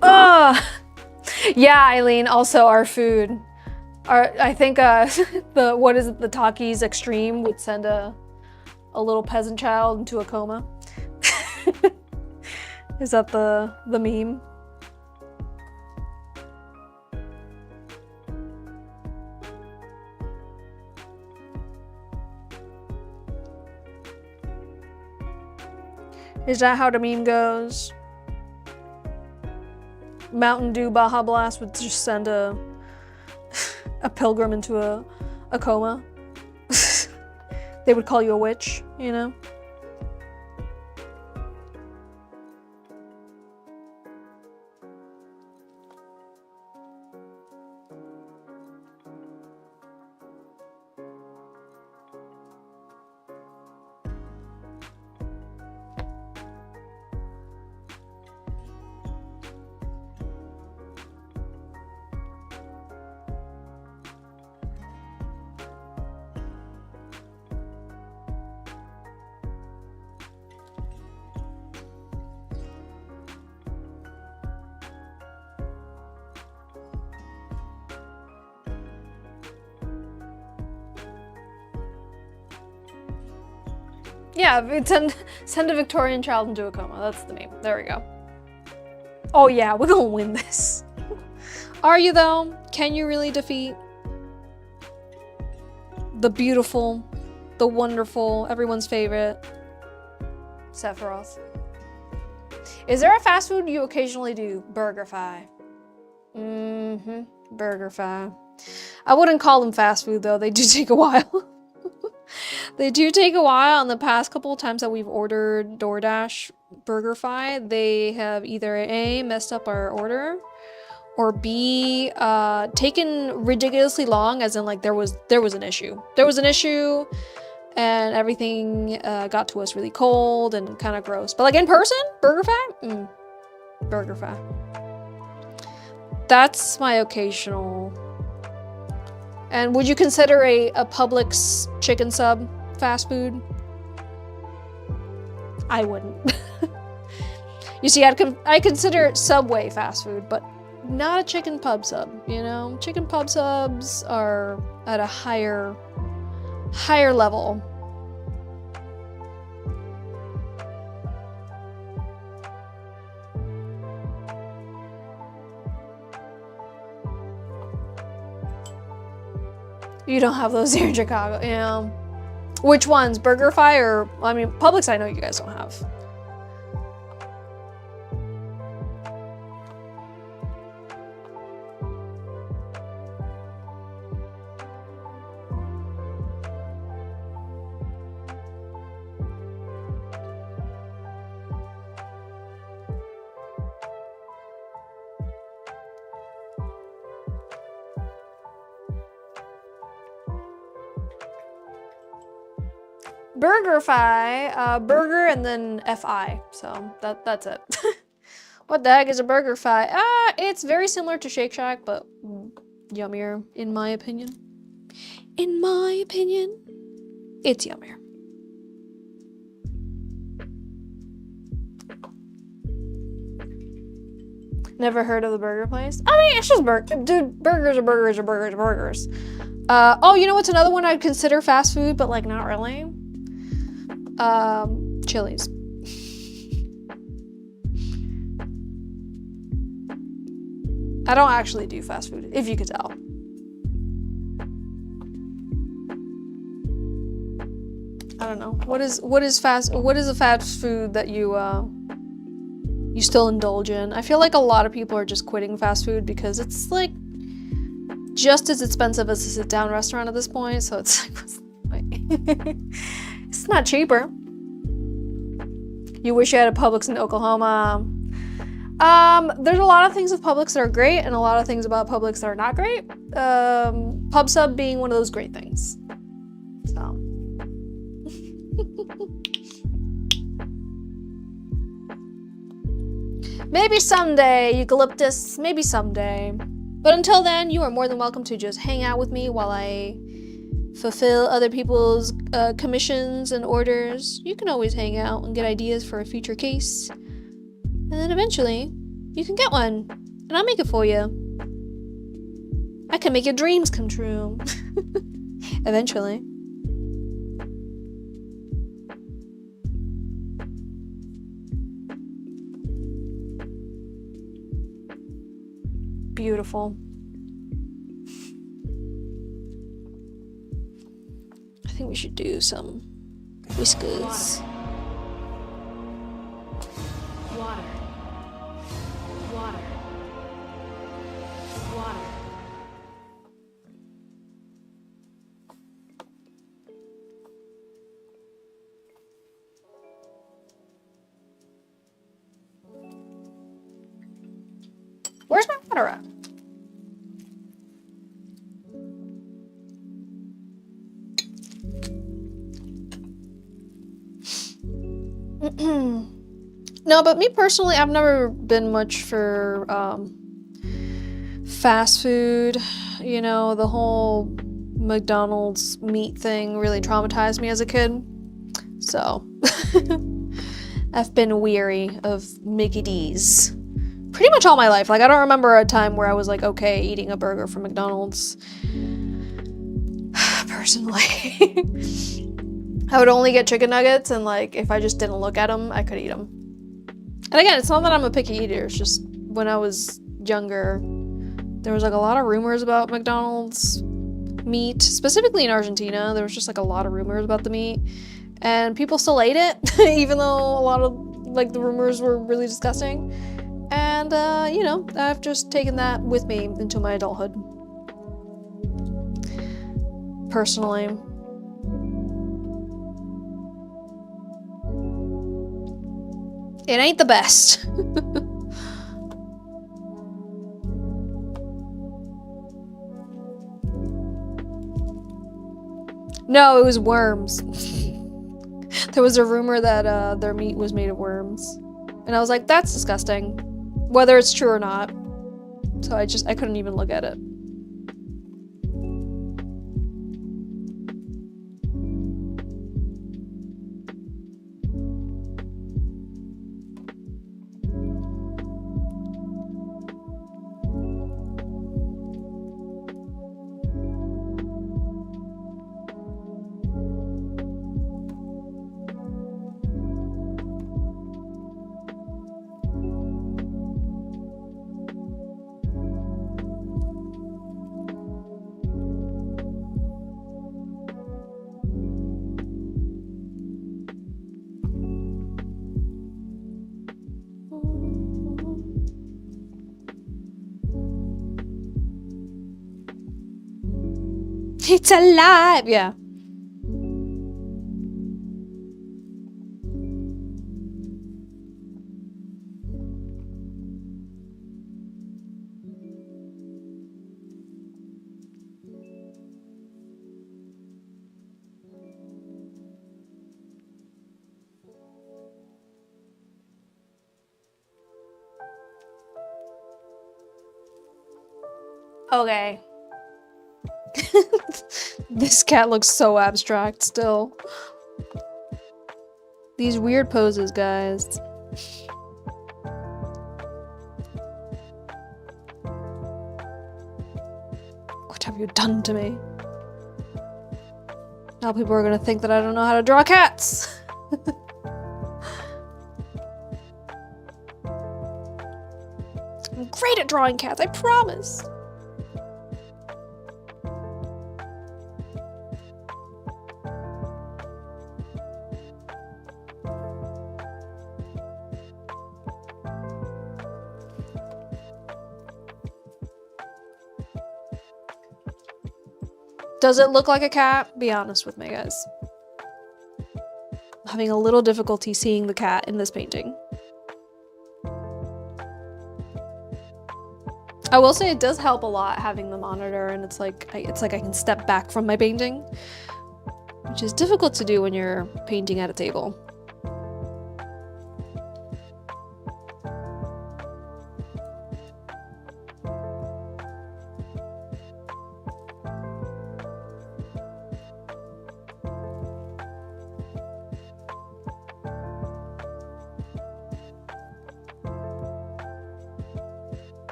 Oh, yeah, Eileen. Also, our food. I think the Takis Extreme would send a little peasant child into a coma. Is that the meme? Is that how the meme goes? Mountain Dew Baja Blast would just send a pilgrim into a coma. They would call you a witch, you know? Yeah, send a Victorian child into a coma. That's the name. There we go. Oh yeah, we're gonna win this. Are you though? Can you really defeat the beautiful, the wonderful, everyone's favorite Sephiroth? Is there a fast food you occasionally do? BurgerFi. BurgerFi. I wouldn't call them fast food though. They do take a while. They do take a while, and the past couple of times that we've ordered DoorDash BurgerFi, they have either A, messed up our order, or B, taken ridiculously long, as in like there was an issue. There was an issue, and everything got to us really cold and kind of gross. But like in person, BurgerFi? BurgerFi. That's my occasional. And would you consider a Publix chicken sub fast food? I wouldn't. You see, I consider Subway fast food, but not a chicken pub sub, you know? Chicken pub subs are at a higher level. You don't have those here in Chicago, yeah. Which ones? BurgerFi or, I mean, Publix I know you guys don't have. BurgerFi, burger and then FI, so that's it. What the heck is a BurgerFi? It's very similar to Shake Shack, but yummier, in my opinion. In my opinion, it's yummier. Never heard of the burger place? I mean, it's just dude, burgers are burgers are burgers are burgers. Oh, you know what's another one I'd consider fast food, but like not really? Chili's. I don't actually do fast food, if you could tell. I don't know. What is a fast food that you still indulge in? I feel like a lot of people are just quitting fast food because it's like just as expensive as a sit-down restaurant at this point, so it's like, what's the point? It's not cheaper. You wish you had a Publix in Oklahoma. There's a lot of things with Publix that are great and a lot of things about Publix that are not great. Pub sub being one of those great things. So. Maybe someday, Eucalyptus, maybe someday. But until then, you are more than welcome to just hang out with me while I fulfill other people's commissions and orders. You can always hang out and get ideas for a future case. And then eventually, you can get one. And I'll make it for you. I can make your dreams come true. Eventually. Beautiful. I think we should do some whiskers. Water. Water. Water. Where's my water at? No, but me personally, I've never been much for fast food. You know, the whole McDonald's meat thing really traumatized me as a kid. So, I've been weary of Mickey D's pretty much all my life. Like, I don't remember a time where I was like, okay, eating a burger from McDonald's. Personally. I would only get chicken nuggets, and like if I just didn't look at them, I could eat them. And again, it's not that I'm a picky eater, it's just when I was younger, there was like a lot of rumors about McDonald's meat, specifically in Argentina. There was just like a lot of rumors about the meat, and people still ate it, even though a lot of like the rumors were really disgusting. And you know, I've just taken that with me into my adulthood. Personally. It ain't the best. No, it was worms. There was a rumor that their meat was made of worms. And I was like, that's disgusting. Whether it's true or not. So I couldn't even look at it. It's alive! Yeah. Okay. This cat looks so abstract still. These weird poses, guys. What have you done to me? Now people are gonna think that I don't know how to draw cats. I'm great at drawing cats, I promise. Does it look like a cat? Be honest with me, guys. I'm having a little difficulty seeing the cat in this painting. I will say it does help a lot having the monitor, and it's like I can step back from my painting, which is difficult to do when you're painting at a table.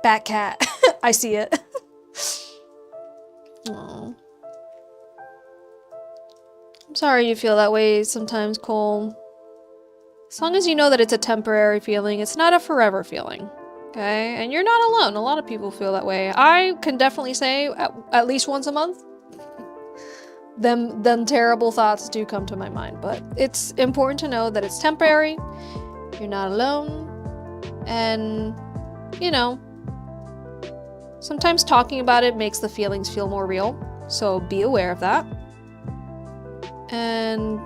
Bat cat. I see it. Aww. I'm sorry you feel that way sometimes, Cole. As long as you know that it's a temporary feeling, it's not a forever feeling. Okay? And you're not alone. A lot of people feel that way. I can definitely say at least once a month, them terrible thoughts do come to my mind. But it's important to know that it's temporary. You're not alone. And, you know, sometimes talking about it makes the feelings feel more real, so be aware of that. And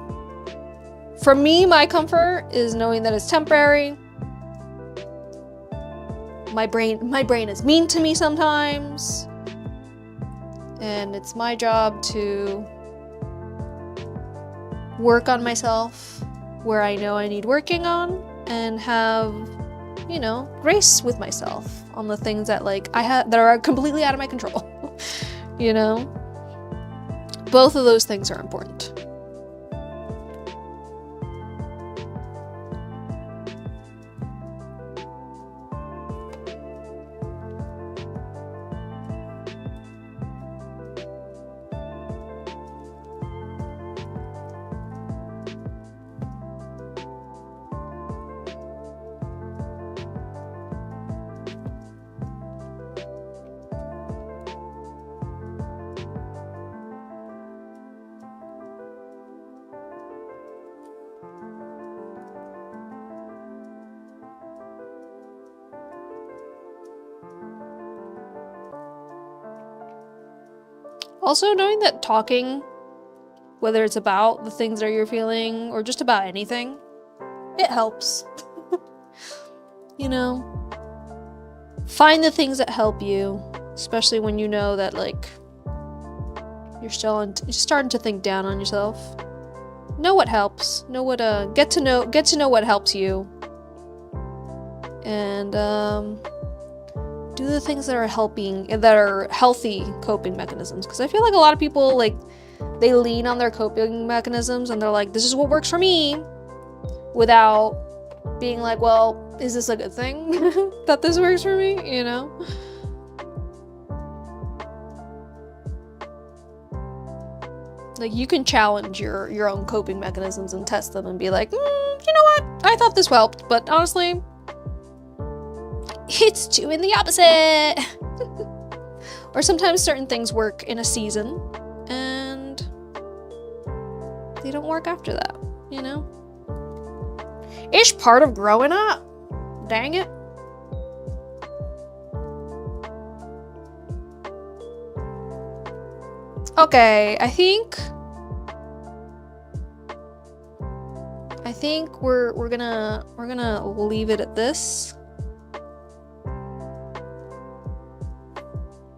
for me, my comfort is knowing that it's temporary. My brain is mean to me sometimes, and it's my job to work on myself where I know I need working on, and have, you know, grace with myself on the things that like that are completely out of my control. You know? Both of those things are important. Also, knowing that talking, whether it's about the things that you're feeling or just about anything, it helps. You know? Find the things that help you, especially when you know that, like, you're starting to think down on yourself. Know what helps. Know what, get to know what helps you. And, do the things that are healthy coping mechanisms. Because I feel like a lot of people, like, they lean on their coping mechanisms and they're like, this is what works for me, without being like, well, is this a good thing that this works for me, you know? Like, you can challenge your own coping mechanisms and test them and be like, you know what? I thought this helped, but honestly, it's doing the opposite. Or sometimes certain things work in a season and they don't work after that, you know? It's part of growing up. Dang it. Okay, I think we're gonna leave it at this.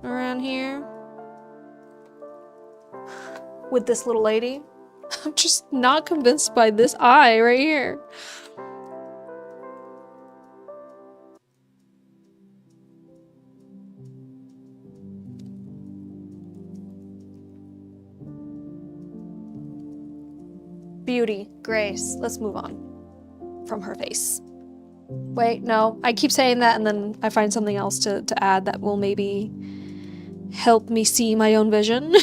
Around here. With this little lady. I'm just not convinced by this eye right here. Beauty, grace. Let's move on from her face. Wait, no. I keep saying that and then I find something else to add that will maybe help me see my own vision.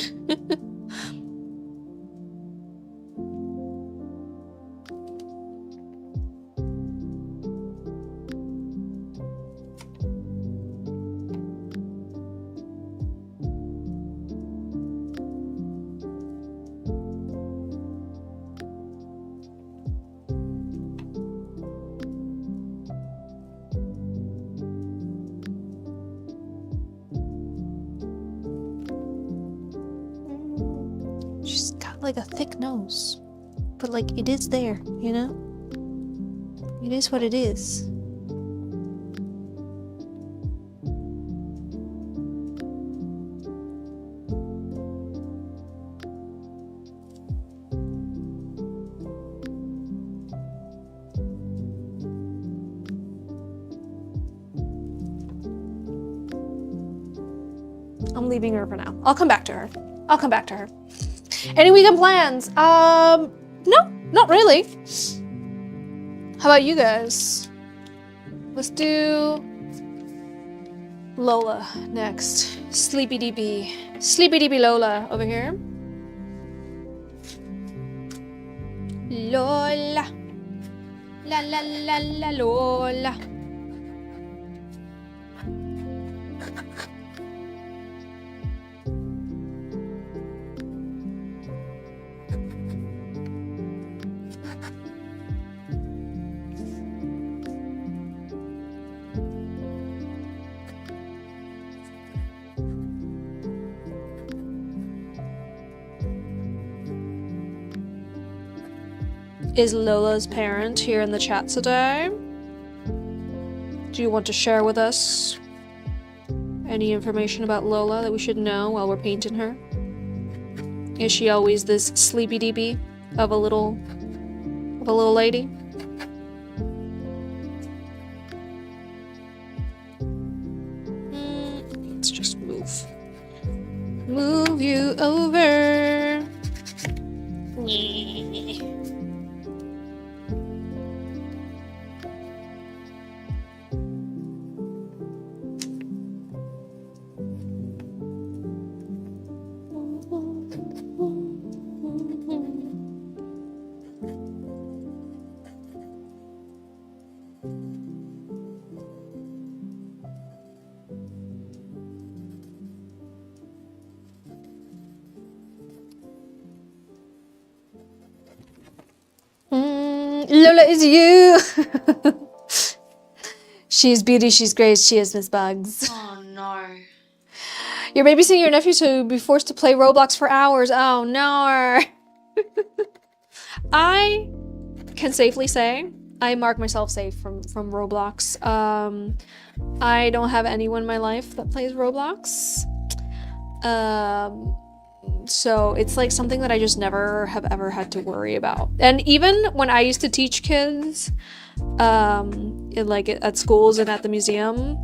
She's got like a thick nose, but like it is there, you know? It is what it is. I'm leaving her for now. I'll come back to her. Any weekend plans? No, not really. How about you guys? Let's do Lola next. Sleepy DB Lola over here. Lola. La la la la Lola. Is Lola's parent here in the chat today? Do you want to share with us any information about Lola that we should know while we're painting her? Is she always this sleepy DB of a little lady? Let's just move you over. Lola is you. She's beauty, she's grace, she is Miss Bugs. Oh no. You're babysitting your nephew so you'll be forced to play Roblox for hours. Oh no. I can safely say I mark myself safe from Roblox. I don't have anyone in my life that plays Roblox. So it's like something that I just never have ever had to worry about. And even when I used to teach kids, at schools and at the museum,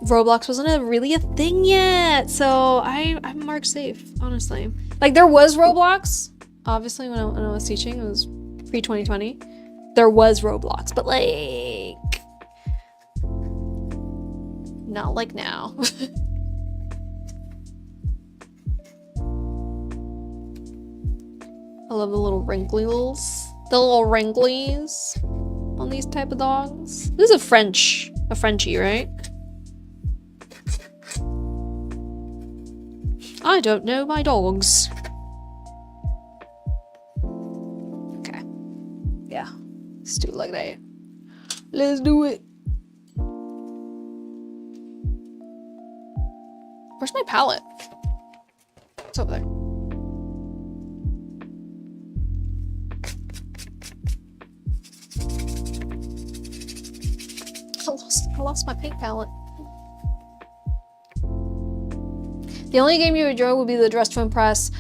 Roblox wasn't really a thing yet. So I'm marked safe, honestly. Like there was Roblox, obviously when I was teaching, it was pre-2020. There was Roblox, but like, not like now. I love the little wrinkles. The little wrinklies on these type of dogs. This is a Frenchie, right? I don't know my dogs. Okay. Yeah. Let's do it like that. Let's do it. Where's my palette? It's over there. I lost my pink palette. The only game you enjoy would be the Dress to Impress.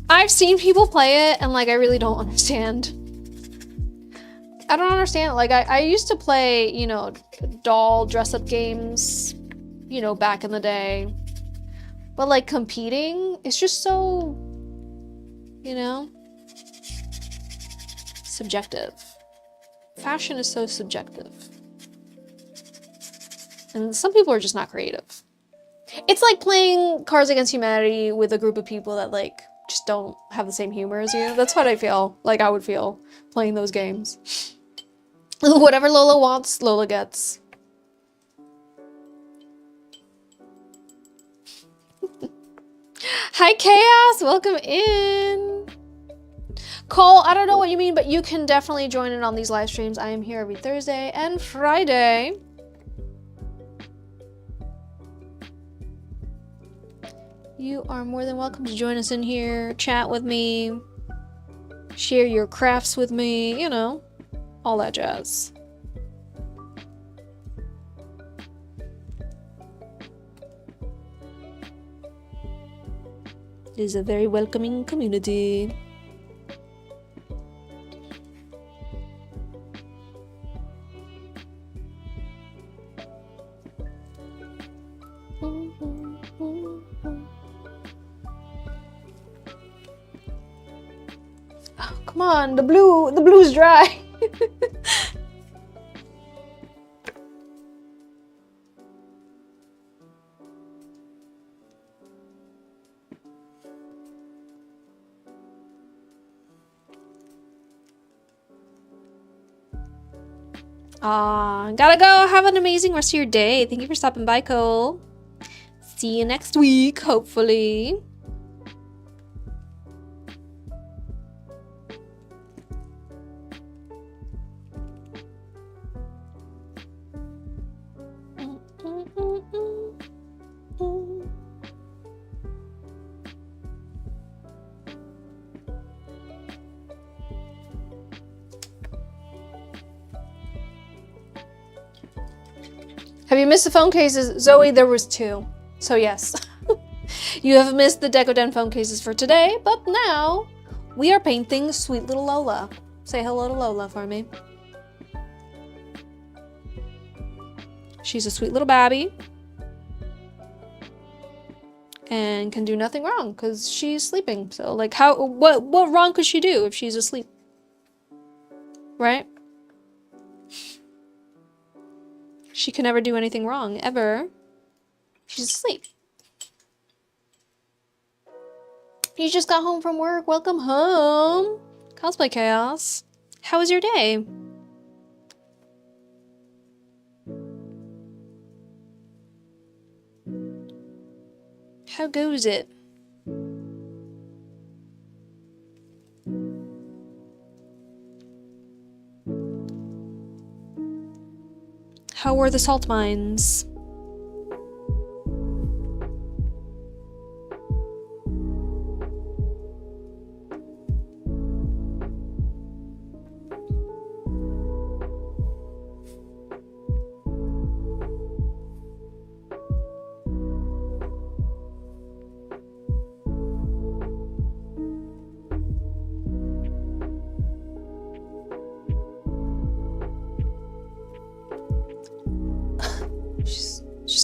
I've seen people play it and like I really don't understand. I don't understand. Like I used to play, you know, doll dress up games, you know, back in the day. But like competing, it's just so, you know, subjective. Fashion is so subjective. And some people are just not creative. It's like playing Cards Against Humanity with a group of people that like just don't have the same humor as you. That's what I feel like I would feel playing those games. Whatever Lola wants, Lola gets. Hi Chaos, welcome in. Cole, I don't know what you mean, but you can definitely join in on these live streams. I am here every Thursday and Friday. You are more than welcome to join us in here, chat with me, share your crafts with me, you know, all that jazz. It is a very welcoming community. Oh, come on, the blue's dry. Gotta go. Have an amazing rest of your day. Thank you for stopping by, Cole. See you next week, hopefully. Have you missed the phone cases? Zoe, there was 2. So yes. You have missed the Decoden phone cases for today, but now we are painting sweet little Lola. Say hello to Lola for me. She's a sweet little babby. And can do nothing wrong because she's sleeping. So like what wrong could she do if she's asleep? Right? She can never do anything wrong, ever. She's asleep. You just got home from work. Welcome home. Cosplay Chaos. How was your day? How goes it? How were the salt mines?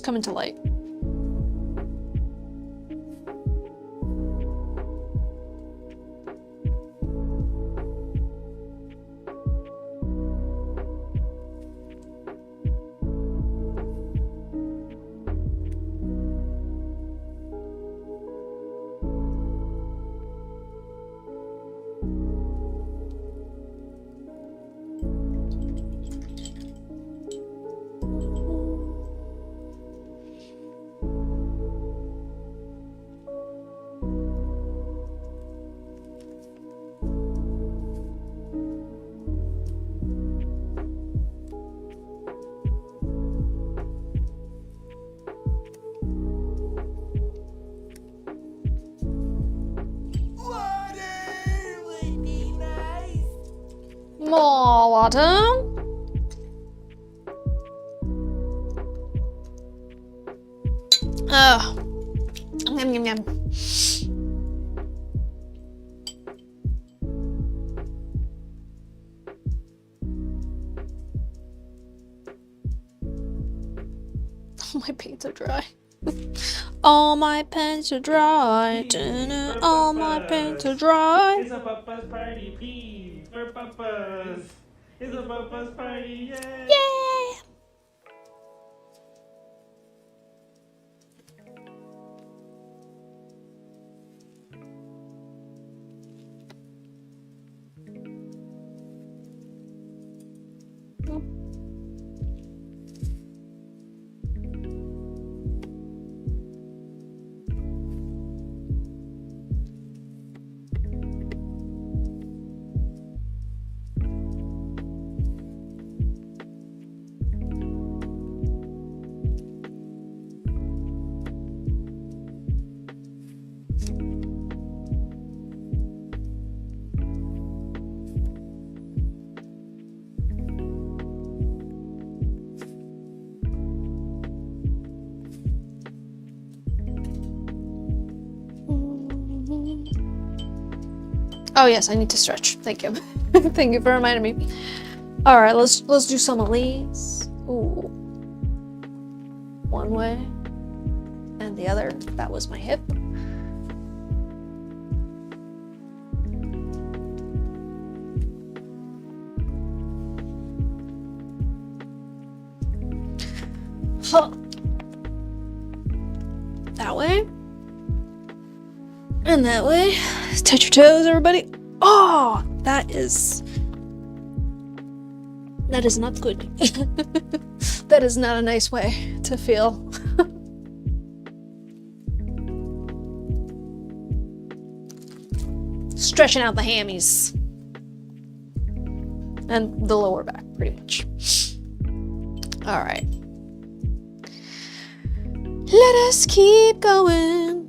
coming to light. More water. Oh, yum yum yum. All my paints are dry. All my paints are dry. All my paints are dry. It's a papa's party, please. For papas. It's a papa's party, yeah. Yeah. Oh yes, I need to stretch. Thank you. Thank you for reminding me. All right, let's do some of these. Ooh. One way and the other. That was my hip. Huh. That way. And that way. Touch your toes, everybody. Oh, that is not good. That is not a nice way to feel. Stretching out the hammies. And the lower back, pretty much. All right. Let us keep going.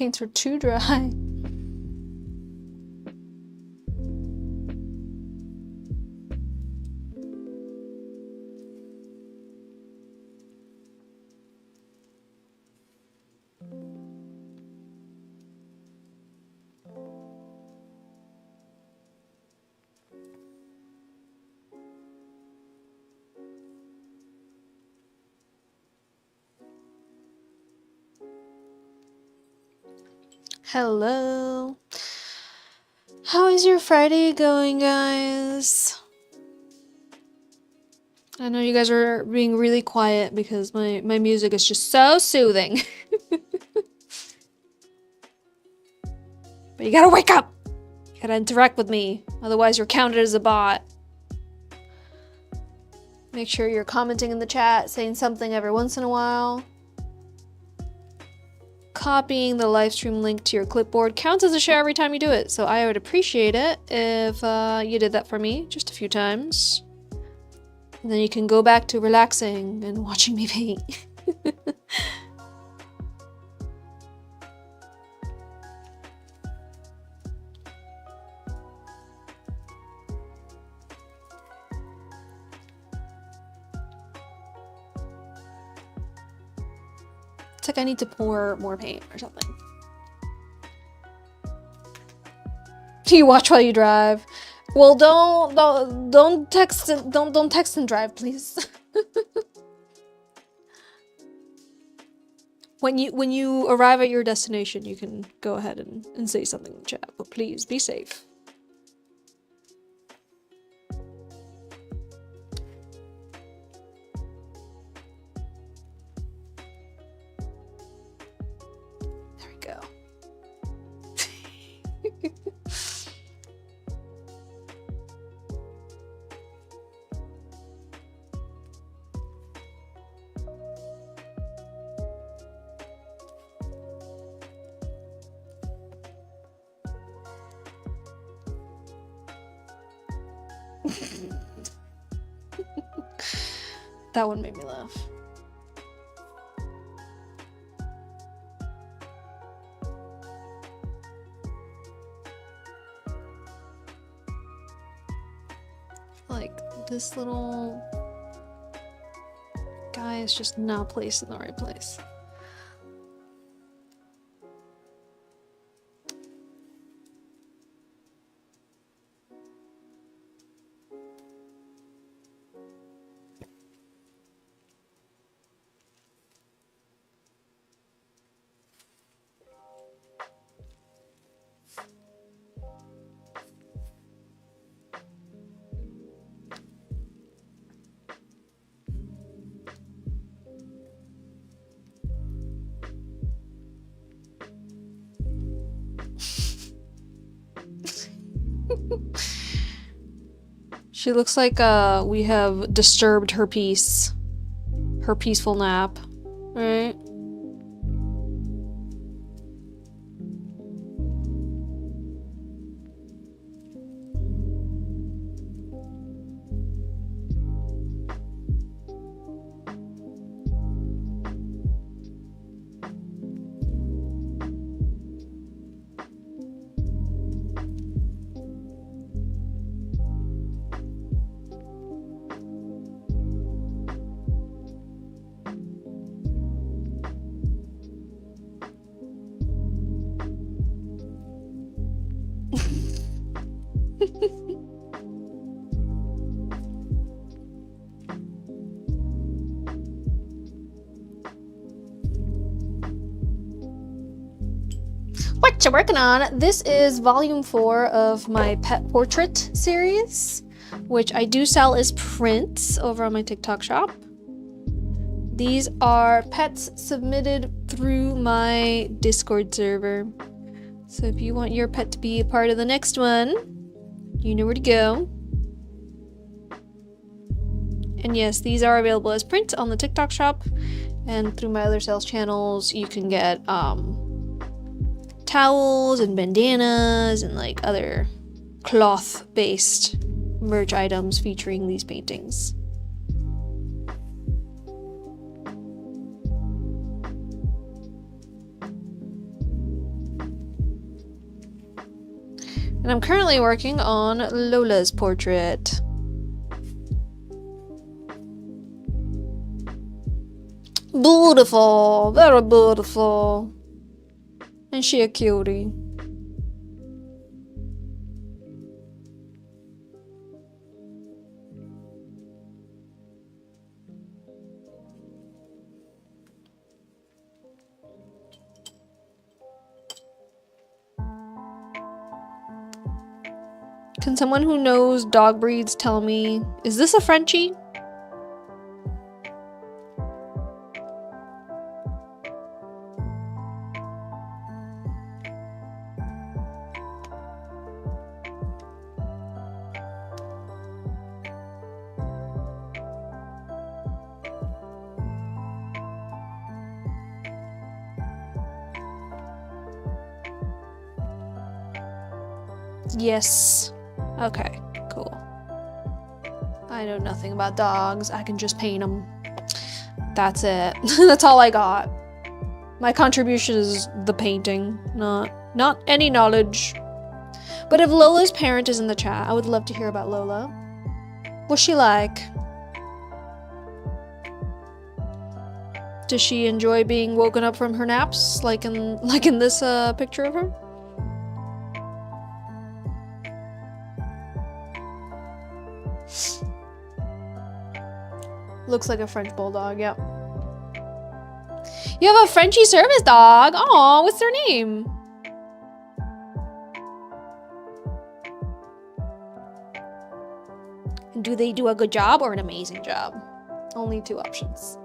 paints are too dry. Hello. How is your Friday going, guys? I know you guys are being really quiet because my music is just so soothing. But you gotta wake up! You gotta interact with me, otherwise you're counted as a bot. Make sure you're commenting in the chat, saying something every once in a while. Copying the live stream link to your clipboard counts as a share every time you do it, so I would appreciate it if you did that for me just a few times. And then you can go back to relaxing and watching me paint. It's like I need to pour more paint or something. Do you watch while you drive? Well, don't text and drive, please. When you arrive at your destination, you can go ahead and say something in the chat, but please be safe. There we go. That one made me laugh. Like, this little guy is just not placed in the right place. She looks like we have disturbed her peace. Her peaceful nap. Right? What you working on? This is volume 4 of my pet portrait series, which I do sell as prints over on my TikTok shop. These are pets submitted through my Discord server. So if you want your pet to be a part of the next one, you know where to go. And yes, these are available as print on the TikTok shop, and through my other sales channels you can get towels and bandanas and like other cloth-based merch items featuring these paintings. And I'm currently working on Lola's portrait. Beautiful, very beautiful. And she a cutie. Can someone who knows dog breeds tell me, is this a Frenchie? Yes. Okay, cool. I know nothing about dogs. I can just paint them. That's it. That's all I got. My contribution is the painting, not any knowledge. But if Lola's parent is in the chat, I would love to hear about Lola. What's she like? Does she enjoy being woken up from her naps, like in this picture of her? Looks like a French bulldog, yep. You have a Frenchie service dog? Aw, what's their name? Do they do a good job or an amazing job? Only two options.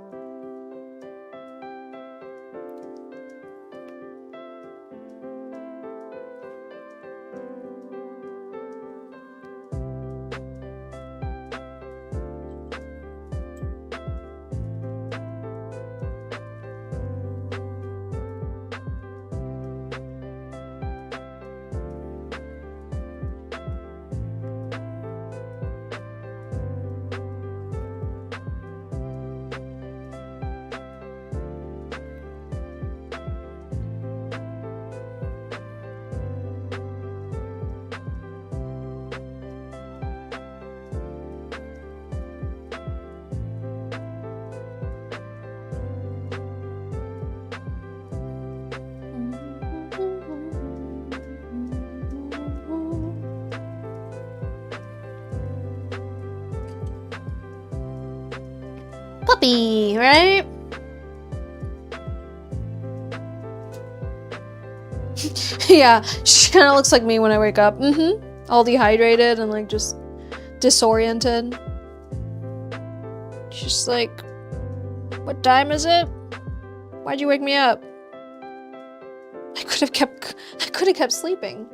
Puppy, right? Yeah, she kind of looks like me when I wake up. All dehydrated and like just disoriented. She's just like, what time is it? Why'd you wake me up? I could have kept sleeping.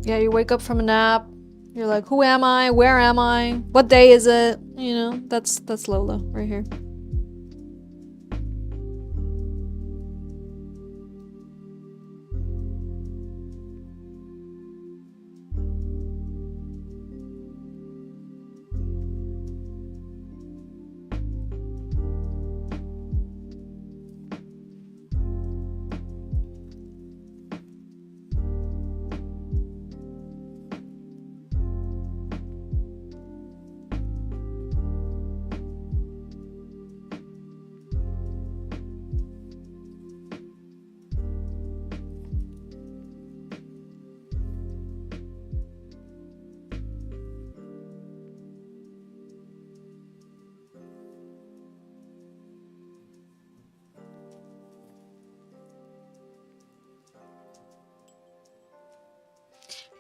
Yeah, you wake up from a nap. You're like, who am I? Where am I? What day is it? You know, that's Lola right here.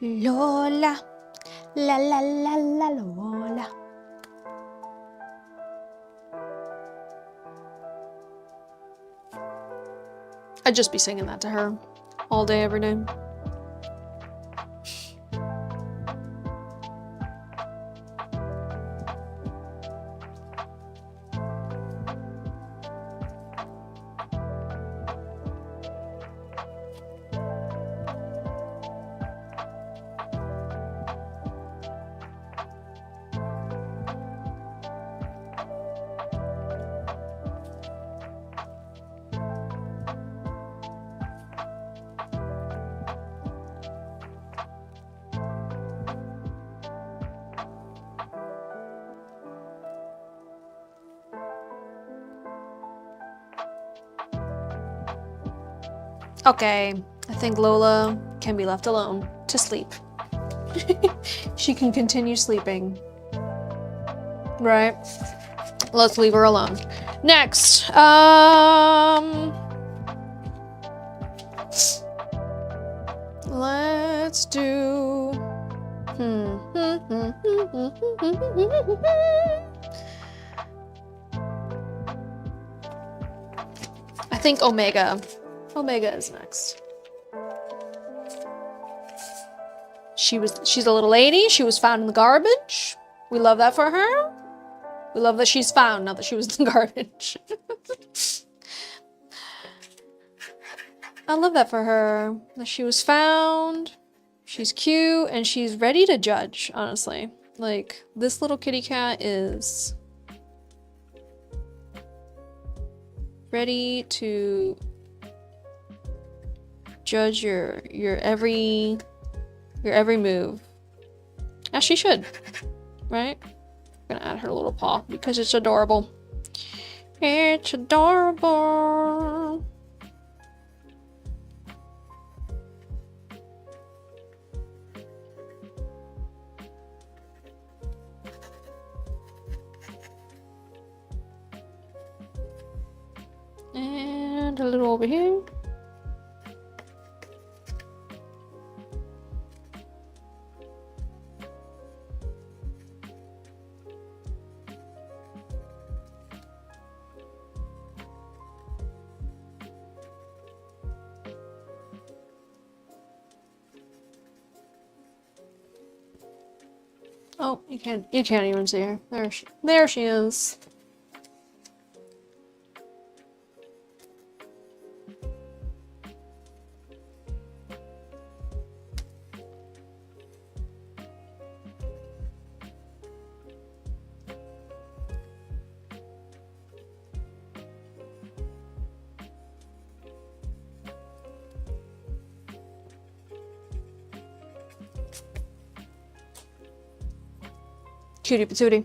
Lola. La la la la Lola. I'd just be singing that to her all day, every day. Okay, I think Lola can be left alone to sleep. She can continue sleeping. Right? Let's leave her alone. Next, let's do, I think Omega. Omega is next. She's a little lady. She was found in the garbage. We love that for her. We love that she's found, not that she was in the garbage. I love that for her. That she was found. She's cute and she's ready to judge, honestly. Like, this little kitty cat is ready to judge your every move, as she should, right? I'm gonna add her little paw because it's adorable. It's adorable. And a little over here. Oh, you can't even see her. There she is. Cutie patootie.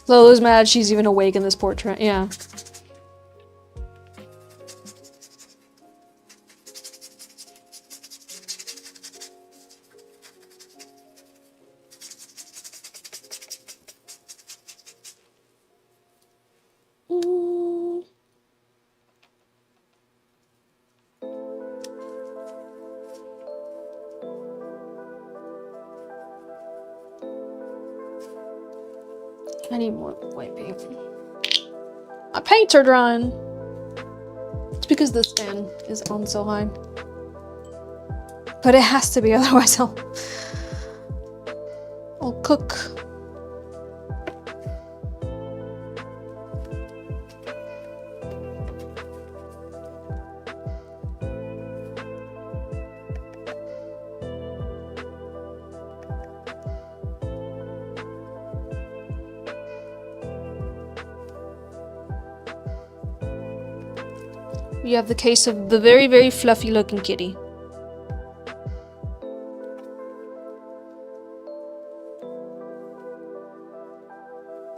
Lola's mad she's even awake in this portrait. Yeah. I need more white paint. My paints are drying. It's because this fan is on so high. But it has to be, otherwise I'll cook. You have the case of the very, very fluffy looking kitty.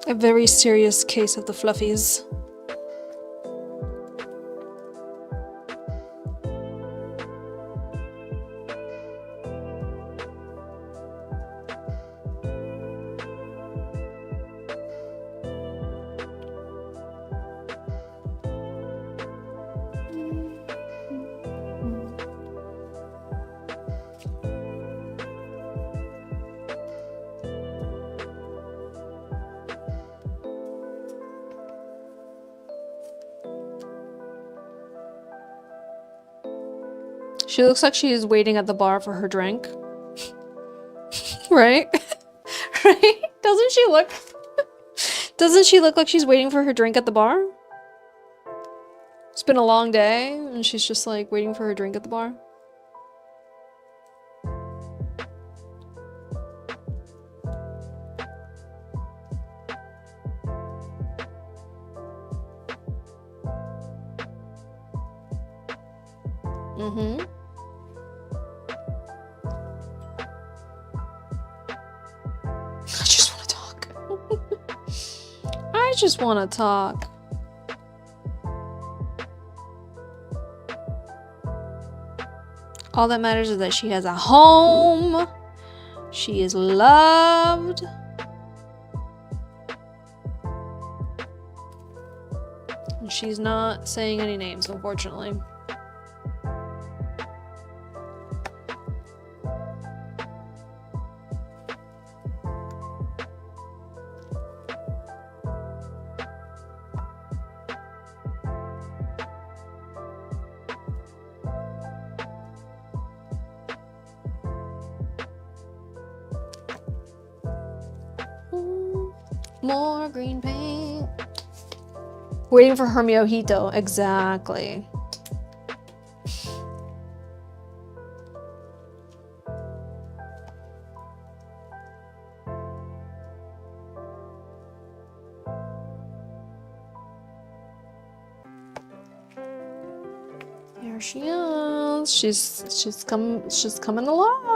A very serious case of the fluffies. She looks like she's waiting at the bar for her drink. Right? Right? Doesn't she look... Doesn't she look like she's waiting for her drink at the bar? It's been a long day, and she's just like waiting for her drink at the bar. Mm-hmm. I just want to talk. I just want to talk. All that matters is that she has a home. She is loved. And she's not saying any names, unfortunately. More green paint. Waiting for her mojito. Exactly. There she is. She's coming alive.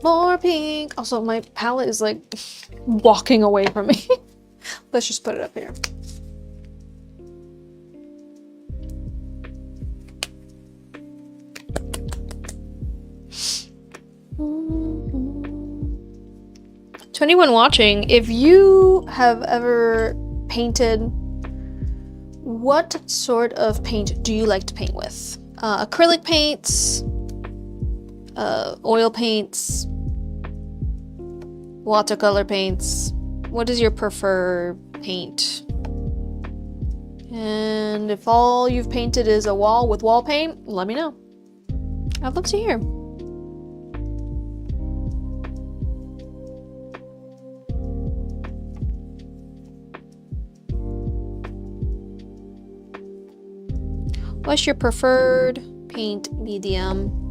More pink. Also, my palette is like walking away from me. Let's just put it up here. To anyone watching, if you have ever painted, what sort of paint do you like to paint with? Acrylic paints, oil paints, watercolor paints. What is your preferred paint? And if all you've painted is a wall with wall paint, let me know. I'd love to hear. What's your preferred paint medium?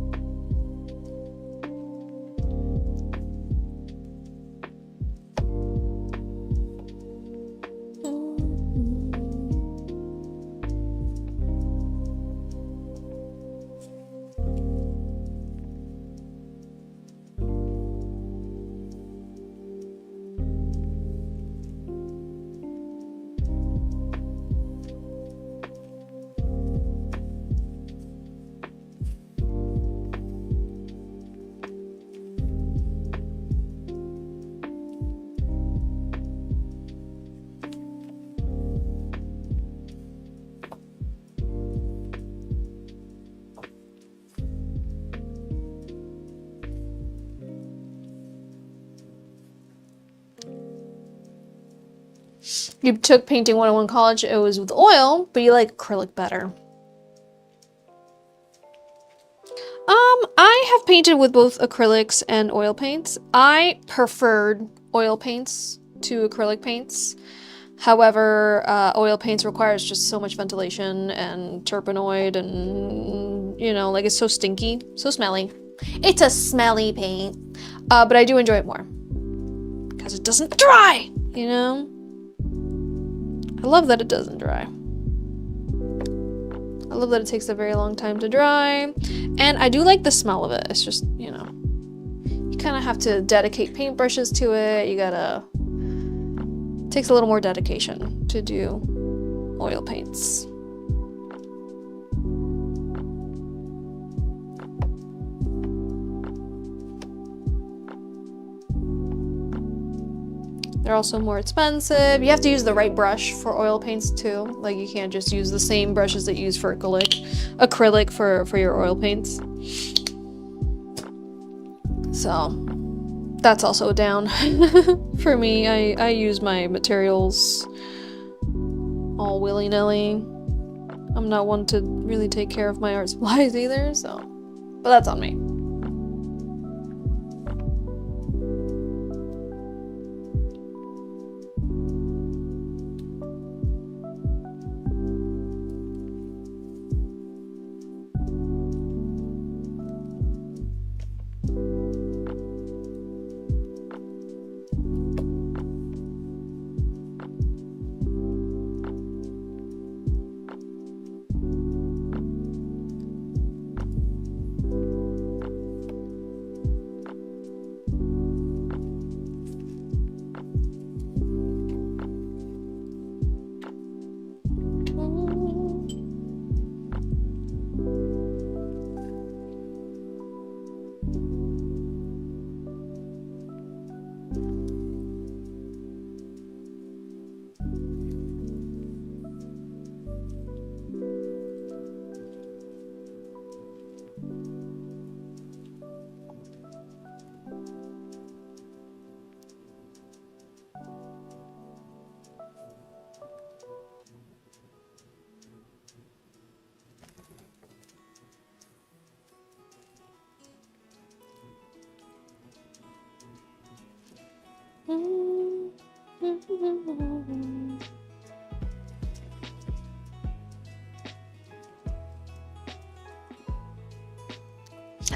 You took painting 101 college, it was with oil, but you like acrylic better. I have painted with both acrylics and oil paints. I preferred oil paints to acrylic paints. However, oil paints requires just so much ventilation and terpenoid and, you know, like it's so stinky, so smelly. It's a smelly paint, but I do enjoy it more because it doesn't dry, you know? I love that it doesn't dry. I love that it takes a very long time to dry, and I do like the smell of it. It's just, you know, you kind of have to dedicate paintbrushes to it. You gotta, it takes a little more dedication to do oil paints. They're also more expensive. You have to use the right brush for oil paints too. Like you can't just use the same brushes that you use for acrylic for your oil paints. So that's also down for me. I use my materials all willy-nilly. I'm not one to really take care of my art supplies either, so, but that's on me.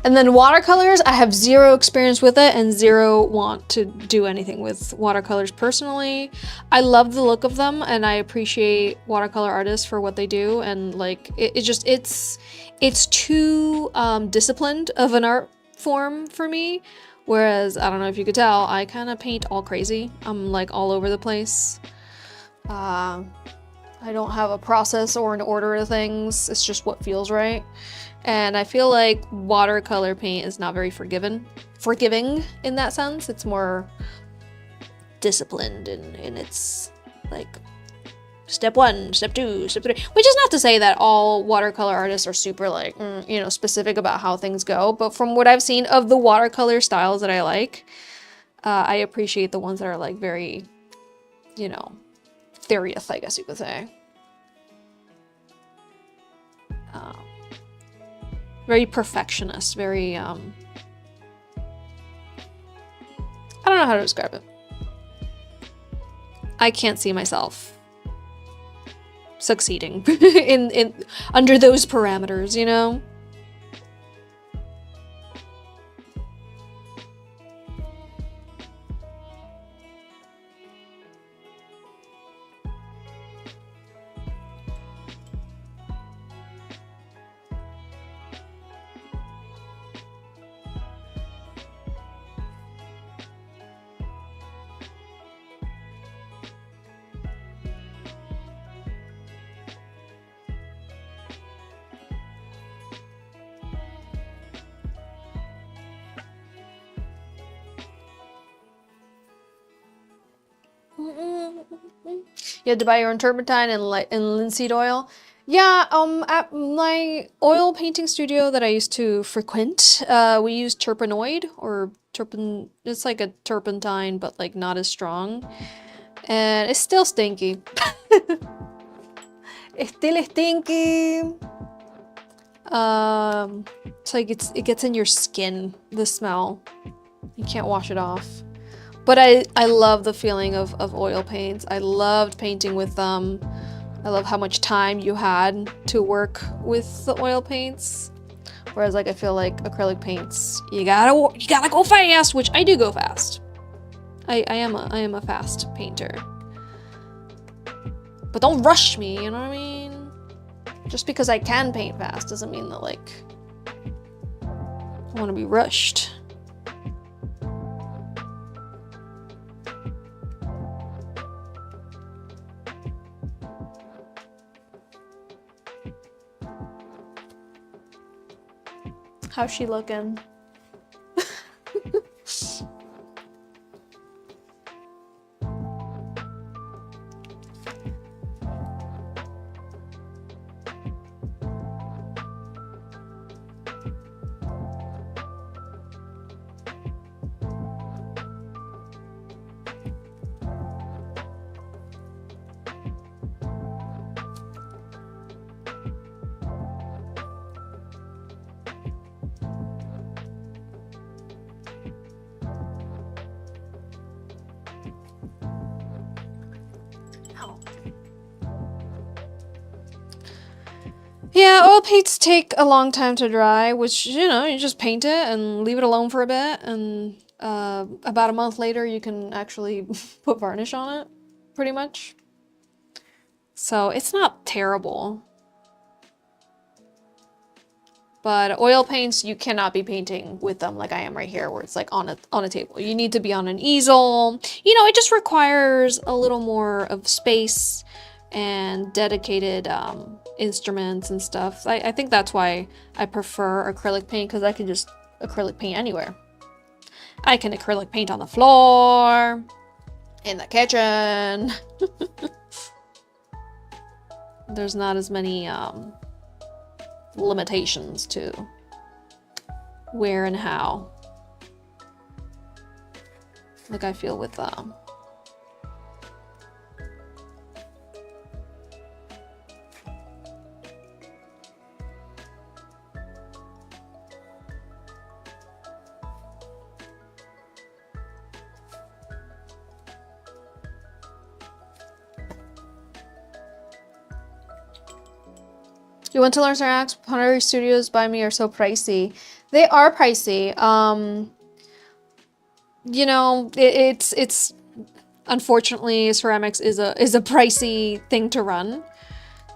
And then watercolors, I have zero experience with it and zero want to do anything with watercolors personally. I love the look of them and I appreciate watercolor artists for what they do, and like it's too disciplined of an art form for me. Whereas, I don't know if you could tell, I kind of paint all crazy. I'm like all over the place. I don't have a process or an order to things. It's just what feels right. And I feel like watercolor paint is not very forgiving in that sense. It's more disciplined in its like step 1, step 2, step 3, which is not to say that all watercolor artists are super like, you know, specific about how things go. But from what I've seen of the watercolor styles that I like, I appreciate the ones that are like very, you know, serious, I guess you could say. Very perfectionist, very, I don't know how to describe it. I can't see myself succeeding in under those parameters, you know? You had to buy your own turpentine and linseed oil. Yeah, at my oil painting studio that I used to frequent, we used terpenoid or it's like a turpentine, but like not as strong. And it's still stinky. It's still stinky. So it gets in your skin, the smell. You can't wash it off. But I love the feeling of oil paints. I loved painting with them. I love how much time you had to work with the oil paints. Whereas like I feel like acrylic paints, you gotta go fast, which I do go fast. I am a fast painter. But don't rush me, you know what I mean? Just because I can paint fast doesn't mean that like I want to be rushed. How's she looking? Yeah, oil paints take a long time to dry, which, you know, you just paint it and leave it alone for a bit, and about a month later you can actually put varnish on it, pretty much. So it's not terrible. But oil paints, you cannot be painting with them like I am right here, where it's like on a table. You need to be on an easel. You know, it just requires a little more of space and dedicated instruments and stuff. I think that's why I prefer acrylic paint, because I can just acrylic paint anywhere. I can acrylic paint on the floor, in the kitchen. There's not as many limitations to where and how, like I feel with You want to learn ceramics? Pottery studios by me are so pricey. They are pricey. You know, it's unfortunately ceramics is a pricey thing to run,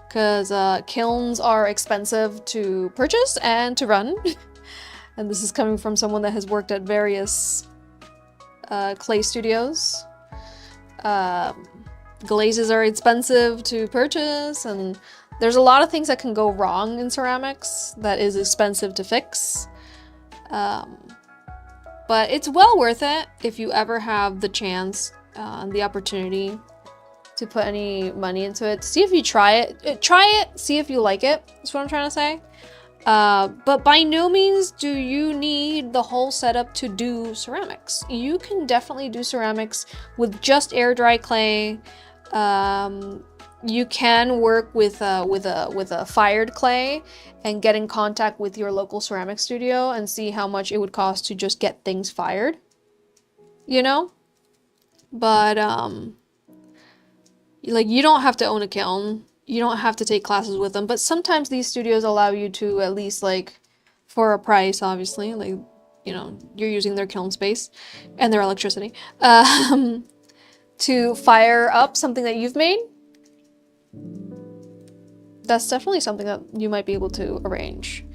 because kilns are expensive to purchase and to run. And this is coming from someone that has worked at various clay studios. Glazes are expensive to purchase, and there's a lot of things that can go wrong in ceramics that is expensive to fix. But it's well worth it if you ever have the chance and the opportunity to put any money into it. See if you try it. Try it, see if you like it. That's what I'm trying to say. But by no means do you need the whole setup to do ceramics. You can definitely do ceramics with just air dry clay. You can work with a fired clay and get in contact with your local ceramic studio and see how much it would cost to just get things fired, you know? But like, you don't have to own a kiln. You don't have to take classes with them, but sometimes these studios allow you to, at least like for a price, obviously, like, you know, you're using their kiln space and their electricity, to fire up something that you've made. That's definitely something that you might be able to arrange.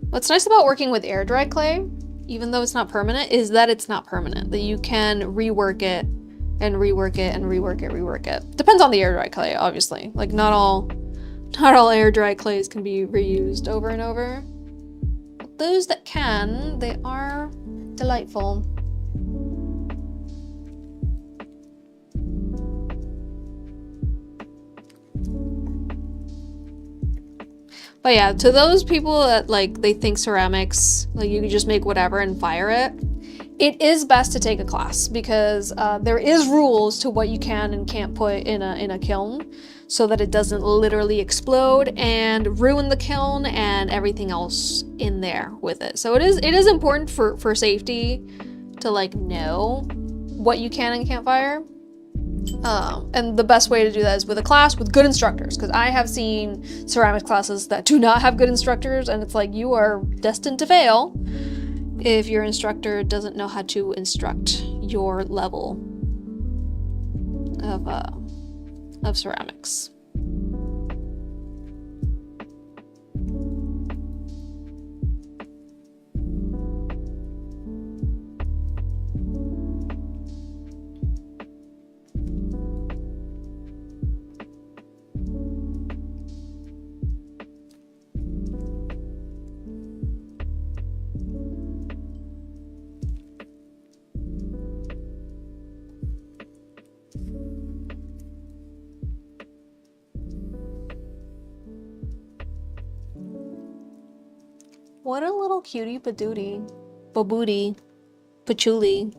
What's nice about working with air dry clay, even though it's not permanent, is that it's not permanent, that you can rework it and rework it and rework it. Depends on the air dry clay, obviously. Like, not all air dry clays can be reused over and over. But those that can, they are delightful. But yeah, to those people that like, they think ceramics, like you can just make whatever and fire it, it is best to take a class because there is rules to what you can and can't put in a kiln so that it doesn't literally explode and ruin the kiln and everything else in there with it. So it is important for safety to like know what you can and can't fire. And the best way to do that is with a class with good instructors, because I have seen ceramics classes that do not have good instructors, and it's like you are destined to fail if your instructor doesn't know how to instruct your level of ceramics. What a little cutie patootie. Babooty. Patchouli.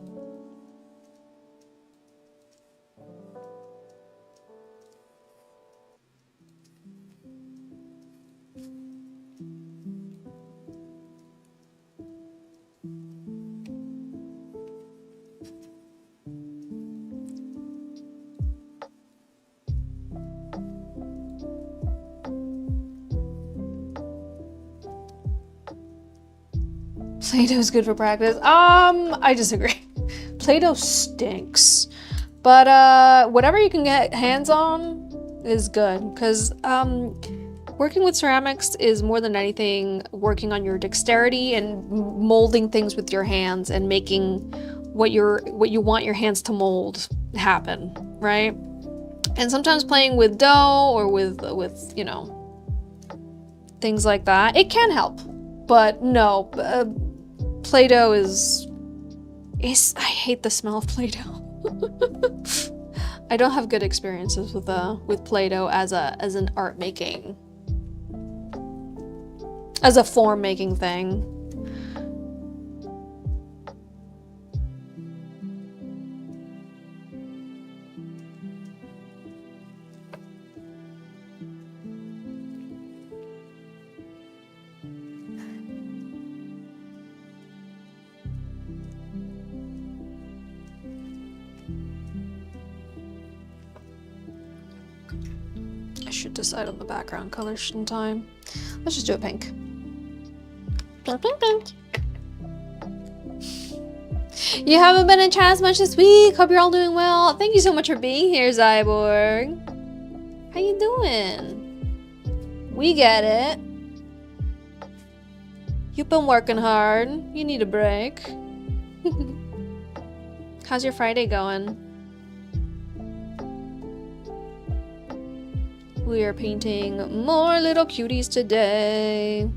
Play-Doh is good for practice. I disagree. Play-Doh stinks. But whatever you can get hands on is good, because working with ceramics is more than anything working on your dexterity and molding things with your hands and making what you want your hands to mold happen, right? And sometimes playing with dough or with you know, things like that, it can help. But no, Play-Doh is I hate the smell of Play-Doh. I don't have good experiences with Play-Doh as an art making, as a form making thing. I should decide on the background color in time. Let's just do a pink. Pink, pink, pink. You haven't been in chat as much this week. Hope you're all doing well. Thank you so much for being here, Zyborg. How you doing? We get it. You've been working hard. You need a break. How's your Friday going? We are painting more little cuties today.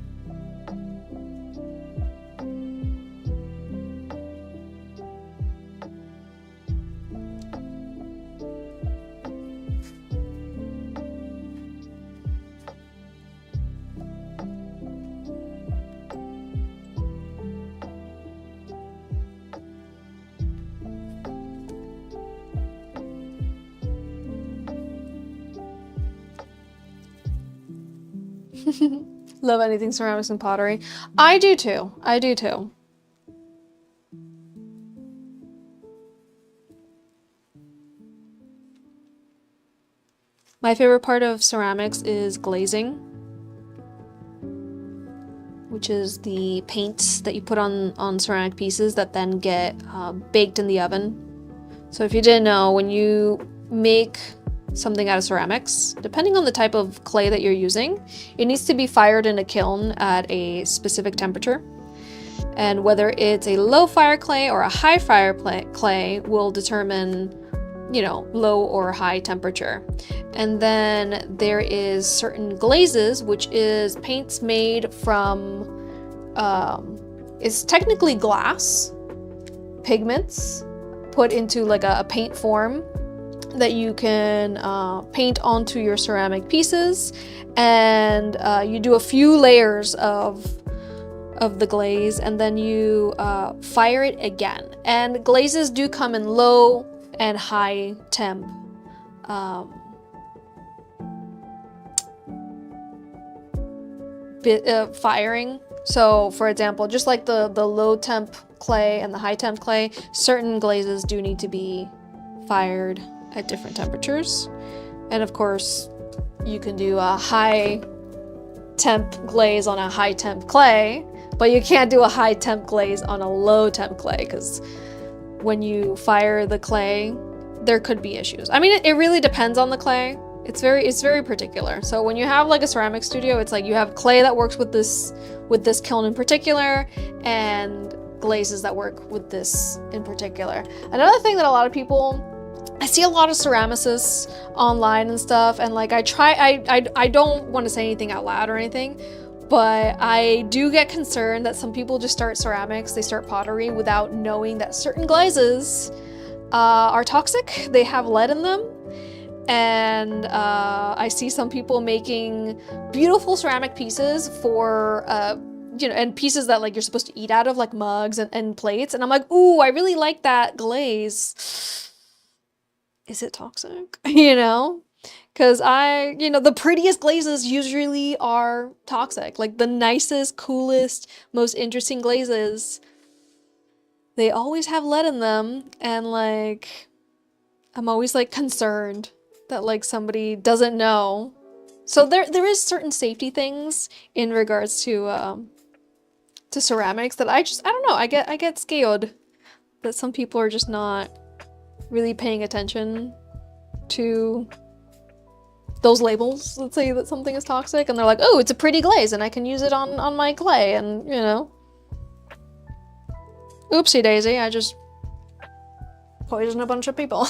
Love anything ceramics and pottery. I do too. I do too. My favorite part of ceramics is glazing, which is the paint that you put on ceramic pieces that then get baked in the oven. So if you didn't know, when you make something out of ceramics, depending on the type of clay that you're using, it needs to be fired in a kiln at a specific temperature. And whether it's a low fire clay or a high fire clay will determine, you know, low or high temperature. And then there is certain glazes, which is paints made from, it's technically glass pigments put into like a paint form that you can paint onto your ceramic pieces, and you do a few layers of of the glaze, and then you fire it again. And glazes do come in low and high temp firing. So for example, just like the low temp clay and the high temp clay, certain glazes do need to be fired at different temperatures. And of course, you can do a high temp glaze on a high temp clay, but you can't do a high temp glaze on a low temp clay, because when you fire the clay, there could be issues. I mean, it really depends on the clay. It's very particular. So when you have like a ceramic studio, it's like you have clay that works with this kiln in particular, and glazes that work with this in particular. Another thing that a lot of people, I see a lot of ceramicists online and stuff, and like I don't want to say anything out loud or anything, but I do get concerned that some people just start ceramics, they start pottery without knowing that certain glazes are toxic. They have lead in them. And I see some people making beautiful ceramic pieces for, you know, and pieces that like you're supposed to eat out of, like mugs and plates. And I'm like, ooh, I really like that glaze. Is it toxic? You know? Because you know, the prettiest glazes usually are toxic. Like the nicest, coolest, most interesting glazes, they always have lead in them. And like, I'm always like concerned that like somebody doesn't know. So there is certain safety things in regards to ceramics that I don't know, I get scared that some people are just not really paying attention to those labels that say that something is toxic, and they're like, oh, it's a pretty glaze and I can use it on my clay, and you know, oopsie daisy, I just poisoned a bunch of people.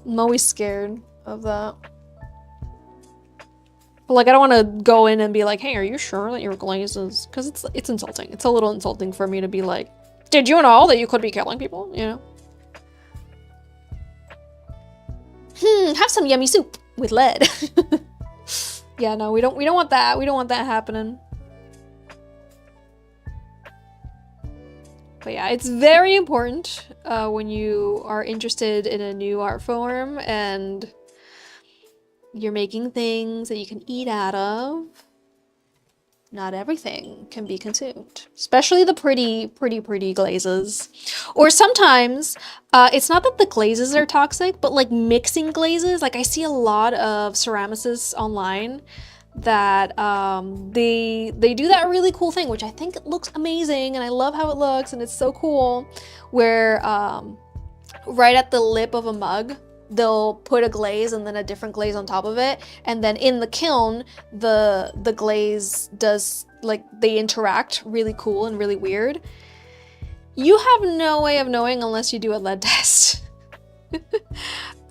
I'm always scared of that. But like, I don't want to go in and be like, hey, are you sure that your glaze is... Because it's insulting. It's a little insulting for me to be like, did you know that you could be killing people? You know? Have some yummy soup with lead. Yeah, no, we don't want that. We don't want that happening. But yeah, it's very important when you are interested in a new art form and you're making things that you can eat out of. Not everything can be consumed, especially the pretty glazes. Or sometimes it's not that the glazes are toxic, but like mixing glazes. Like I see a lot of ceramicists online that they do that really cool thing, which I think it looks amazing and I love how it looks and it's so cool, where right at the lip of a mug they'll put a glaze and then a different glaze on top of it, and then in the kiln the glaze does, like, they interact really cool and really weird. You have no way of knowing unless you do a lead test.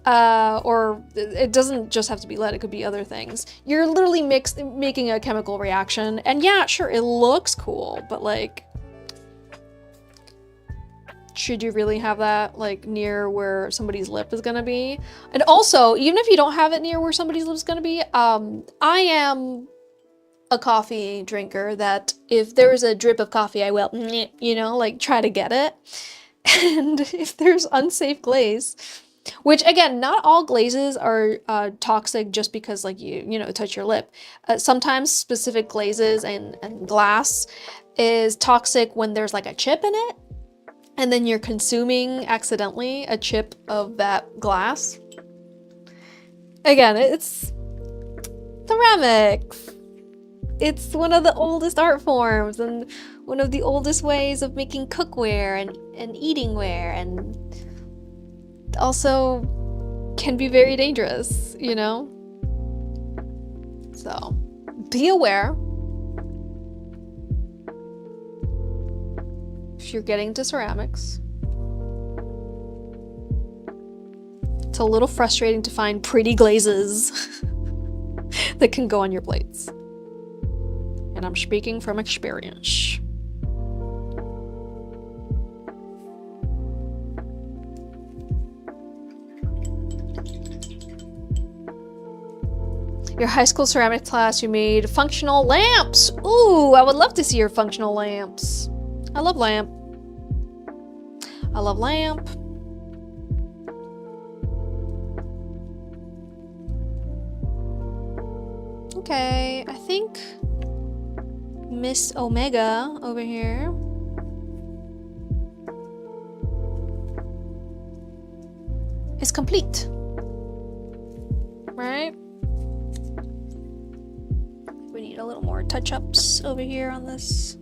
Or it doesn't just have to be lead, it could be other things. You're literally making a chemical reaction, and yeah, sure, it looks cool, but like, should you really have that like near where somebody's lip is gonna be? And also, even if you don't have it near where somebody's lip is gonna be, I am a coffee drinker that if there's a drip of coffee, I will, you know, like try to get it. And if there's unsafe glaze, which again, not all glazes are toxic just because like you know, touch your lip. Sometimes specific glazes and glass is toxic when there's like a chip in it, and then you're consuming accidentally a chip of that glass. Again, it's ceramics. It's one of the oldest art forms and one of the oldest ways of making cookware and eating ware, and also can be very dangerous, you know? So be aware if you're getting into ceramics. It's a little frustrating to find pretty glazes that can go on your plates. And I'm speaking from experience. Your high school ceramics class, you made functional lamps. Ooh, I would love to see your functional lamps. I love lamp. I love lamp. Okay, I think Miss Omega over here. Is complete. Right? We need a little more touch-ups over here on this.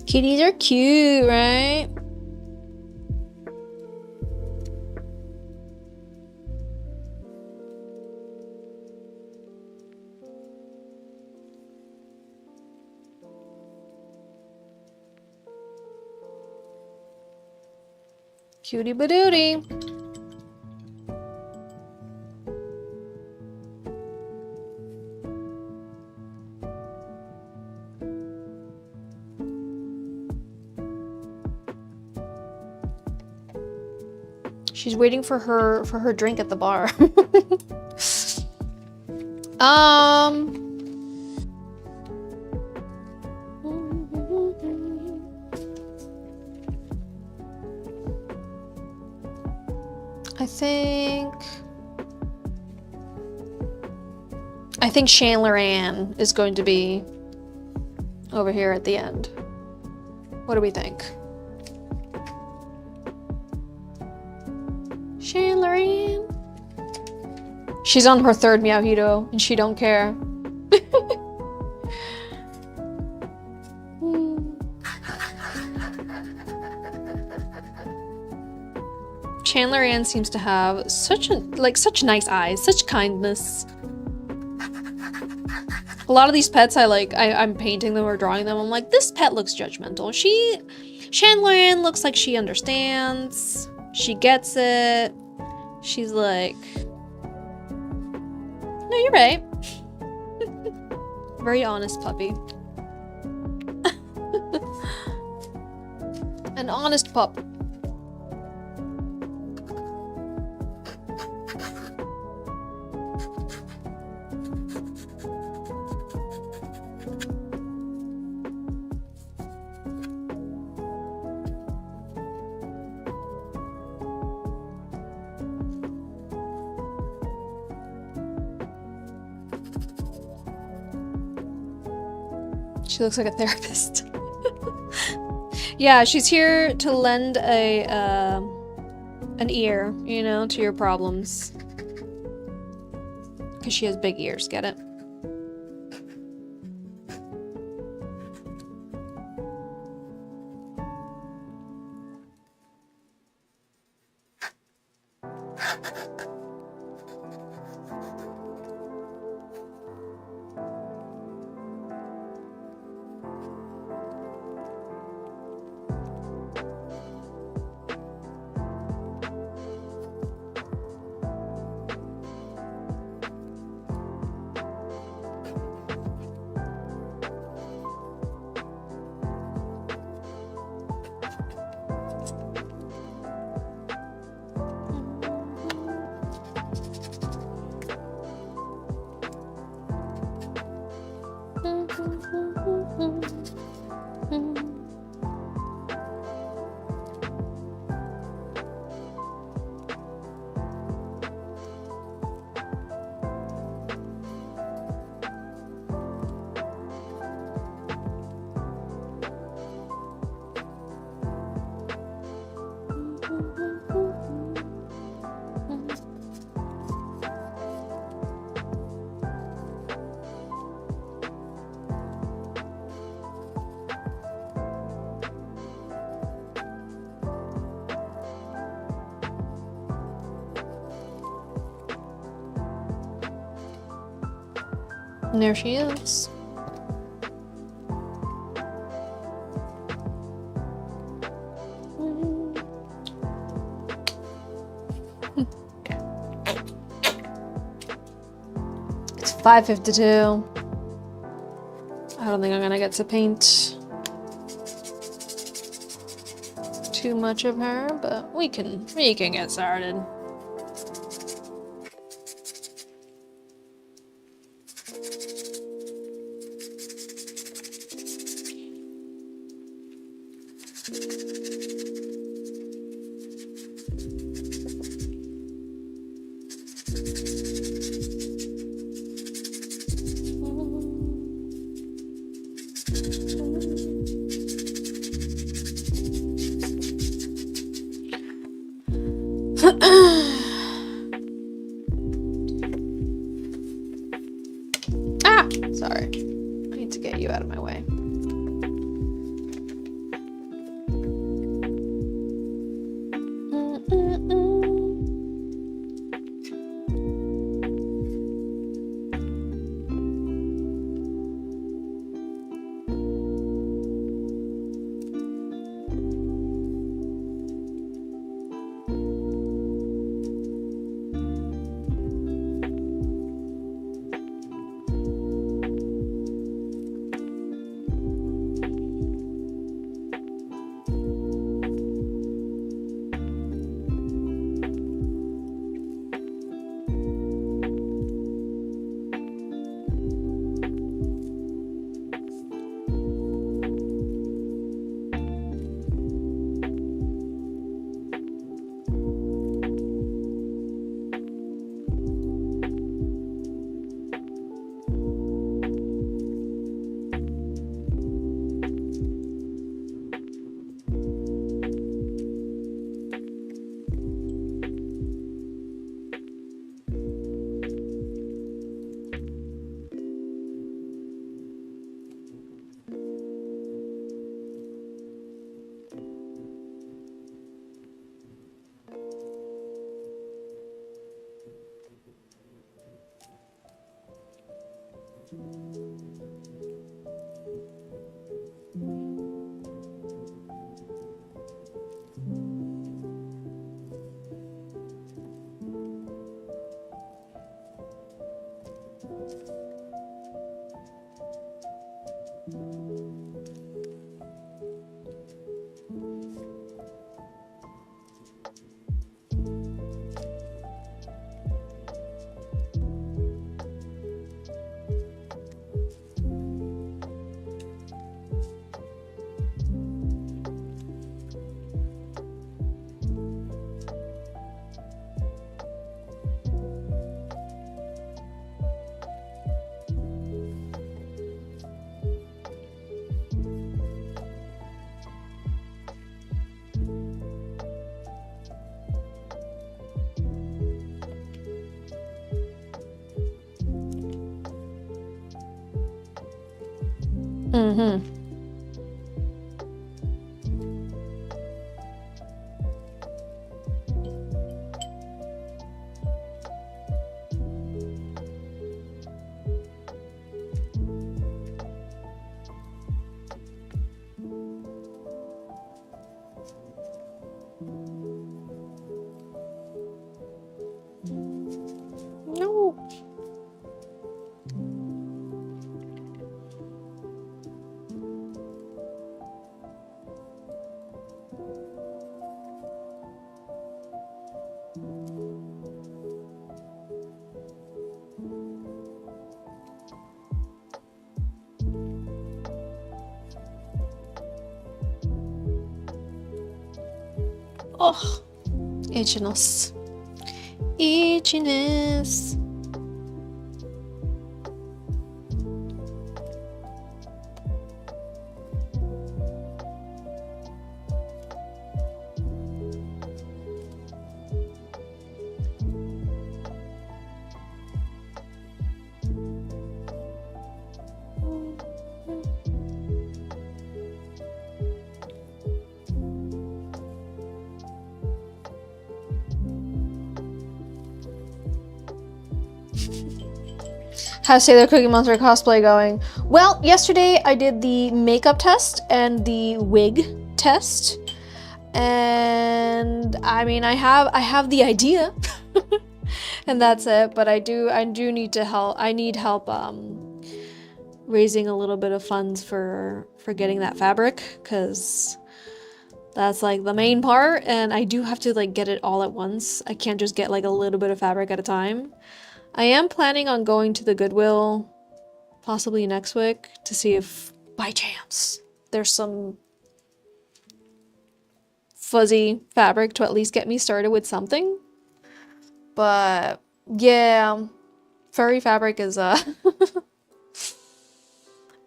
Kitties are cute, right? Cutie badootie. She's waiting for her drink at the bar. I think Chandler Ann is going to be over here at the end. What do we think? Chandler Ann. She's on her third Meowhito and she don't care. Chandler Ann seems to have such nice eyes, such kindness. A lot of these pets I'm painting them or drawing them. I'm like, this pet looks judgmental. Chandler Ann looks like she understands. She gets it. She's like, no, you're right. Very honest puppy. An honest pup. She looks like a therapist. Yeah, she's here to lend an ear, you know, to your problems. Because she has big ears, get it? And there she is. It's 5:52. I don't think I'm gonna get to paint too much of her, but we can get started. Ah, sorry. I need to get you out of my way. Mm-hmm. No. Oh, itchiness. Itchiness. How's Sailor Cookie Monster cosplay going? Well, yesterday I did the makeup test and the wig test. And I mean, I have the idea. And that's it, but I do need to help. I need help raising a little bit of funds for getting that fabric, cuz that's like the main part, and I do have to like get it all at once. I can't just get like a little bit of fabric at a time. I am planning on going to the Goodwill possibly next week to see if by chance there's some fuzzy fabric to at least get me started with something. But yeah, furry fabric is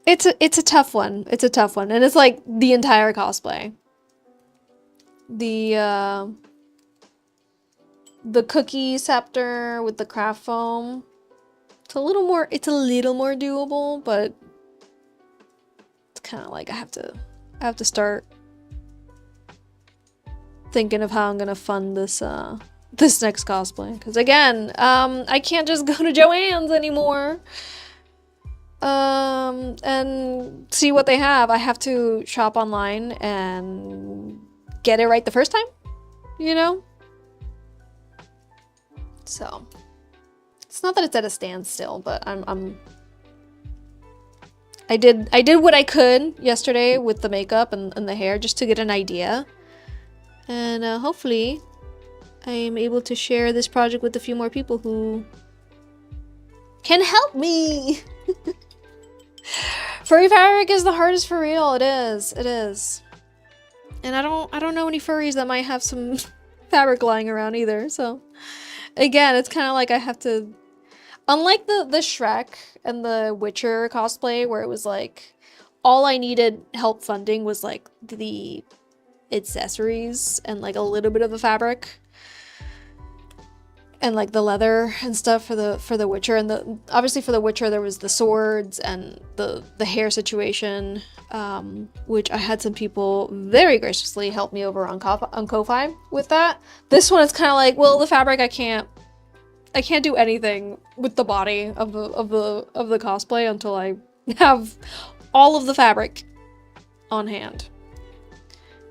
it's a tough one. It's a tough one, and it's like the entire cosplay. The cookie scepter with the craft foam. It's a little more doable, but it's kind of like I have to start thinking of how I'm gonna fund this this next cosplay, because again, I can't just go to Joann's anymore and see what they have. I have to shop online and get it right the first time, you know? So it's not that it's at a standstill, but I did what I could yesterday with the makeup and the hair just to get an idea, and hopefully I am able to share this project with a few more people who can help me. Furry fabric is the hardest for real. It is. And I don't know any furries that might have some fabric lying around either. So again, it's kind of like I have to, unlike the Shrek and the Witcher cosplay where it was like all I needed help funding was like the accessories and like a little bit of the fabric and like the leather and stuff for the Witcher, and obviously for the Witcher there was the swords and the hair situation, which I had some people very graciously help me over on Ko-fi with that. This one is kind of like, well, the fabric I can't do anything with the body of the cosplay until I have all of the fabric on hand.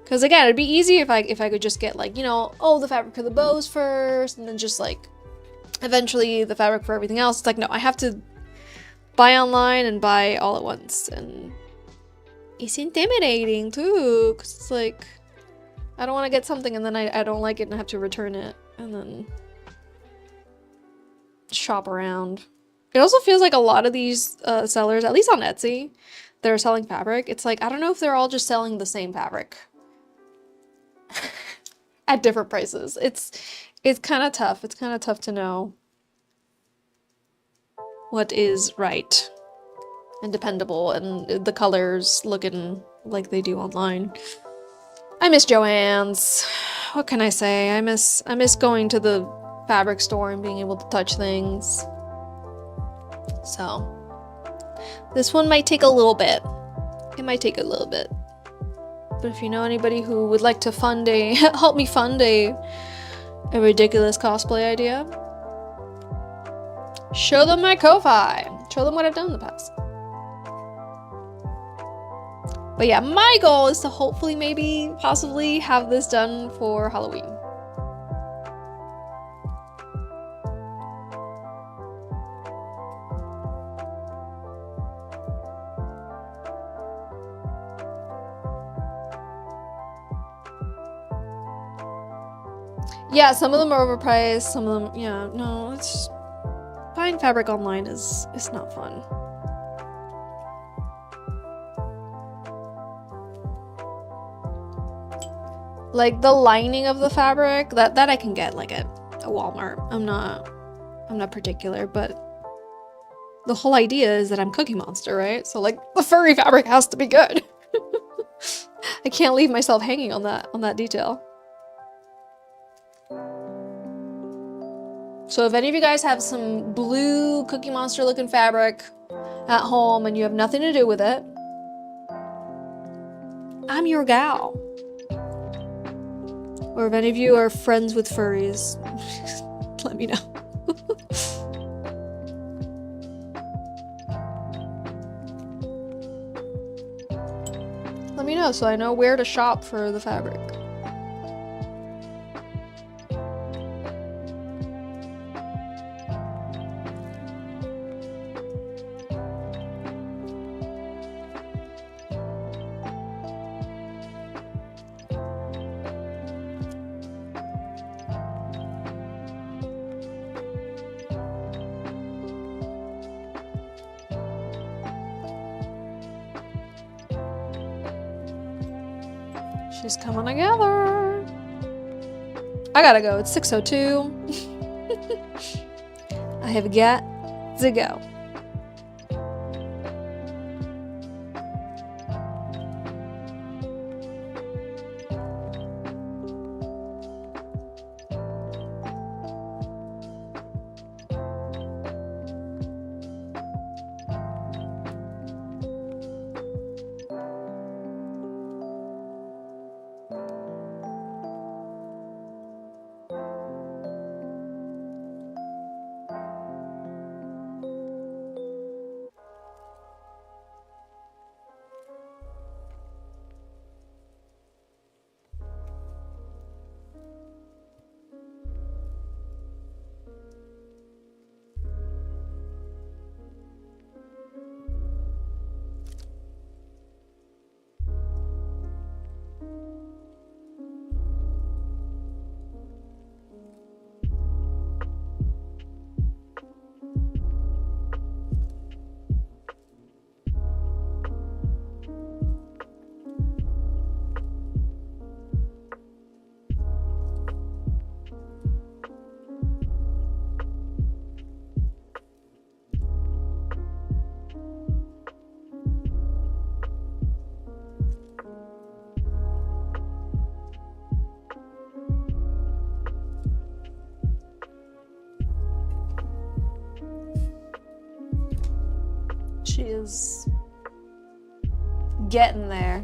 Because again, it'd be easy if I could just get like, you know, oh, the fabric for the bows first, and then just like eventually the fabric for everything else. It's like, no, I have to buy online and buy all at once, and it's intimidating too, because it's like I don't want to get something and then I don't like it and I have to return it and then shop around. It also feels like a lot of these sellers, at least on Etsy, that are selling fabric, it's like I don't know if they're all just selling the same fabric at different prices. It's kind of tough. It's kind of tough to know what is right and dependable and the colors looking like they do online. I miss Joann's. What can I say? I miss going to the fabric store and being able to touch things. So this one might take a little bit. It might take a little bit. But if you know anybody who would like to help me fund a ridiculous cosplay idea, show them my Ko-fi. Show them what I've done in the past. But yeah, my goal is to hopefully possibly have this done for Halloween. Yeah, some of them are overpriced, some of them, yeah, no, it's just, buying fabric online is not fun. Like the lining of the fabric, that I can get like at a Walmart. I'm not particular, but the whole idea is that I'm Cookie Monster, right? So like the furry fabric has to be good. I can't leave myself hanging on that detail. So if any of you guys have some blue Cookie Monster looking fabric at home and you have nothing to do with it, I'm your gal. Or if any of you are friends with furries, let me know. know so I know where to shop for the fabric. She's coming together. I gotta go. It's 6:02. I have got to go. She is getting there.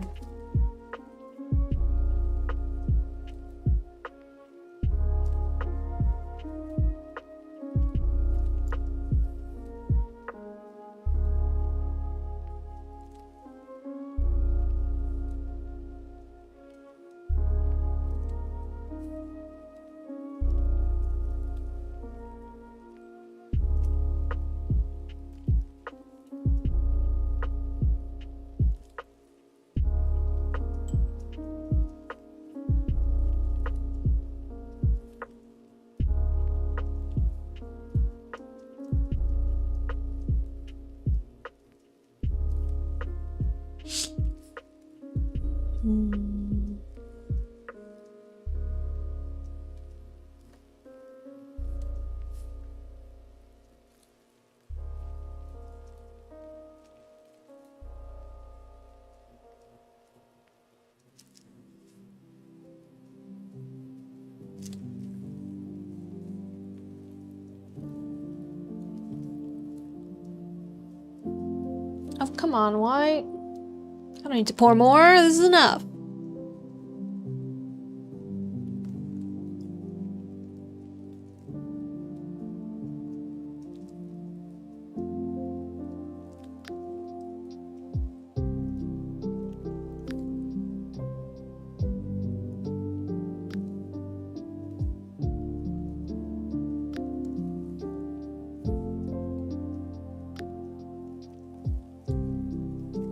Oh, come on, why? I don't need to pour more. This is enough.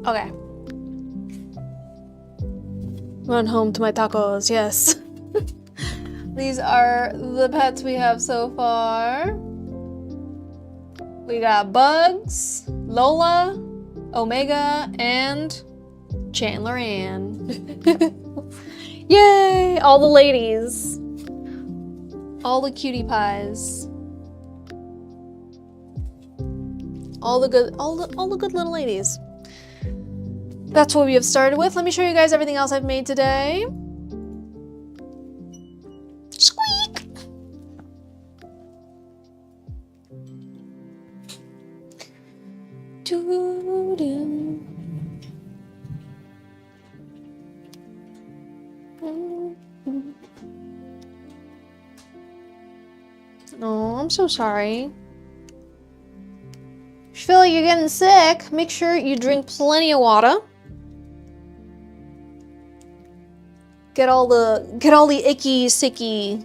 Okay. Run home to my tacos, yes. These are the pets we have so far. We got Bugs, Lola, Omega, and Chandler Ann. Yay! All the ladies. All the cutie pies. All the good little ladies. That's what we have started with. Let me show you guys everything else I've made today. Squeak! Doo-doo. Oh, I'm so sorry. If you feel like you're getting sick, make sure you drink plenty of water. Get all the icky sicky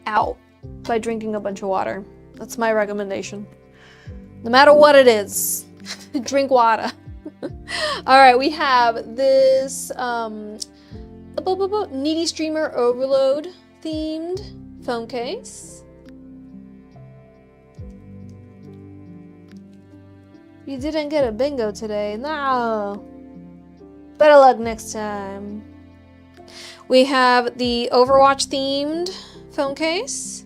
out by drinking a bunch of water. That's my recommendation. No matter what it is, drink water. All right, we have this Needy Streamer Overload themed phone case. You didn't get a bingo today. No. Better luck next time. We have the Overwatch themed phone case.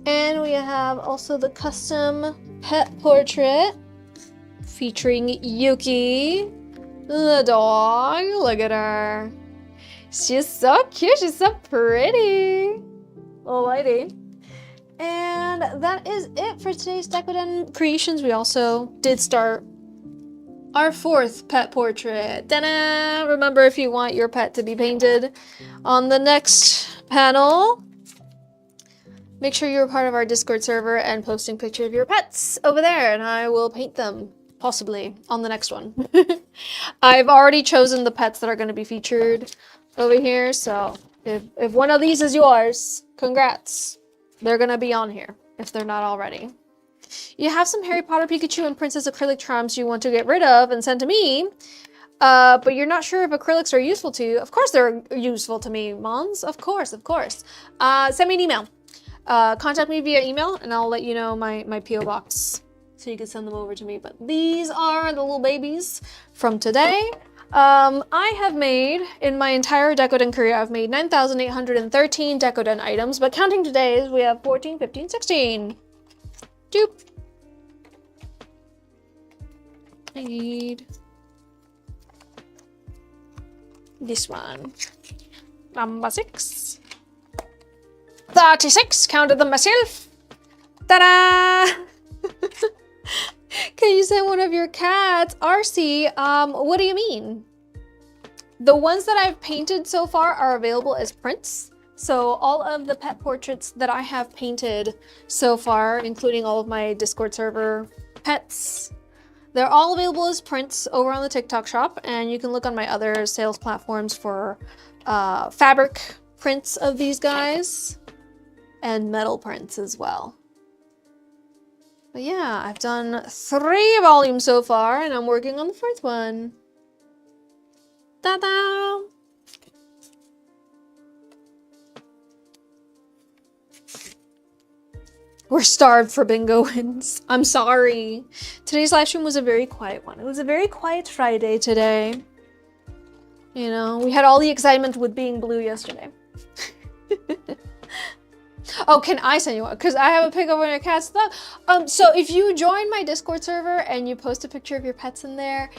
And we have also the custom pet portrait featuring Yuki, the dog. Look at her. She's so cute. She's so pretty. Little lady. And that is it for today's Decoden creations. We also did start our 4th pet portrait. Ta-da! Remember, if you want your pet to be painted on the next panel, make sure you're part of our Discord server and posting pictures of your pets over there, and I will paint them, possibly, on the next one. I've already chosen the pets that are going to be featured over here, so if one of these is yours, congrats. They're going to be on here, if they're not already. You have some Harry Potter, Pikachu, and Princess acrylic charms you want to get rid of and send to me, but you're not sure if acrylics are useful to you. Of course they're useful to me, Mons. Of course, of course. Send me an email. Contact me via email, and I'll let you know my P.O. box, so you can send them over to me. But these are the little babies from today. I have made, in my entire Decoden career, I've made 9,813 Decoden items, but counting today's, we have 14, 15, 16. Doop. I need this one. Number 6. 36, counted them myself. Ta-da! Can you send one of your cats? RC, what do you mean? The ones that I've painted so far are available as prints. So all of the pet portraits that I have painted so far, including all of my Discord server pets, they're all available as prints over on the TikTok shop, and you can look on my other sales platforms for fabric prints of these guys and metal prints as well. But yeah, I've done 3 volumes so far, and I'm working on the 4th one. Ta-da! We're starved for bingo wins. I'm sorry. Today's live stream was a very quiet one. It was a very quiet Friday today. You know, we had all the excitement with being blue yesterday. Oh, can I send you one? Because I have a pic of one of your cats. So if you join my Discord server and you post a picture of your pets in there,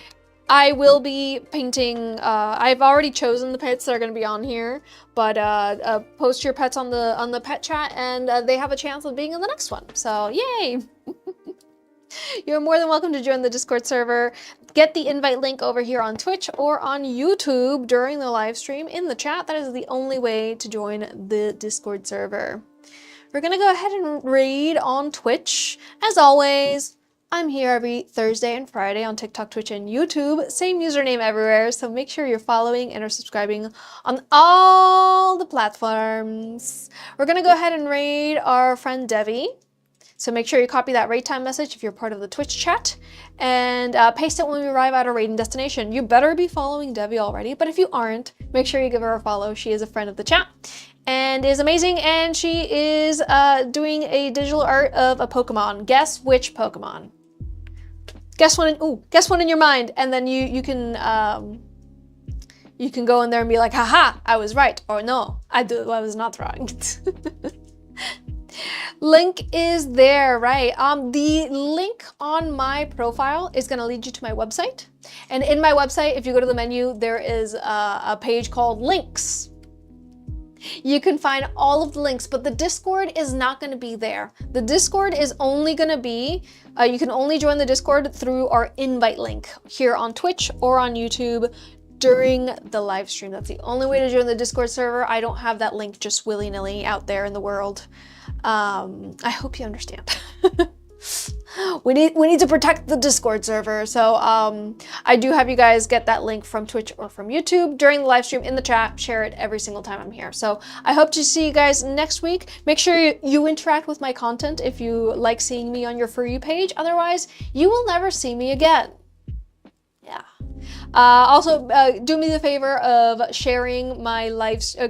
I will be painting. I've already chosen the pets that are going to be on here, but post your pets on the pet chat, and they have a chance of being in the next one. So yay! You're more than welcome to join the Discord server. Get the invite link over here on Twitch or on YouTube during the live stream in the chat. That is the only way to join the Discord server. We're gonna go ahead and raid on Twitch. As always, I'm here every Thursday and Friday on TikTok, Twitch, and YouTube. Same username everywhere, so make sure you're following and are subscribing on all the platforms. We're gonna go ahead and raid our friend Devi. So make sure you copy that raid time message if you're part of the Twitch chat, and paste it when we arrive at our raiding destination. You better be following Devi already, but if you aren't, make sure you give her a follow. She is a friend of the chat and is amazing, and she is doing a digital art of a Pokemon. Guess which Pokemon? Guess one in your mind, and then you can go in there and be like, haha, I was right, or no, I was not wrong. Link is there, right? The link on my profile is going to lead you to my website. And in my website, if you go to the menu, there is a page called links. You can find all of the links, but the Discord is not going to be there. The Discord is only going to be, you can only join the Discord through our invite link here on Twitch or on YouTube. during the live stream. That's the only way to join the Discord server. I don't have that link just willy-nilly out there in the world. I hope you understand. We need to protect the Discord server. So I do have you guys get that link from Twitch or from YouTube during the live stream in the chat. Share it every single time I'm here. So I hope to see you guys next week. Make sure you interact with my content if you like seeing me on your For You page. Otherwise, you will never see me again. Yeah. Also, do me the favor of sharing my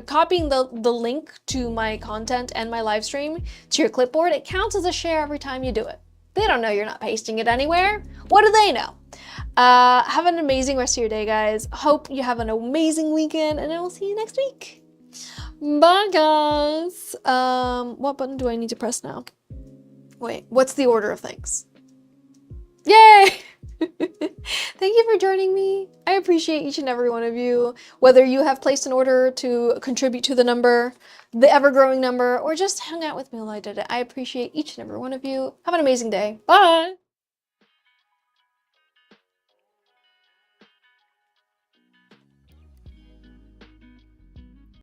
copying the link to my content and my live stream to your clipboard. It counts as a share every time you do it. They don't know you're not pasting it anywhere. What do they know? Have an amazing rest of your day, guys. Hope you have an amazing weekend, and I will see you next week. Bye, guys. What button do I need to press now? Wait, what's the order of things? Yay! Thank you for joining me. I appreciate each and every one of you, whether you have placed an order to contribute to the number, the ever-growing number, or just hung out with me while I did it. I appreciate each and every one of you. Have an amazing day. Bye!